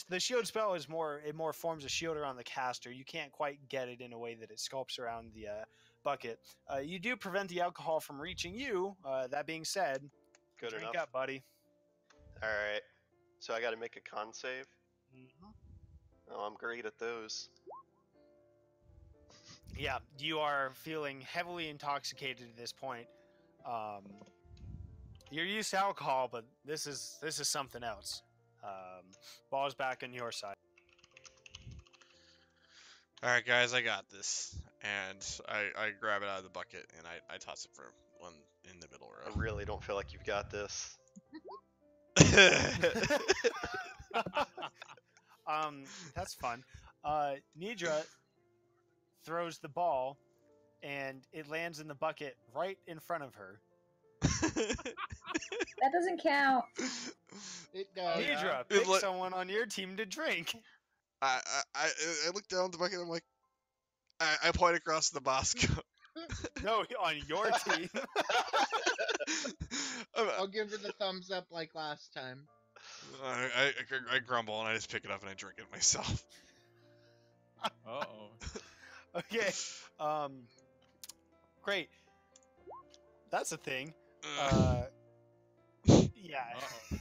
The shield spell is more. It more forms a shield around the caster. You can't quite get it in a way that it sculpts around the bucket. You do prevent the alcohol from reaching you. That being said, good drink enough. up, buddy. All right. So I got to make a con save. Oh, I'm great at those. Yeah, you are feeling heavily intoxicated at this point. You're used to alcohol, but this is something else. Ball's back on your side. All right, guys, I got this, and I grab it out of the bucket and I toss it for one in the middle I row. really don't feel like you've got this. That's fun. Nidra throws the ball, and it lands in the bucket right in front of her. That doesn't count. It does. yeah. Nidra, It pick look- someone on your team to drink. I look down at the bucket. I'm like, I point across the Bosco. No, on your team. I'll give her the thumbs up like last time. I grumble and I just pick it up and I drink it myself. Uh-oh. Okay. Great. That's a thing. Yeah. Uh-oh.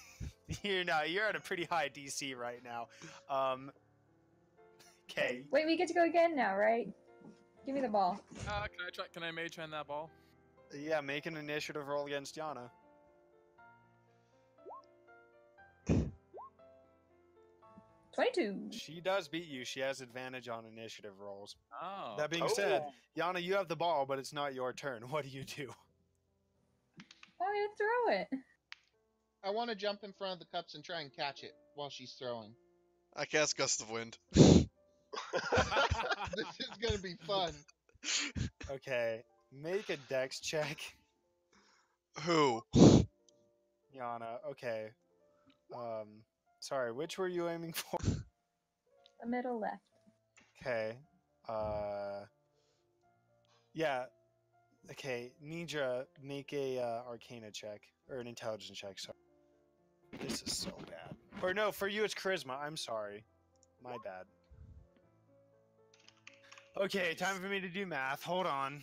You're at a pretty high DC right now. Okay. Wait, we get to go again now, right? Give me the ball. Can I mage hand that ball? Yeah, make an initiative roll against Yana. 22. She does beat you. She has advantage on initiative rolls. Oh. That being said, Yana, you have the ball, but it's not your turn. What do you do? Why don't you throw it? I want to jump in front of the cups and try and catch it while she's throwing. I cast Gust of Wind. This is gonna be fun. Okay, make a dex check, Who? Yana. Okay. Sorry, which were you aiming for? The middle left. Okay. Yeah. Okay, Nidra, make a Arcana check or an Intelligence check. Sorry. This is so bad. Or no, for you it's Charisma. I'm sorry. My bad. Okay, time for me to do math. Hold on.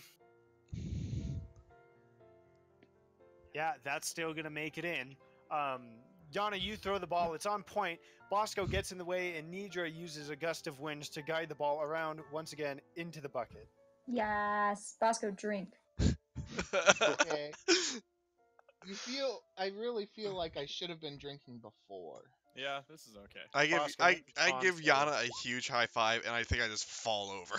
Yeah, that's still gonna make it in. Yana, you throw the ball. It's on point. Bosco gets in the way, and Nidra uses a gust of wind to guide the ball around once again into the bucket. Yes. Bosco, drink. Okay. I really feel like I should have been drinking before. Yeah, this is okay. I give Bosco, I, make a I con give save. Yana a huge high five and I think I just fall over.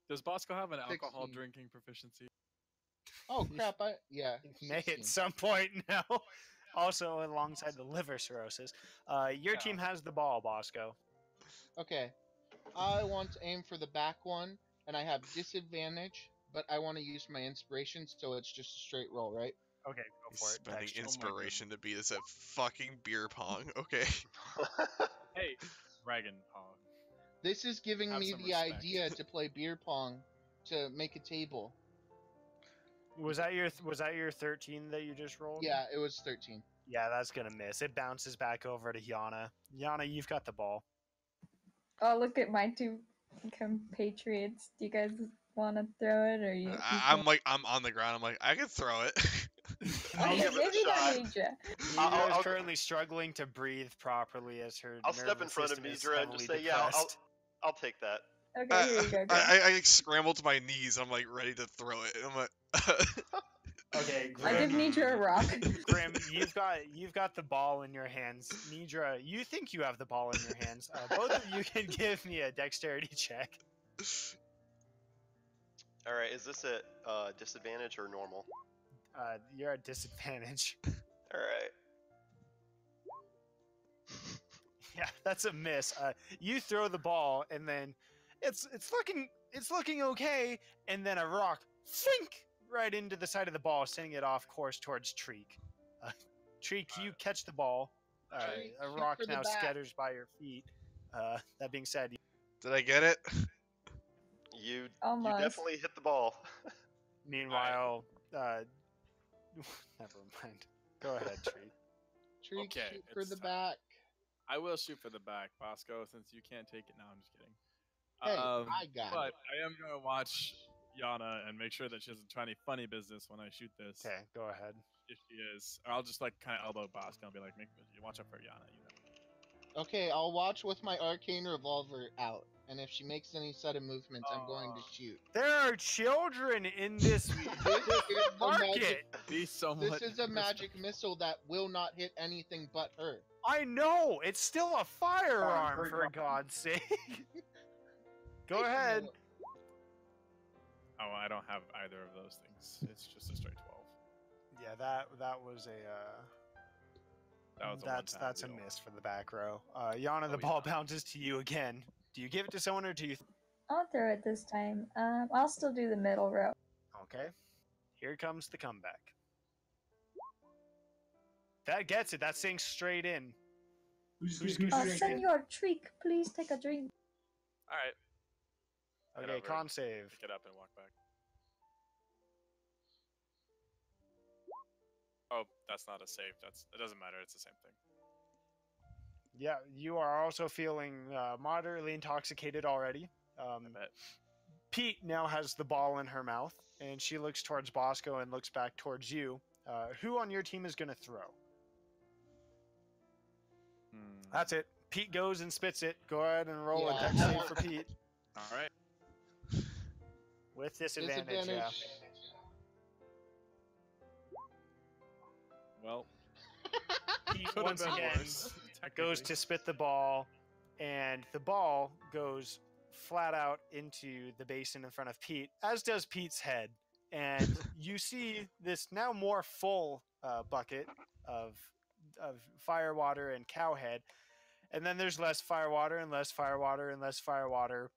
Does Bosco have an alcohol 16. drinking proficiency? Oh crap! Yeah. May at 16. some point now. Also, alongside the liver cirrhosis. Your team has the ball, Bosco. Okay. I want to aim for the back one and I have disadvantage, but I want to use my inspiration, so it's just a straight roll, right? Okay, go He's for it. spending Dexter. inspiration to beat us at fucking beer pong. Okay. Hey, Dragon Pong. This is giving Have me some the respect. idea to play beer pong to make a table. Was that your 13 that you just rolled? Yeah, it was 13. Yeah, that's gonna miss. It bounces back over to Yana. Yana, you've got the ball. Oh, look at my two compatriots. Do you guys want to throw it, or you? I'm on the ground. I'm like, I can throw it. I'll Okay, give it a maybe not shot. Nidra. Nidra is I'll- currently struggling to breathe properly as her. I'll step in nervous front of system is Nidra and just heavily say, yeah, depressed. I'll take that. Okay, here you go. Grim. I like, scramble to my knees. I'm like ready to throw it. And I'm like, Okay, I give Grim. Nidra a rock. Grim, you've got the ball in your hands. Nidra, you think you have the ball in your hands. Both of you can give me a dexterity check. All right, is this at disadvantage or normal? You're at disadvantage. All right. Yeah, that's a miss. You throw the ball, and then it's looking okay, and then a rock, flink, right into the side of the ball, sending it off course towards Treek. Treek, you catch the ball. Treek, A shoot rock for the now back. scatters by your feet. That being said, did I get it? You Almost. definitely hit the ball. meanwhile, never mind. Go ahead, Treek. Treek, Okay, shoot for it's the fine. back. I will shoot for the back, Bosco, since you can't take it now. I'm just kidding. Hey, I got But it. I am going to watch Yana and make sure that she doesn't try any funny business when I shoot this. Okay, go ahead. If she is. Or I'll just like kind of elbow Bosco and be like, watch out for Yana, you know. Okay, I'll watch with my arcane revolver out, and if she makes any sudden movements, I'm going to shoot. There are children in this This is a market. magic. Be somewhat. This is a magic missile that will not hit anything but her. I know it's still a firearm, for God's sake. Go ahead. Oh, I don't have either of those things. It's just a straight 12. Yeah, that was a. That was a that's one-time a deal. miss for the back row. Yana, the Oh, ball yeah. bounces to you again. Do you give it to someone or do you? I'll throw it this time. I'll still do the middle row. Okay. Here comes the comeback. That gets it. That sinks straight in. Who's Senor Treek, please take a drink. All right. Head Okay, over con and save. Pick it up and walk back. Oh, that's not a save. It doesn't matter. It's the same thing. Yeah, you are also feeling moderately intoxicated already. I bet. Pete now has the ball in her mouth, and she looks towards Bosco and looks back towards you. Who on your team is going to throw? That's it. Pete goes and spits it. Go ahead and roll a dex save for Pete. All right. With disadvantage, yeah. Well, Pete could've once been again worse, goes technically. to spit the ball, and the ball goes flat out into the basin in front of Pete, as does Pete's head. And you see this now more full bucket of firewater and cowhead. And then there's less firewater and less firewater and less firewater.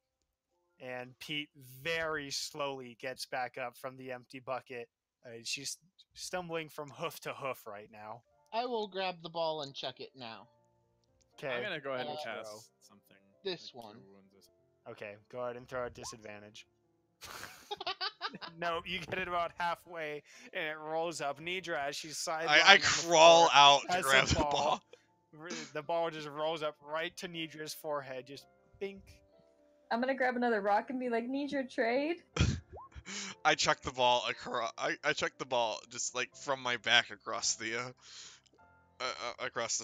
And Pete very slowly gets back up from the empty bucket. She's stumbling from hoof to hoof right now. I will grab the ball and check it now. Okay. I'm gonna go ahead and Uh, cast something. this like one. Cure Wounds or Okay, go ahead and throw at disadvantage. No, you get it about halfway, and it rolls up. Nidra, as she's sidelined I on the crawl floor, out to has grab the ball. The ball just rolls up right to Nidra's forehead, just bink. I'm gonna grab another rock and be like, need your trade? I chuck the ball across. I chuck the ball just like from my back across the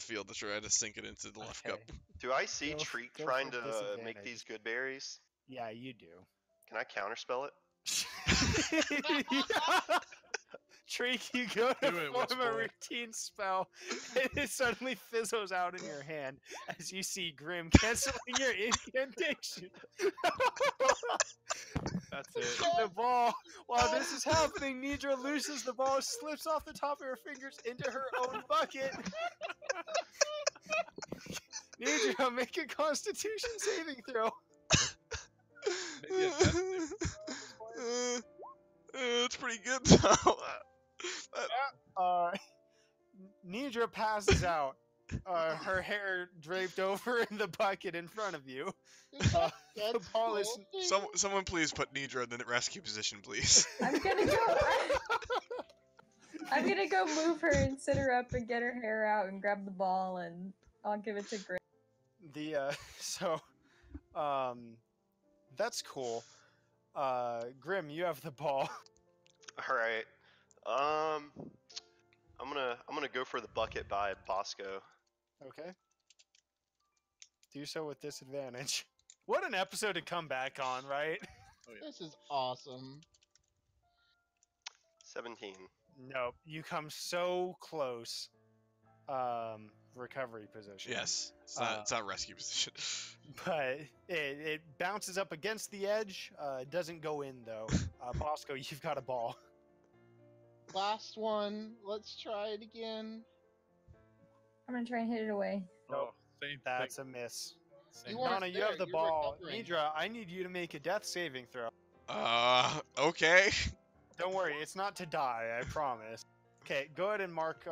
field to try to sink it into the left cup. Okay. Do I see Go- Treek go trying for to make disadvantage. these good berries? Yeah, you do. Can I counterspell it? Trick, you go to Do it, form a Witchbolt. routine spell, and it suddenly fizzles out in your hand as you see Grim canceling your incantation. That's it. The ball, while this is happening, Nidra loses the ball, slips off the top of her fingers into her own bucket. Nidra, make a Constitution saving throw. Maybe a death saving throw at this point? It's pretty good though. Nidra passes out. Her hair draped over in the bucket in front of you. Uh, That's the ball is cool. Someone please put Nidra in the rescue position, please. I'm gonna go. I'm gonna go move her and sit her up and get her hair out and grab the ball and I'll give it to Grim. That's cool. Grim, you have the ball. All right. I'm gonna go for the bucket by Bosco. Okay. Do so with disadvantage. What an episode to come back on, right? This is awesome. 17. Nope. You come so close. Recovery position. Yes, it's not rescue position. But it bounces up against the edge. Doesn't go in though. Bosco, you've got a ball. Last one. Let's try it again. I'm gonna try and hit it away. Nope. Same That's thing. a miss. Same You thing. are- Nana, you have the You're ball. recovering. Nidra, I need you to make a death saving throw. Okay. Don't worry, it's not to die, I promise. Okay, go ahead and mark,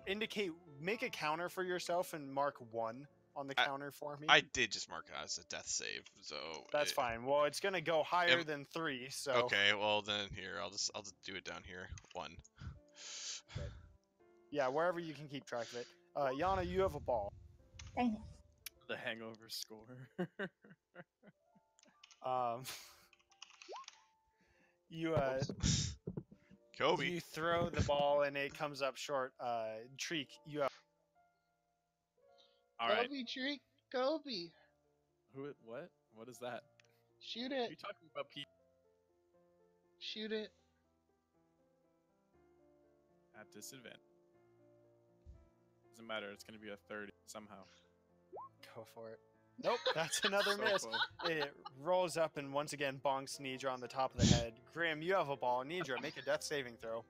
indicate, make a counter for yourself and mark 1 on the counter for me. I did just mark it as a death save, so That's it- fine. Well, it's gonna go higher Am- than 3, so. Okay, well then here I'll just do it down here. 1. Yeah, wherever you can keep track of it. Yana, you have a ball. Dang it. The hangover score. You Kobe. you throw the ball and it comes up short. Treek, you have. All right. Kobe treat Kobe. What? What is that? Shoot Are it. you talking about Pete Shoot it. at disadvantage? Doesn't matter. It's gonna be a 30 somehow. Go for it. Nope, that's another So miss. close. It rolls up and once again bonks Nidra on the top of the head. Grim, you have a ball. Nidra, make a death saving throw.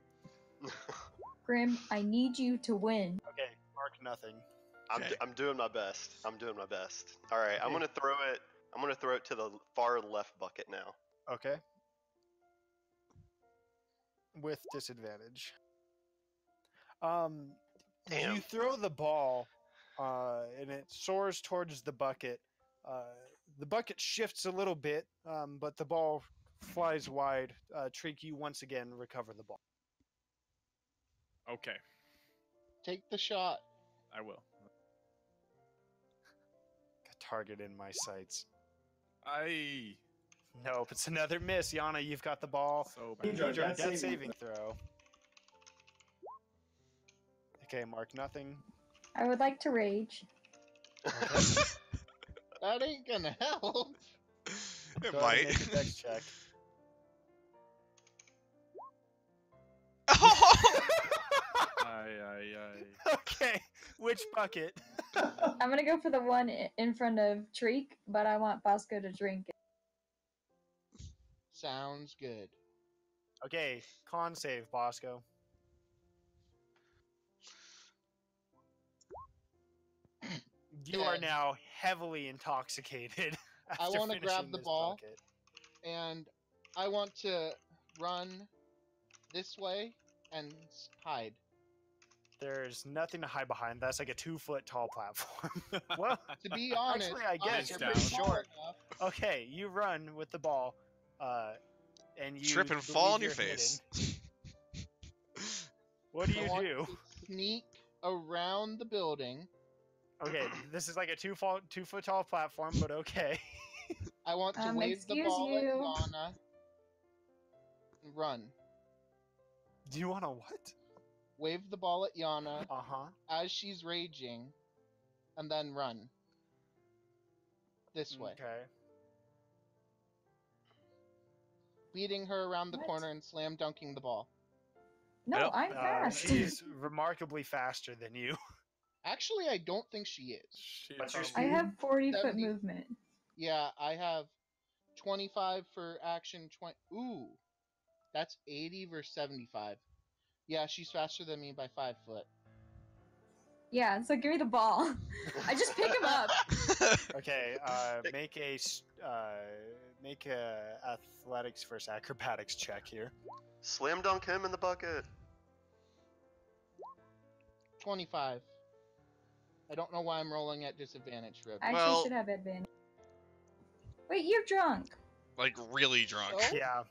Grim, I need you to win. Okay, mark nothing. Okay. I'm doing my best. I'm doing my best. All right, I'm Okay. gonna throw it. I'm gonna throw it to the far left bucket now. Okay. With disadvantage. Damn. You throw the ball, and it soars towards the bucket. The bucket shifts a little bit, but the ball flies wide. Treek, you once again recover the ball. Okay, Take the shot. I will. Got target in my sights. Nope, It's another miss. Yana, you've got the ball. So bad. Nidra, death saving throw. Okay, mark nothing. I would like to rage. Okay. That ain't gonna help. It Go ahead might. and make a dex check. Okay, which bucket? I'm gonna go for the one in front of Treek, but I want Bosco to drink it. Sounds good. Okay, con save, Bosco. You are Yes. now heavily intoxicated. I after wanna grab finishing the this ball. bucket. And I want to run this way and hide. There's nothing to hide behind. That's like a 2-foot tall platform. Well, To be honest, actually, I guess you're you're pretty down. short. okay, you run with the ball, and you Trip and believe fall on your you're hidden. face. What do I you want do? to sneak around the building. Okay, this is like a 2-foot tall platform, but okay. I want to wave the excuse ball you. at Yana and run. Do you want to what? Wave the ball at Yana Uh huh. as she's raging, and then run. This way. Okay. Beating her around the What? corner and slam dunking the ball. No, Nope. I'm fast. She's remarkably faster than you. Actually, I don't think she is. She What's your probably- I have 40-foot 70. movement. Yeah, I have 25 for action. Ooh, that's 80 versus 75. Yeah, she's faster than me by 5 foot. Yeah, so give me the ball. I just pick him up. Okay, make a athletics versus acrobatics check here. Slam dunk him in the bucket. 25. I don't know why I'm rolling at disadvantage, Rib. I actually Well- should have advantage. Wait, you're drunk. Like really drunk. Oh? Yeah,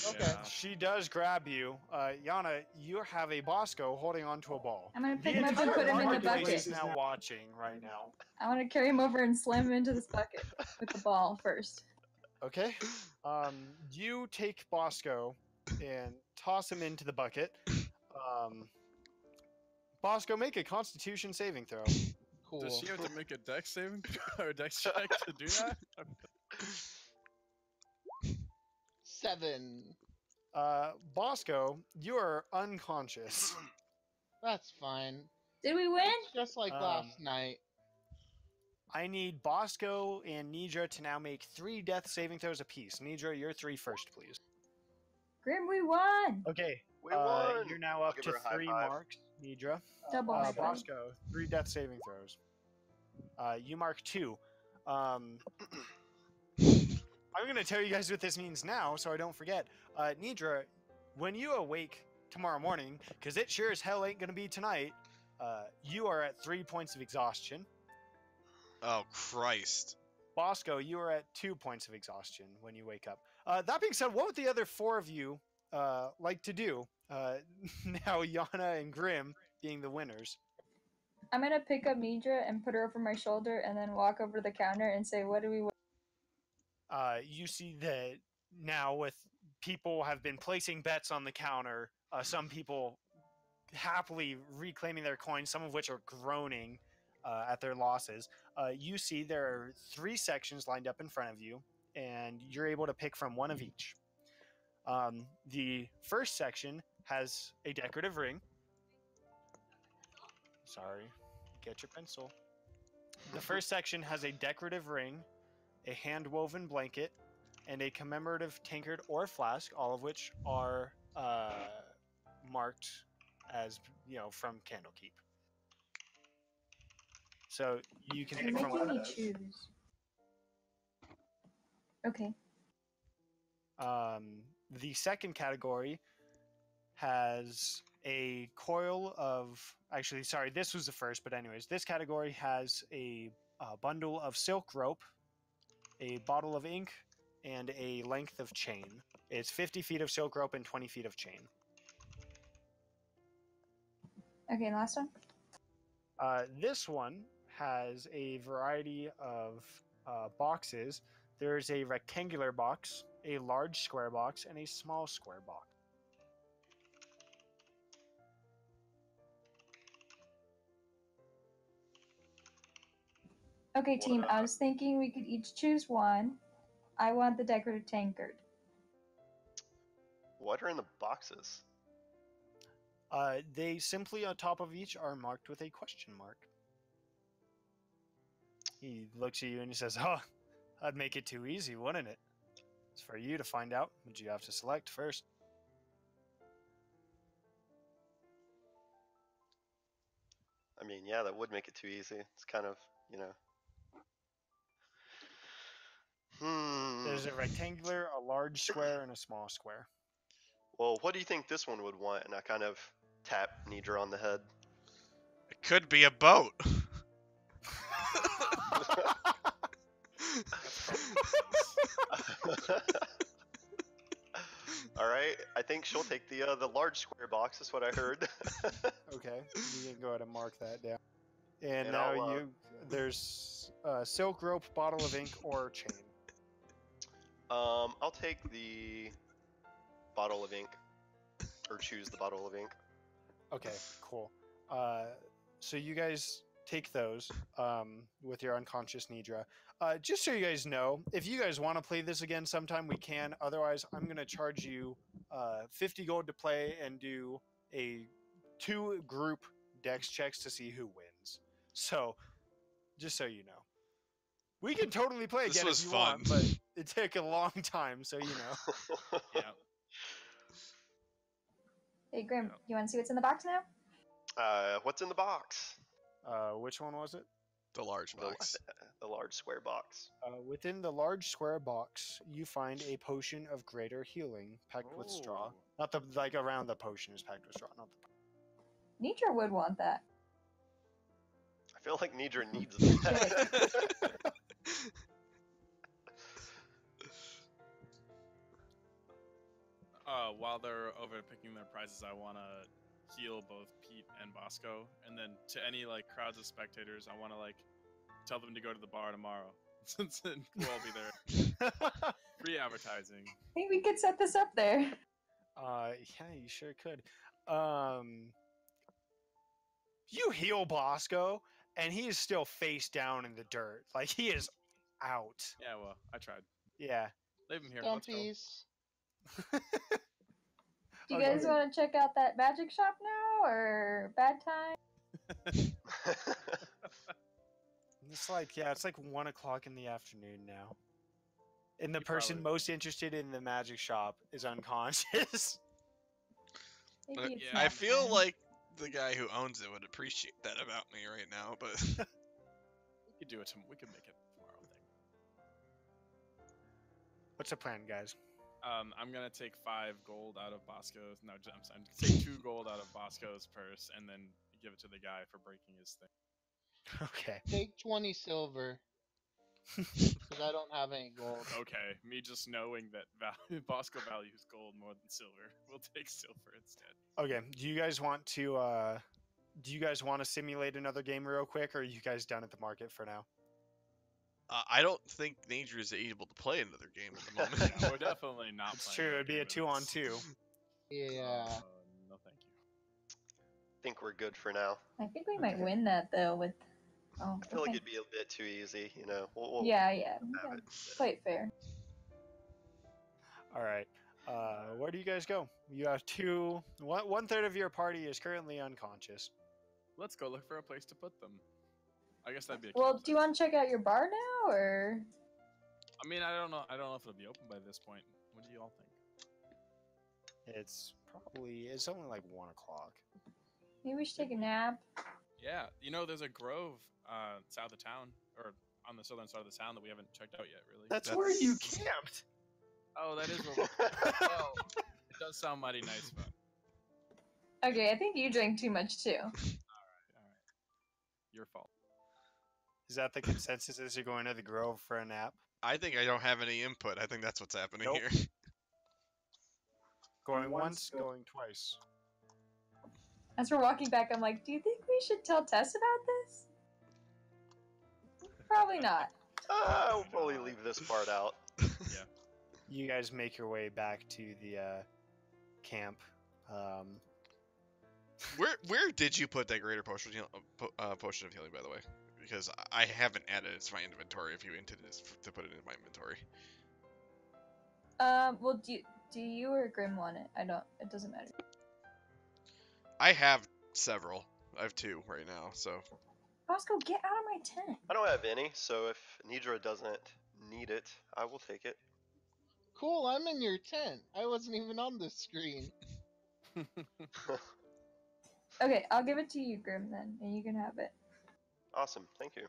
Okay. Yeah. she does grab you. Yana, you have a Bosco holding onto a ball. I'm gonna The pick him up and entire put him in the marketplace bucket. is now watching right now. I want to carry him over and slam him into this bucket with the ball first. Okay. You take Bosco and toss him into the bucket. Bosco, make a Constitution saving throw. Cool. Does she have to make a dex saving or dex check to do that? 7. Bosco, you are unconscious. That's fine. Did we win? It's just like last night. I need Bosco and Nidra to now make 3 death saving throws apiece. Nidra, you're 3 first, please. Grim, we won. Okay. We won. You're now up give to her a high 3 five. marks, Nidra. Double high five. Bosco, 3 death saving throws. You mark 2. I'm going to tell you guys what this means now, so I don't forget. Nidra, when you awake tomorrow morning, because it sure as hell ain't going to be tonight, you are at 3 points of exhaustion. Oh Christ. Bosco, you are at 2 points of exhaustion when you wake up. That being said, what would the other 4 of you like to do? Now, Yana and Grim being the winners. I'm gonna pick up Nidra and put her over my shoulder and then walk over to the counter and say, what do we want? You see that now with people have been placing bets on the counter, some people happily reclaiming their coins, some of which are groaning at their losses. You see there are 3 sections lined up in front of you, and you're able to pick from one of each. The first section has a decorative ring. Sorry, get your pencil. The first section has a decorative ring, a hand-woven blanket, and a commemorative tankard or flask, all of which are marked as, from Candlekeep. So you can You're pick from one making of me those. choose. Okay. The second category has a coil of... Actually, sorry, this was the first, but anyways, this category has a bundle of silk rope, a bottle of ink, and a length of chain. It's 50 feet of silk rope and 20 feet of chain. Okay, last one. This one has a variety of boxes. There's a rectangular box, a large square box, and a small square box. Okay, team, I was thinking we could each choose one. I want the decorative tankard. What are in the boxes? They simply on top of each are marked with a question mark. He looks at you and he says, "Oh, that'd make it too easy, wouldn't it? It's for you to find out, but you have to select first." I mean, yeah, that would make it too easy. It's kind of, There's a rectangular, a large square, and a small square. Well, what do you think this one would want? And I kind of tap Nidra on the head. It could be a boat. All right, I think she'll take the large square box. Is what I heard. Okay, you can go ahead and mark that down. And And now I'll, there's silk rope, bottle of ink, or chain. I'll take the bottle of ink, or choose the bottle of ink. Okay, cool. So you guys take those with your unconscious Nidra. Just so you guys know, if you guys want to play this again sometime, we can. Otherwise, I'm going to charge you 50 gold to play and do a 2 group dex checks to see who wins. So, just so you know. We can totally play This again was if you fun. want, but it took a long time, so you know. Yeah. Hey, Grim, you want to see what's in the box now? What's in the box? Which one was it? The large box. The large square box. Within the large square box, you find a potion of greater healing packed with straw. Oh. Not the like around the potion is packed with straw. Not the. Nitra would want that. I feel like Nidra needs that. While they're over picking their prizes, I want to heal both Pete and Bosco, and then to any like crowds of spectators, I want to like tell them to go to the bar tomorrow, since then we'll all be there. Free advertising. I think we could set this up there. Yeah, you sure could. You heal Bosco, and he is still face down in the dirt. Like he is out. Yeah, well, I tried. Yeah. Leave him here. Let's go. Dumpies. Do you Okay. guys want to check out that magic shop now, or bad time? It's like it's like 1 o'clock in the afternoon now, and the You person probably- most interested in the magic shop is unconscious. Maybe it's I nap feel time. like the guy who owns it would appreciate that about me right now, but We could do it. We could make it tomorrow. Thing. What's the plan, guys? I'm gonna take 5 gold out of Bosco's. No, I'm sorry. I'm gonna take 2 gold out of Bosco's purse, and then give it to the guy for breaking his thing. Okay. Take 20 silver. Because I don't have any gold. Okay, me just knowing that Bosco values gold more than silver, we'll take silver instead. Okay. Do you guys want to simulate another game real quick, or are you guys done at the market for now? I don't think Nature is able to play another game at the moment. Yeah, we're definitely not. It's playing true. that It'd be a game with 2-on-2. this. Yeah. No, thank you. think we're good for now. I think we might win that though. With I feel like okay. it'd be a bit too easy, you know. We'll Yeah. have Yeah. it. Play it fair. All right. Where do you guys go? You have one third of your party is currently unconscious. Let's go look for a place to put them. I guess that'd be a Well, campsite. do you want to check out your bar now, or I mean, I don't know. I don't know if it'll be open by this point. What do you all think? It's only like 1 o'clock. maybe we should take a nap? Yeah, there's a grove south of town, or on the southern side of the town that we haven't checked out yet. Really. That's where you That's- camped. Oh, that is where. Well, it does sound mighty nice, but Okay, I think you drank too much too. all right. Your fault. Is that the consensus? Is you're going to the Grove for a nap? I think I don't have any input. I think that's what's happening Nope. here. Going once, going twice. As we're walking back, I'm like, do you think we should tell Tess about this? Probably not. I'll probably leave this part out. You guys make your way back to the camp. Where did you put that greater potion potion of healing, by the way? Because I haven't added it to my inventory. If you intended to put it in my inventory, Well, do you or Grim want it? I don't. It doesn't matter. I have several. I have 2 right now. So Bosco, get out of my tent. I don't have any, so if Nidra doesn't need it, I will take it. Cool, I'm in your tent. I wasn't even on the screen. Okay, I'll give it to you, Grim, then, and you can have it. Awesome, thank you.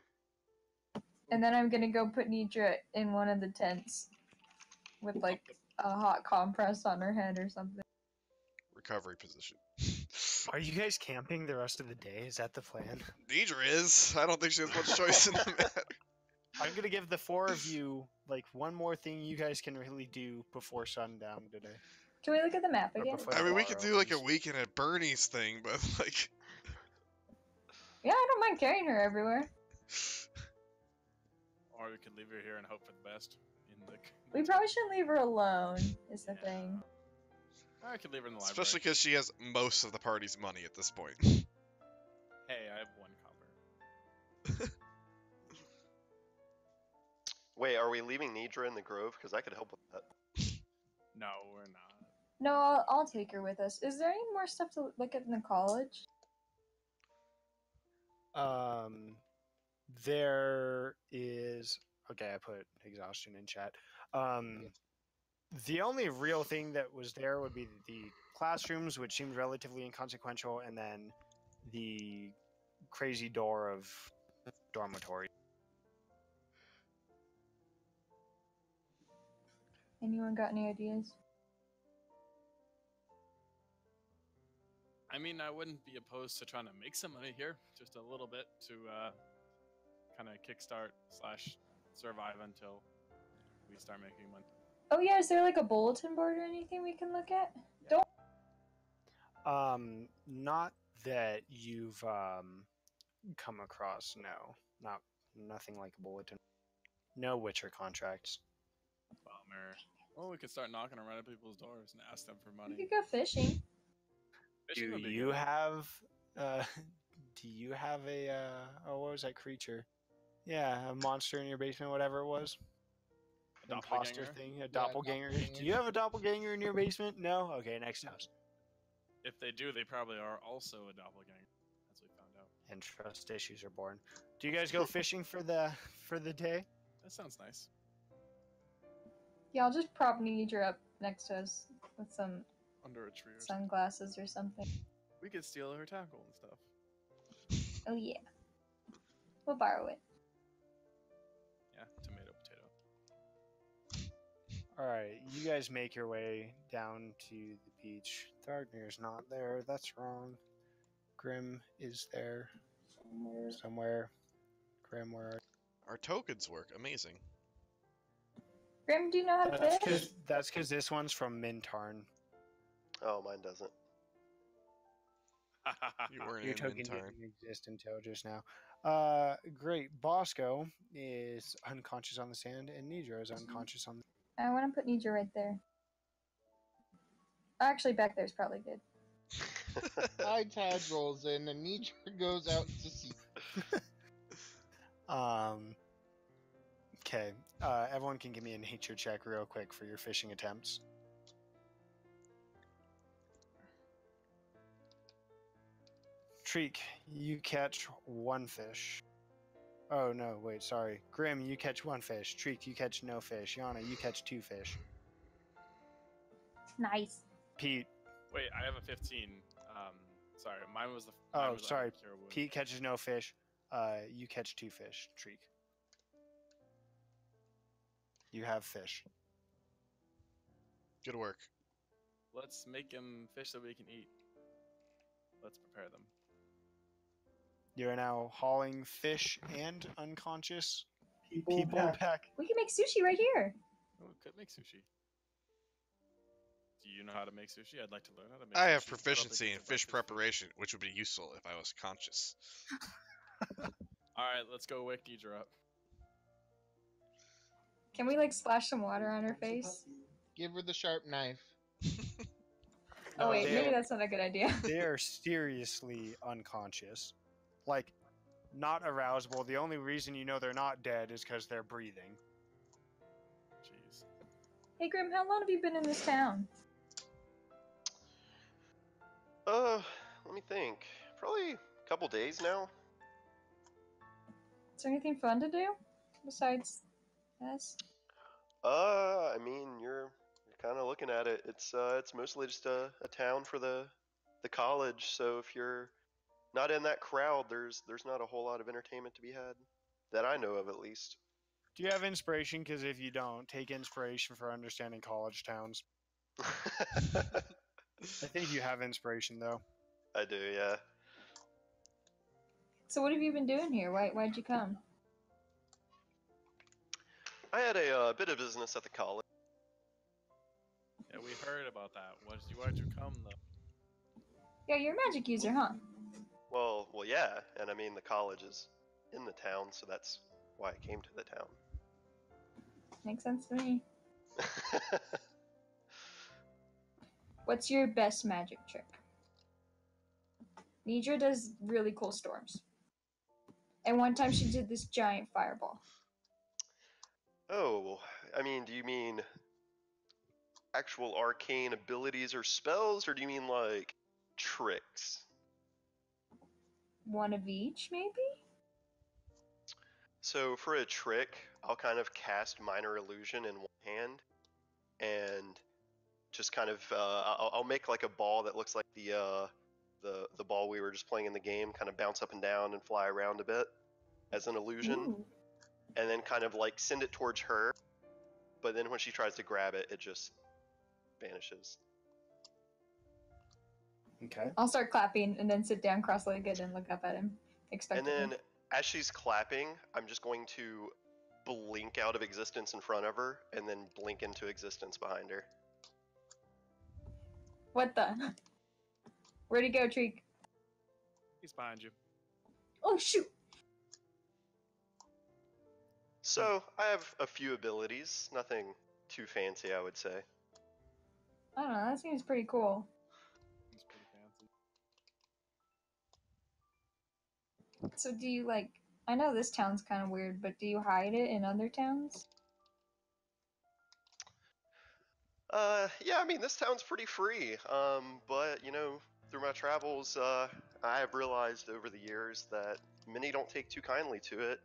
And then I'm gonna go put Nidra in one of the tents with like a hot compress on her head or something. recovery position. Are you guys camping the rest of the day? Is that the plan? Deidre is. I don't think she has much choice in the matter. I'm gonna give the 4 of you like one more thing you guys can really do before sundown today. Can we look at the map Or again? before I the mean, we bar could do like a opens. weekend at Bernie's thing, but like, Yeah, I don't mind carrying her everywhere. Or we could leave her here and hope for the best. We probably shouldn't leave her alone, is the thing. I could leave her in the library. especially because she has most of the party's money at this point. Hey, I have 1 copper. Wait, are we leaving Nidra in the Grove? Because I could help with that. No, we're not. No, I'll take her with us. Is there any more stuff to look at in the college? There is. Okay, I put exhaustion in chat. The only real thing that was there would be the classrooms, which seemed relatively inconsequential, and then the crazy door of dormitory. Anyone got any ideas? I mean, I wouldn't be opposed to trying to make some money here, just a little bit to kind of kickstart / survive until we start making money. Oh yeah, is there like a bulletin board or anything we can look at? Not that you've come across. No, nothing like a bulletin. No Witcher contracts. Bummer. Well, we could start knocking around at people's doors and ask them for We money. could go fishing. Fishing Do would be you good. have? Do you have a? What was that creature? Yeah, a monster in your basement, whatever it was. A Imposter doppelganger? thing, a doppelganger. doppelganger. Do you have a doppelganger in your basement? No. Okay, next house. If they do, they probably are also a doppelganger, as we found out. And trust issues are born. Do you guys go fishing for the day? That sounds nice. Yeah, I'll just prop Nidra up next to us with some Under a tree or something. sunglasses or something. We could steal her tackle and stuff. Oh yeah. We'll borrow it. Yeah, tomato, potato. All right, you guys make your way down to the beach. Thargnir's not there. That's wrong. Grim is there somewhere. Grim, where are Our tokens work. Amazing. Grim, do you know how to fish? That's because this one's from Mintarn. Oh, mine doesn't. You weren't Your in token Mintarn. didn't exist until just now. Great. Bosco is unconscious on the sand, and Nidra is unconscious on the... I want to put Nidra right there. Actually, back there's probably good. High tide rolls in and Nidra goes out to sea. Okay. Everyone can give me a nature check real quick for your fishing attempts. Treek, you catch one fish. Oh no, wait, sorry. Grim, you catch one fish. Treek, you catch no fish. Yana, you catch 2 fish. Nice. Pete, Wait, I have a 15. Sorry, mine was the. Oh, mine was sorry, Cure Wound. Pete catches no fish. You catch 2 fish. Treek. You have fish. Good work. Let's make them fish that we can eat. Let's prepare them. You are now hauling fish and unconscious People, people back. back. We can make sushi right here. Oh, we could make sushi. Do you know how to make sushi? I'd like to learn how to make I have sushi. don't think proficiency it's in a fish breakfast food. preparation, which would be useful if I was conscious. Alright, let's go wake Deidre up. Can we like splash some water on her face? Give her the sharp knife. Oh wait, they maybe are- that's not a good idea. They are seriously unconscious. Like, not arousable. The only reason you know they're not dead is because they're breathing. Jeez. Hey Grim, how long have you been in this town? Let me think. Probably a couple days now. Is there anything fun to do besides this? I mean, you're kind of looking at it. It's mostly just a town for the college. So if you're not in that crowd, there's not a whole lot of entertainment to be had that I know of, at least. Do you have inspiration? Because if you don't, take inspiration for understanding college towns. I think you have inspiration, though. I do, yeah. So what have you been doing here? Why'd you come? I had a bit of business at the college. Yeah, we heard about that. Why'd you come though? Yeah, you're a magic user, huh? Well, yeah, and I mean the college is in the town, so that's why I came to the town. Makes sense to me. What's your best magic trick? Nidra does really cool storms. And one time she did this giant fireball. Oh, I mean, do you mean actual arcane abilities or spells, or do you mean like tricks? One of each, maybe? So for a trick, I'll kind of cast Minor Illusion in one hand, and just kind of I'll make like a ball that looks like the the ball we were just playing in the game kind of bounce up and down and fly around a bit as an illusion, Ooh. and then kind of like send it towards her. But then when she tries to grab it, it just vanishes. Okay. I'll start clapping and then sit down cross-legged and look up at him, And expectantly. then as she's clapping, I'm just going to blink out of existence in front of her and then blink into existence behind her. What the? Where'd he go, Treek? He's behind you. Oh shoot! So I have a few abilities, nothing too fancy, I would say. I don't know. That seems pretty cool. He's pretty fancy. So do you like? I know this town's kind of weird, but do you hide it in other towns? Yeah, I mean, this town's pretty free. But, you know, through my travels, I have realized over the years that many don't take too kindly to it.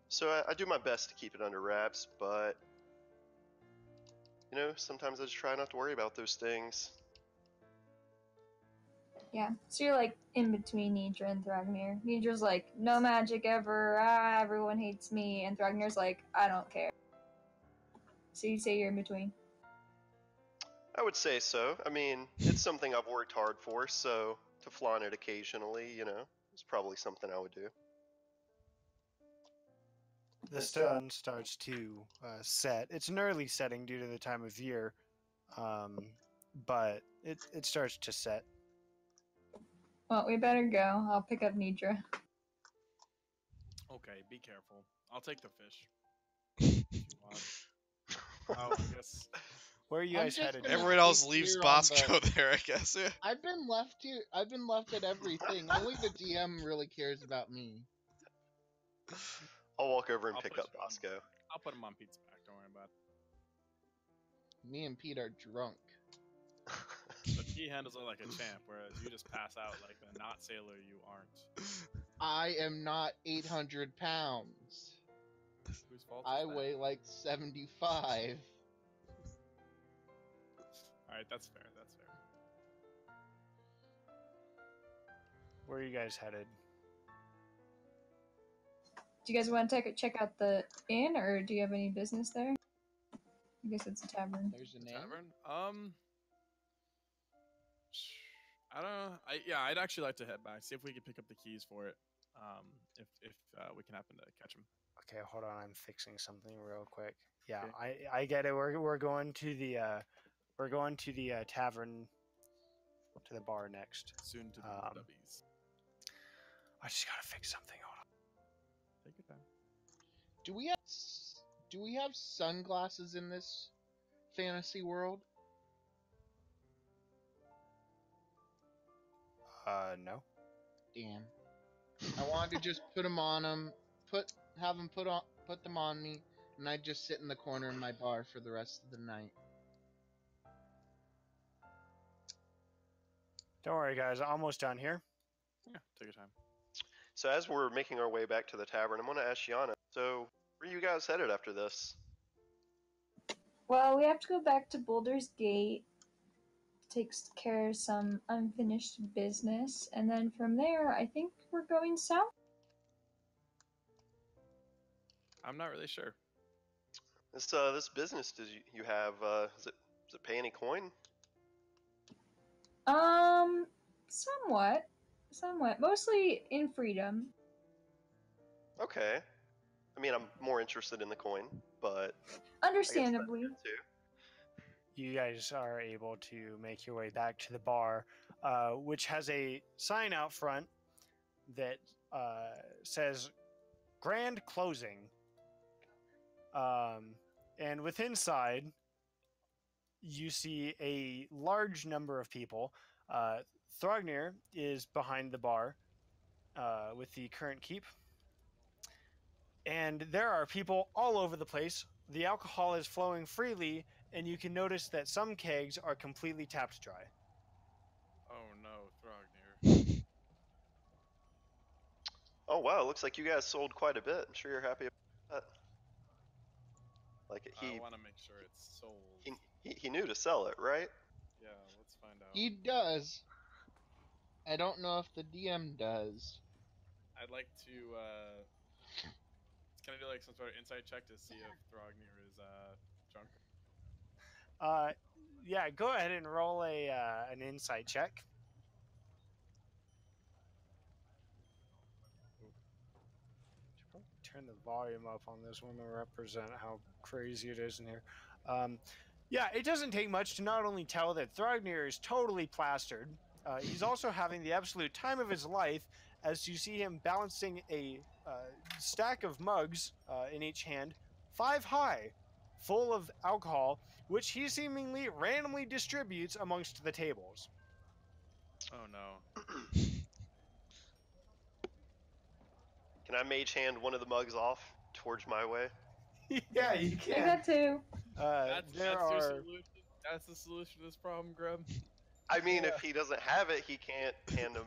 So I do my best to keep it under wraps, but, you know, sometimes I just try not to worry about those things. Yeah. So you're like in between Nidra and Thragnir. Nidra's like, no magic ever. Ah, everyone hates me, and Thragnir's like, I don't care. So you say you're in between. I would say so. I mean, it's something I've worked hard for, so to flaunt it occasionally, you know, is probably something I would do. The sun starts to set. It's an early setting due to the time of year, but it starts to set. Well, we better go. I'll pick up Nidra. Okay, be careful. I'll take the fish. If you want. Oh, I guess. Where are you I'm guys just headed? gonna- Everyone else Here leaves on Bosco there, I guess. Yeah. I've been left here. I've been left at everything. Only the DM really cares about me. I'll walk over and I'll pick put up you on. Bosco. I'll put him on Pete's back. Don't worry about it. Me and Pete are drunk. But he handles it like a champ, whereas you just pass out like the not sailor you aren't. I am not 800 pounds. Whose fault is I that? weigh like 75. Alright, that's fair. That's fair. Where are you guys headed? Do you guys want to check out the inn, or do you have any business there? I guess it's a tavern. There's a The name. tavern? I don't know. I'd actually like to head back. See if we can pick up the keys for it. If we can happen to catch him. Okay, hold on. I'm fixing something real quick. Yeah, Okay. I get it. We're going to the tavern, to the bar next. Soon to be W's. I just gotta fix something. Hold on. Take your time. Do we have sunglasses in this fantasy world? No. Damn. I wanted to just put them on him, have him put them on me, and I'd just sit in the corner in my bar for the rest of the night. Don't worry, guys. Almost done here. Yeah, take your time. So as we're making our way back to the tavern, I'm going to ask Shiana, so where are you guys headed after this? Well, we have to go back to Boulder's Gate. Takes care of some unfinished business, and then from there, I think we're going south. I'm not really sure. This business you have, does it pay any coin? Somewhat. Mostly in freedom. Okay. I mean, I'm more interested in the coin, but I guess that's Understandably. good too. You guys are able to make your way back to the bar, which has a sign out front that says "Grand Closing," and with inside, you see a large number of people. Thragnir is behind the bar with the current keep. And there are people all over the place. The alcohol is flowing freely, and you can notice that some kegs are completely tapped dry. Oh no, Thragnir. Oh wow, looks like you guys sold quite a bit. I'm sure you're happy about that. Like I want to make sure it's sold. he knew to sell it, right? Yeah, let's find out. He does. I don't know if the DM does. I'd like to. Can I do like some sort of insight check to see if Thrognir is drunk? Yeah, go ahead and roll an insight check. Should probably turn the volume up on this one to represent how crazy it is in here. Yeah, it doesn't take much to not only tell that Thrognir is totally plastered, he's also having the absolute time of his life as you see him balancing a stack of mugs in each hand, 5 high, full of alcohol, which he seemingly randomly distributes amongst the tables. Oh no. Can I mage hand one of the mugs off towards my way? Yeah, you I can. got 2. That's There your are solution. That's the solution to this problem, Grub. I mean, Yeah. if he doesn't have it, he can't hand them.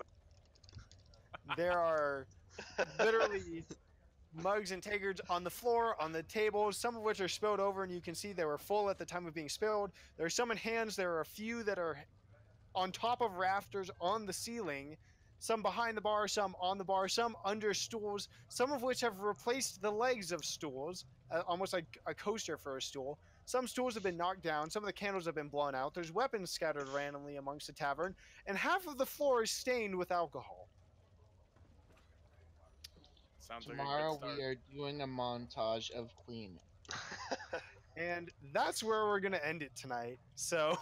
there are literally mugs and tagards on the floor, on the tables, some of which are spilled over, and you can see they were full at the time of being spilled. There are some in hands. There are a few that are on top of rafters on the ceiling, some behind the bar, some on the bar, some under stools, some of which have replaced the legs of stools, almost like a coaster for a stool. Some stools have been knocked down, some of the candles have been blown out, there's weapons scattered randomly amongst the tavern, and half of the floor is stained with alcohol. Sounds Tomorrow like a good we are doing a montage of cleaning. And that's where we're going to end it tonight. So,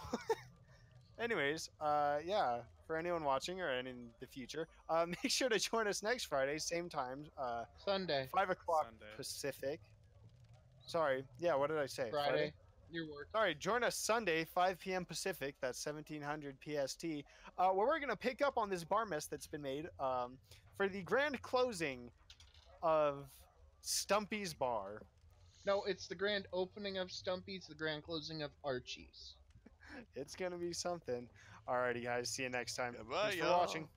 anyways, yeah, for anyone watching or in the future, make sure to join us next Friday, same time, Sunday, 5 o'clock Sunday. Pacific. Sorry, yeah, what did I say? Friday, your work. Sorry, join us Sunday, 5 p.m. Pacific, that's 1700 PST, where we're going to pick up on this bar mess that's been made for the grand closing of Stumpy's Bar. No, it's the grand opening of Stumpy's, the grand closing of Archie's. It's going to be something. Alrighty, guys, see you next time. Goodbye, Thanks for y'all. watching.